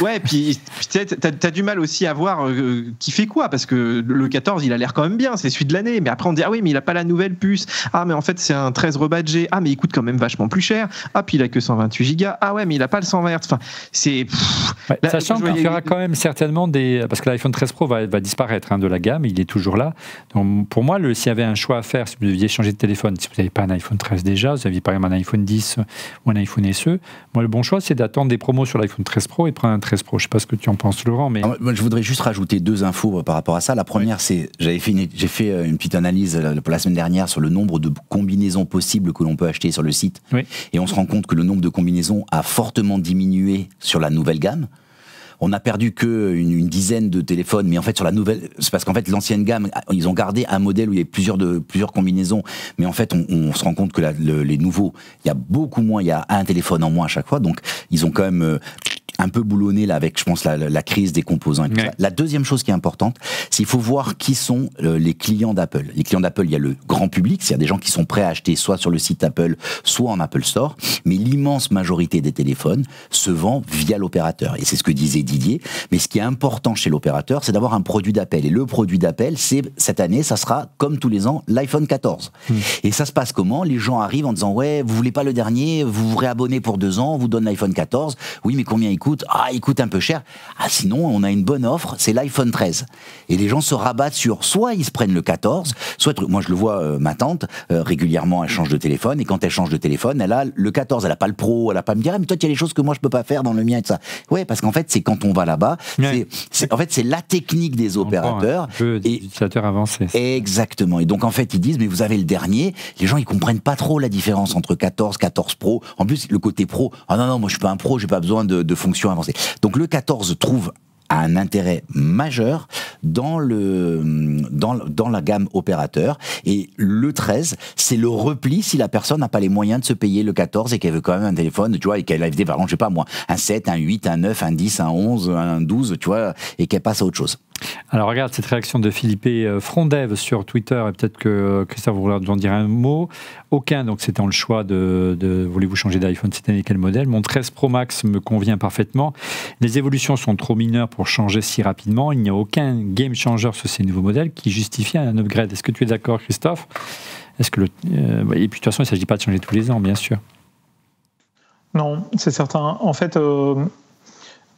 S4: ouais, puis tu as du mal aussi à voir qui fait quoi, parce que le 14, il a l'air quand même bien, c'est celui de l'année. Mais après, on dit, ah oui, mais il a pas la nouvelle puce. Ah, mais en fait, c'est un 13 rebadgé. Ah, mais il coûte quand même vachement plus cher. Ah, puis il a que 128 Go. Ah ouais, mais il a pas le 120 Hz. Enfin, c'est...
S1: Ouais, sachant qu'il y aura quand même certainement des... Parce que l'iPhone 13 Pro va disparaître de la gamme, il est toujours là. Donc, pour moi, s'il y avait un choix à faire, si vous deviez changer de téléphone, si vous n'avez pas un iPhone 13 déjà, vous aviez par exemple un iPhone 10 ou un iPhone SE, moi, le bon choix, c'est d'attendre des promos sur l'iPhone 13 Pro et de prendre un 13 Pro. Je ne sais pas ce que tu en penses, Laurent, mais...
S2: Moi, je voudrais juste rajouter 2 infos par rapport à ça. La première, c'est, j'ai fait une petite analyse pour la semaine dernière sur le nombre de combinaisons possibles que l'on peut acheter sur le site. Oui. Et on se rend compte que le nombre de combinaisons a fortement diminué sur la nouvelle gamme. On a perdu qu'une dizaine de téléphones, mais en fait sur la nouvelle, c'est parce qu'en fait l'ancienne gamme, ils ont gardé un modèle où il y avait plusieurs combinaisons, mais en fait on se rend compte que les nouveaux, il y a beaucoup moins, il y a un téléphone en moins à chaque fois, donc ils ont quand même un peu boulonné là avec, je pense, la crise des composants et tout ça. La deuxième chose qui est importante, c'est qu'il faut voir qui sont les clients d'Apple. Les clients d'Apple, il y a le grand public, c'est-à-dire des gens qui sont prêts à acheter soit sur le site Apple, soit en Apple Store, mais l'immense majorité des téléphones se vend via l'opérateur. Et c'est ce que disait Didier, mais ce qui est important chez l'opérateur, c'est d'avoir un produit d'appel. Et le produit d'appel, cette année, ça sera, comme tous les ans, l'iPhone 14. Et ça se passe comment ? Les gens arrivent en disant, ouais, vous voulez pas le dernier, vous vous réabonnez pour 2 ans, on vous donne l'iPhone 14. Oui, mais combien il coûte ? Ah, il coûte un peu cher. Ah, sinon, on a une bonne offre, c'est l'iPhone 13. Et les gens se rabattent sur, soit ils se prennent le 14, soit, moi je le vois, ma tante, régulièrement, elle change de téléphone, et quand elle change de téléphone, elle a le 14, elle a pas le Pro, elle a pas me dire, mais toi, il y a des choses que moi je peux pas faire dans le mien et tout ça. Ouais, parce qu'en fait, c'est quand on va là-bas, en fait, c'est la technique des opérateurs.
S1: Un peu des utilisateurs avancés.
S2: Exactement. Et donc, en fait, ils disent, mais vous avez le dernier. Les gens, ils comprennent pas trop la différence entre 14, 14 Pro. En plus, le côté Pro, ah non, moi je suis pas un Pro, j'ai pas besoin de fonctions avancées. Donc le 14 trouve un intérêt majeur dans la gamme opérateur, et le 13, c'est le repli si la personne n'a pas les moyens de se payer le 14 et qu'elle veut quand même un téléphone, tu vois, et qu'elle a par exemple, je sais pas moi, un 7, un 8, un 9, un 10, un 11, un 12, tu vois, et qu'elle passe à autre chose.
S1: Alors regarde cette réaction de Philippe Frondev sur Twitter, et peut-être que Christophe voulait en dire un mot. Aucun, donc c'était le choix de voulez-vous changer d'iPhone cette année, quel modèle ? Mon 13 Pro Max me convient parfaitement. Les évolutions sont trop mineures pour changer si rapidement. Il n'y a aucun game changer sur ces nouveaux modèles qui justifie un upgrade. Est-ce que tu es d'accord, Christophe ? Est-ce que et puis de toute façon, il ne s'agit pas de changer tous les ans, bien sûr.
S3: Non, c'est certain. En fait,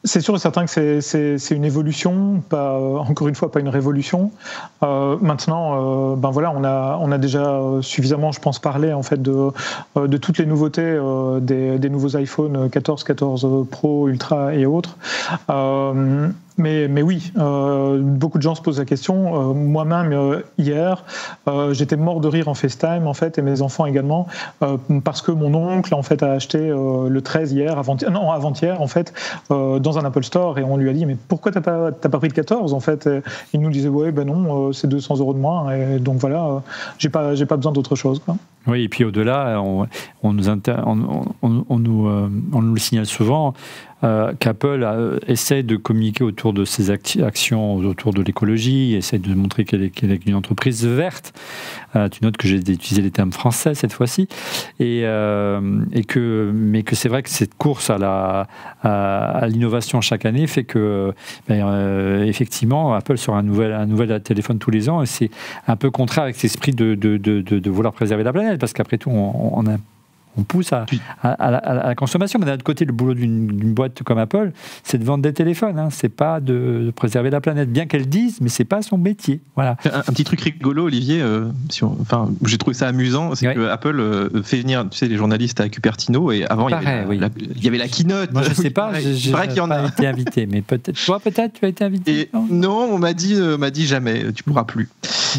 S3: c'est sûr et certain que c'est une évolution, pas, encore une fois, pas une révolution. Maintenant, voilà, on a déjà suffisamment, je pense, parlé en fait de toutes les nouveautés des nouveaux iPhone 14, 14 Pro, Ultra et autres. Mais oui, beaucoup de gens se posent la question. Moi-même, hier, j'étais mort de rire en FaceTime, en fait, et mes enfants également, parce que mon oncle, en fait, a acheté le 13 avant-hier, en fait, dans un Apple Store, et on lui a dit, mais pourquoi t'as pas pris le 14, en fait ? Et il nous disait, ouais, ben non, c'est 200 € de moins, et donc voilà, j'ai pas besoin d'autre chose, quoi.
S1: Oui, et puis au-delà, on nous le signale souvent, qu'Apple essaie de communiquer autour de ses actions, autour de l'écologie, essaie de montrer qu'elle est une entreprise verte. Tu notes que j'ai utilisé les termes français cette fois-ci, mais que c'est vrai que cette course à l'innovation chaque année fait que effectivement Apple sort un nouvel téléphone tous les ans, et c'est un peu contraire avec cet esprit de vouloir préserver la planète, parce qu'après tout on pousse à la consommation. Mais d'un autre côté, le boulot d'une boîte comme Apple, c'est de vendre des téléphones. Hein. C'est pas de préserver la planète. Bien qu'elle dise, mais c'est pas son métier. Voilà.
S4: Un petit truc rigolo, Olivier. J'ai trouvé ça amusant, c'est que Apple fait venir, les journalistes à Cupertino, et avant il y avait la keynote.
S1: Moi, je sais pas.
S4: C'est vrai qu'il y en a
S1: été invité, mais peut-être tu as été invité.
S4: Non, on m'a dit jamais. Tu pourras plus.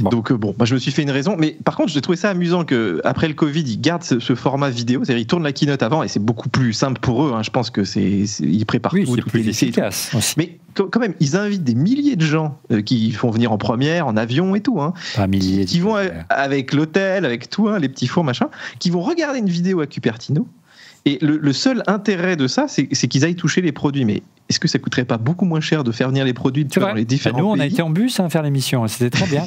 S4: Bon. Donc je me suis fait une raison. Mais par contre, j'ai trouvé ça amusant que après le Covid, ils gardent ce format vidéo. C'est-à-dire, ils tournent la keynote avant, et c'est beaucoup plus simple pour eux. Hein. Je pense que ils préparent tout.
S1: C'est plus efficace aussi.
S4: Mais quand même, ils invitent des milliers de gens qui font venir en première, en avion et tout. Hein,
S1: pas milliers.
S4: Qui vont avec l'hôtel, avec tout, hein, les petits fours, machin, qui vont regarder une vidéo à Cupertino. Et le seul intérêt de ça, c'est qu'ils aillent toucher les produits. Mais est-ce que ça coûterait pas beaucoup moins cher de faire venir les produits dans les différents pays ?
S1: Nous, on a été en bus faire l'émission. C'était trop bien.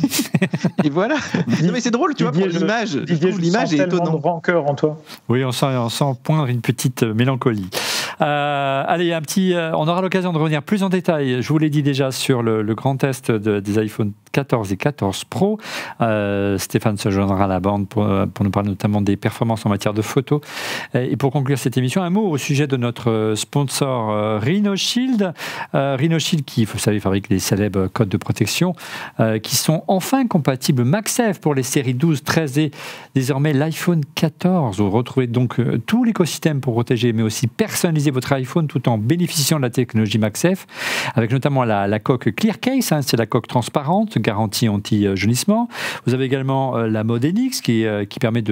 S4: Et voilà. Non, mais c'est drôle, tu vois, pour l'image. L'image est étonnante.
S3: De rancœur en toi.
S1: Oui, on sent poindre une petite mélancolie. Allez, on aura l'occasion de revenir plus en détail. Je vous l'ai dit déjà sur le grand test des iPhone 14 et 14 Pro. Stéphane se joindra à la bande pour nous parler notamment des performances en matière de photos. Et pour conclure cette émission, un mot au sujet de notre sponsor Rhinoshield. Rhinoshield qui, vous savez, fabrique les célèbres codes de protection qui sont enfin compatibles MagSafe pour les séries 12, 13 et désormais l'iPhone 14. Vous retrouvez donc tout l'écosystème pour protéger mais aussi personnaliser votre iPhone tout en bénéficiant de la technologie MagSafe, avec notamment la coque Clear Case, hein, c'est la coque transparente, garantie anti-jaunissement. Vous avez également la mode NX qui permet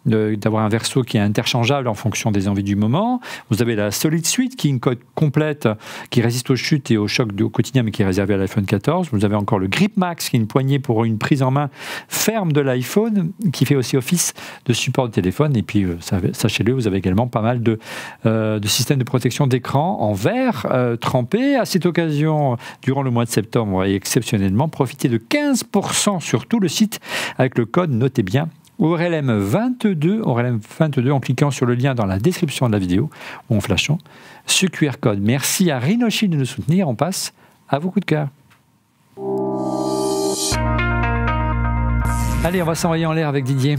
S1: d'avoir un verso qui est interchangeable en fonction des envies du moment. Vous avez la Solid Suite qui est une coque complète qui résiste aux chutes et aux chocs au quotidien mais qui est réservée à l'iPhone 14. Vous avez encore le Grip Max qui est une poignée pour une prise en main ferme de l'iPhone qui fait aussi office de support de téléphone. Et puis, sachez-le, vous avez également pas mal de systèmes de protection d'écran en verre trempé. À cette occasion, durant le mois de septembre, on va exceptionnellement profiter de 15% sur tout le site avec le code, notez bien, ORLM22 en cliquant sur le lien dans la description de la vidéo ou en flashant ce QR code. Merci à Rhinoshield de nous soutenir. On passe à vos coups de cœur. Allez, on va s'envoyer en l'air avec Didier.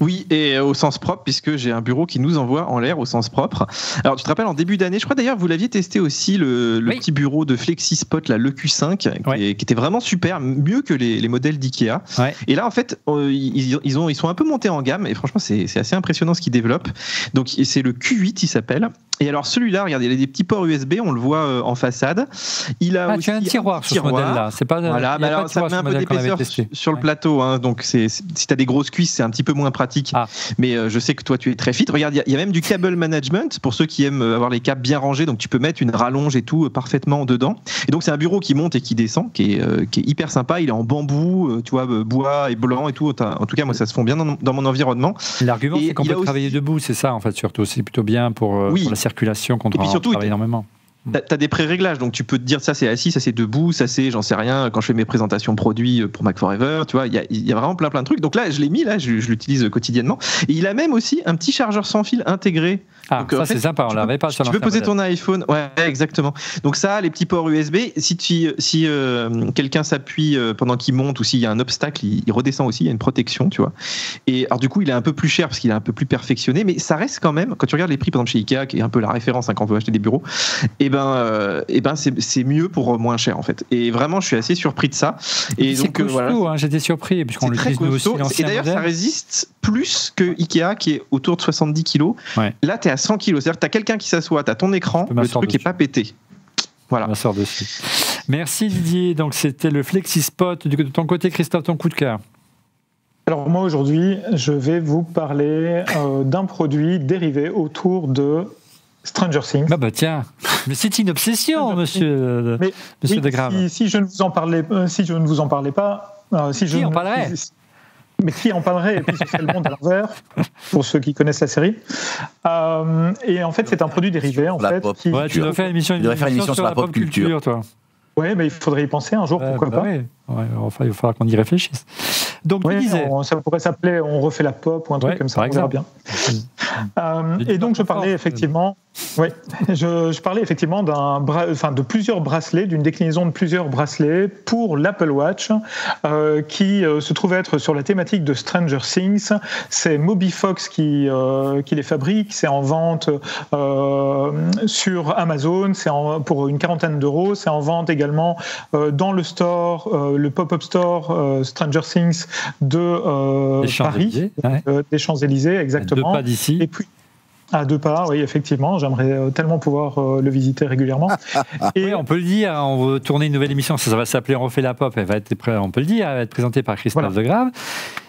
S4: Oui, et au sens propre, puisque j'ai un bureau qui nous envoie en l'air au sens propre. Alors, tu te rappelles, en début d'année, je crois d'ailleurs, vous l'aviez testé aussi, le petit bureau de FlexiSpot, la l'EQ5, qui était vraiment super, mieux que les modèles d'IKEA. Ouais. Et là, en fait, ils sont un peu montés en gamme, et franchement, c'est assez impressionnant ce qu'ils développent. Donc, c'est le Q8, il s'appelle. Et alors, celui-là, regardez, il a des petits ports USB, on le voit en façade. Il a aussi
S1: tu as un tiroir sur ce modèle-là. C'est pas,
S4: voilà, mais alors, ça met un peu d'épaisseur sur le plateau. Hein, donc, si tu as des grosses cuisses, c'est un petit peu moins pratique. Mais je sais que toi, tu es très fit. Regarde, il y a même du cable management pour ceux qui aiment avoir les câbles bien rangés. Donc, tu peux mettre une rallonge et tout parfaitement dedans. Et donc, c'est un bureau qui monte et qui descend, qui est hyper sympa. Il est en bambou, tu vois, bois et blanc et tout. En tout cas, moi, ça se fond bien dans mon environnement.
S1: L'argument, c'est qu'on peut travailler debout, c'est ça, en fait, surtout. C'est plutôt bien pour la circulation quand on travaille énormément.
S4: T'as des pré-réglages, donc tu peux te dire ça c'est assis, ça c'est debout, ça c'est j'en sais rien quand je fais mes présentations produits pour Mac Forever, tu vois, il y a vraiment plein de trucs. Donc là je l'ai mis, je l'utilise quotidiennement. Et il a même aussi un petit chargeur sans fil intégré.
S1: Ah, donc, ça c'est sympa, on l'avait pas sur
S4: l'ancien. Tu peux poser ton iPhone, ouais exactement. Donc ça, les petits ports USB, si quelqu'un s'appuie pendant qu'il monte ou s'il y a un obstacle, il redescend aussi, il y a une protection, tu vois. Et alors du coup il est un peu plus cher parce qu'il est un peu plus perfectionné, mais ça reste quand même, quand tu regardes les prix par exemple chez Ikea, qui est un peu la référence quand on veut acheter des bureaux, c'est mieux pour moins cher en fait. Et vraiment, je suis assez surpris de ça. Et
S1: c'est donc costaud, voilà. J'étais surpris puisqu'on l'utilise nous aussi.
S4: Et d'ailleurs, ça résiste plus que Ikea qui est autour de 70 kg. Ouais. Là, tu es à 100 kg. C'est-à-dire que tu as quelqu'un qui s'assoit, tu as ton écran, le truc n'est pas pété. Voilà.
S1: On sort dessus. Merci Didier. Donc c'était le FlexiSpot. De ton côté, Christophe, ton coup de cœur.
S3: Alors moi aujourd'hui, je vais vous parler d'un produit dérivé autour de Stranger Things.
S1: Bah tiens, mais c'est une obsession, monsieur De Graave.
S3: Si je ne vous en parlais pas,
S1: Qui en parlerait ?
S3: mais qui en parlerait, et puis ce serait le monde à l'envers, pour ceux qui connaissent la série. Et en fait, c'est un produit dérivé. En fait,
S1: ouais, tu devrais faire une émission sur la pop culture, toi.
S3: Oui, mais il faudrait y penser un jour, pourquoi pas.
S1: Ouais, enfin, il va falloir qu'on y réfléchisse. Donc,
S3: ça pourrait s'appeler On refait la pop ou un truc comme ça, on verra bien. Et donc, je parlais effectivement de plusieurs bracelets, d'une déclinaison de plusieurs bracelets pour l'Apple Watch, qui se trouve être sur la thématique de Stranger Things. C'est Mobifox qui les fabrique, c'est en vente sur Amazon, pour une quarantaine d'euros, c'est en vente également dans le store, le pop-up store Stranger Things de Paris, des Champs-Élysées, exactement.
S1: 2 pas d'ici.
S3: Et puis, à 2 pas, oui, effectivement. J'aimerais tellement pouvoir le visiter régulièrement.
S1: Et on peut le dire, on va tourner une nouvelle émission, ça va s'appeler On refait la pop, on peut le dire, elle va être présentée par Christophe Degrave.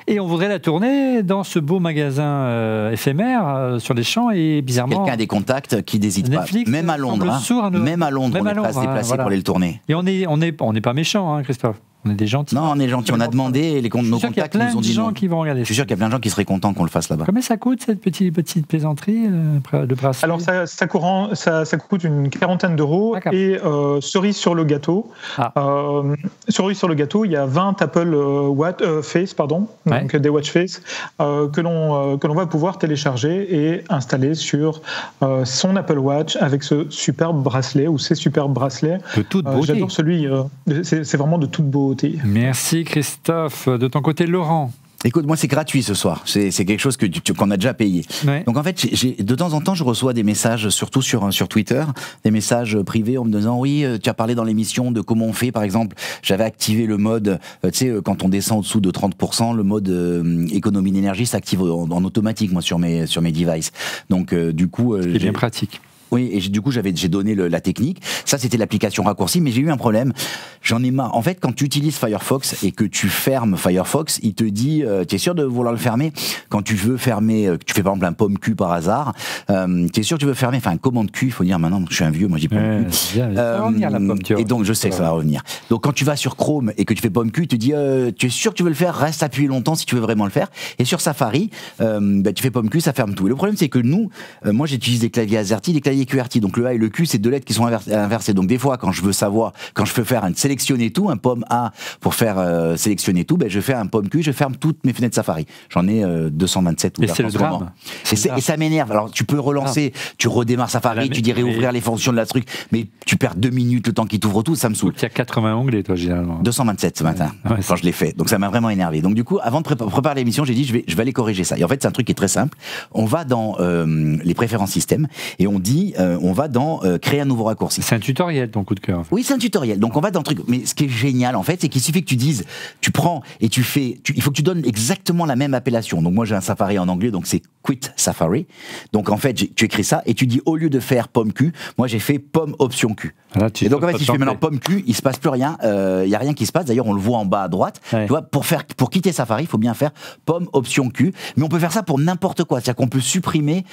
S1: Et on voudrait la tourner dans ce beau magasin éphémère sur les champs, et bizarrement...
S2: Quelqu'un a des contacts qui n'hésite pas. Même à Londres, même à Londres, on est prêt à se déplacer pour aller le tourner.
S1: Et on n'est pas méchants, Christophe. On est des gentils.
S2: Non, on est gentils. On a demandé et nos contacts nous ont dit non.
S1: Qui vont regarder.
S2: Je suis sûr qu'il y a plein de gens qui seraient contents qu'on le fasse là-bas.
S1: Combien ça coûte cette petite plaisanterie de bracelet?
S3: Alors ça coûte une quarantaine d'euros et cerise sur le gâteau. Cerise sur le gâteau, il y a 20 Apple Face, donc des Watch Face que l'on va pouvoir télécharger et installer sur son Apple Watch avec ce superbe bracelet ou ces superbes bracelets.
S1: De toute beauté.
S3: J'adore celui. C'est vraiment de toute beauté.
S1: Merci Christophe. De ton côté, Laurent?
S2: Écoute, moi c'est gratuit ce soir, c'est quelque chose qu'on a déjà payé. Ouais. Donc en fait, de temps en temps, je reçois des messages, surtout sur Twitter, des messages privés en me disant oui, tu as parlé dans l'émission de comment on fait, par exemple, j'avais activé le mode, tu sais, quand on descend au-dessous de 30%, le mode économie d'énergie s'active en automatique, moi, sur mes devices. Donc du coup...
S1: c'est bien pratique.
S2: Oui, et du coup, j'ai donné la technique. Ça, c'était l'application raccourcie, mais j'ai eu un problème. J'en ai marre. En fait, quand tu utilises Firefox et que tu fermes Firefox, il te dit, tu es sûr de vouloir le fermer? Quand tu veux fermer, tu fais par exemple un pomme cul par hasard, tu es sûr que tu veux fermer, enfin un commande cul, il faut dire maintenant, je suis un vieux, moi j'ai pomme cul.
S1: Ça va revenir la pomme, tu vois.
S2: Et donc, je sais que ça va revenir. Donc, quand tu vas sur Chrome et que tu fais pomme cul, il te dit, tu es sûr que tu veux le faire? Reste appuyé longtemps si tu veux vraiment le faire. Et sur Safari, tu fais pomme cul, ça ferme tout. Et le problème, c'est que nous, moi j'utilise des claviers AZERTY, des claviers QWERTY. Donc le A et le Q, c'est 2 lettres qui sont inversées. Donc des fois, quand je veux faire un sélectionner tout, un pomme A pour faire sélectionner tout, je fais un pomme Q, je ferme toutes mes fenêtres Safari. J'en ai 227 ouvertes en ce moment. Et ça m'énerve. Alors tu peux relancer, tu redémarres Safari, tu dis réouvrir les fonctions de la truc, mais tu perds 2 minutes le temps qu'il t'ouvre tout, ça me saoule.
S1: Tu as 80 onglets, toi, généralement.
S2: 227 ce matin, quand je l'ai fait. Donc ça m'a vraiment énervé. Donc du coup, avant de préparer l'émission, j'ai dit je vais aller corriger ça. Et en fait, c'est un truc qui est très simple. On va dans les préférences système et on dit on va dans créer un nouveau raccourci.
S1: C'est un tutoriel, ton coup de cœur. En fait.
S2: Oui, c'est un tutoriel. Donc on va dans le truc. Mais ce qui est génial, en fait, c'est qu'il suffit que tu dises, tu prends et tu fais. Il faut que tu donnes exactement la même appellation. Donc moi, j'ai un Safari en anglais, donc c'est Quit Safari. Donc en fait, tu écris ça et tu dis au lieu de faire pomme Q, moi j'ai fait pomme option Q. Là, et donc en fait, si je fais maintenant pomme Q, il se passe plus rien. Il y a rien qui se passe. D'ailleurs, on le voit en bas à droite. Ouais. Tu vois, pour quitter Safari, il faut bien faire pomme option Q. Mais on peut faire ça pour n'importe quoi. C'est-à-dire qu'on peut supprimer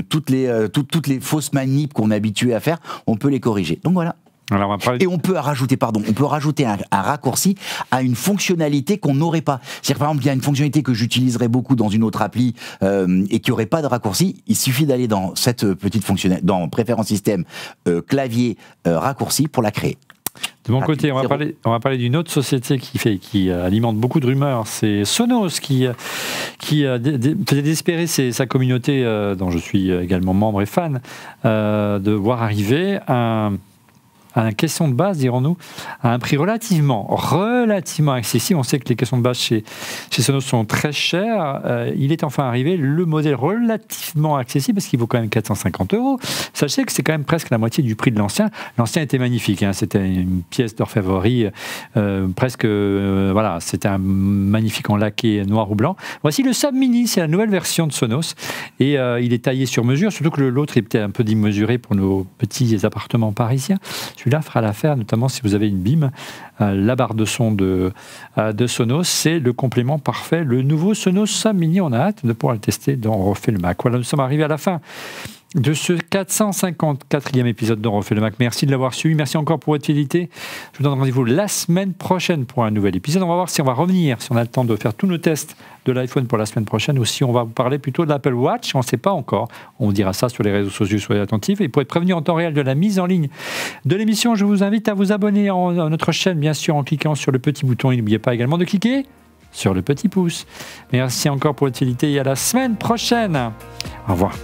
S2: toutes les fausses manips qu'on est habitué à faire. On peut les corriger. Donc voilà.
S1: Alors
S2: et on peut rajouter un raccourci à une fonctionnalité qu'on n'aurait pas. C'est-à-dire par exemple, il y a une fonctionnalité que j'utiliserais beaucoup dans une autre appli et qui n'aurait pas de raccourci. Il suffit d'aller dans cette petite fonctionnalité, dans préférence système, clavier, raccourci pour la créer.
S1: De mon côté, on va parler d'une autre société qui alimente beaucoup de rumeurs. C'est Sonos qui faisait désespérer sa communauté, dont je suis également membre et fan, de voir arriver un caisson de base, dirons-nous, à un prix relativement accessible. On sait que les caissons de base chez Sonos sont très chers. Il est enfin arrivé le modèle relativement accessible parce qu'il vaut quand même 450 €. Sachez que c'est quand même presque la moitié du prix de l'ancien. L'ancien était magnifique, hein. C'était une pièce d'orfèvrerie voilà, c'était un magnifique en laqué noir ou blanc. Voici le Sub Mini, c'est la nouvelle version de Sonos et il est taillé sur mesure, surtout que l'autre est peut-être un peu démesuré pour nos petits appartements parisiens. Celui-là fera l'affaire, notamment si vous avez une BIM. La barre de son de Sonos, c'est le complément parfait. Le nouveau Sonos Sub Mini, on a hâte de pouvoir le tester dans On refait le Mac. Voilà, nous sommes arrivés à la fin de ce 454e épisode d'On refait le Mac. Merci de l'avoir suivi. Merci encore pour votre fidélité. Je vous donne rendez-vous la semaine prochaine pour un nouvel épisode. On va voir si on va revenir, si on a le temps de faire tous nos tests de l'iPhone pour la semaine prochaine, ou si on va vous parler plutôt de l'Apple Watch. On ne sait pas encore. On vous dira ça sur les réseaux sociaux. Soyez attentifs. Et pour être prévenu en temps réel de la mise en ligne de l'émission, je vous invite à vous abonner à notre chaîne, bien sûr, en cliquant sur le petit bouton. Et n'oubliez pas également de cliquer sur le petit pouce. Merci encore pour votre fidélité et à la semaine prochaine. Au revoir.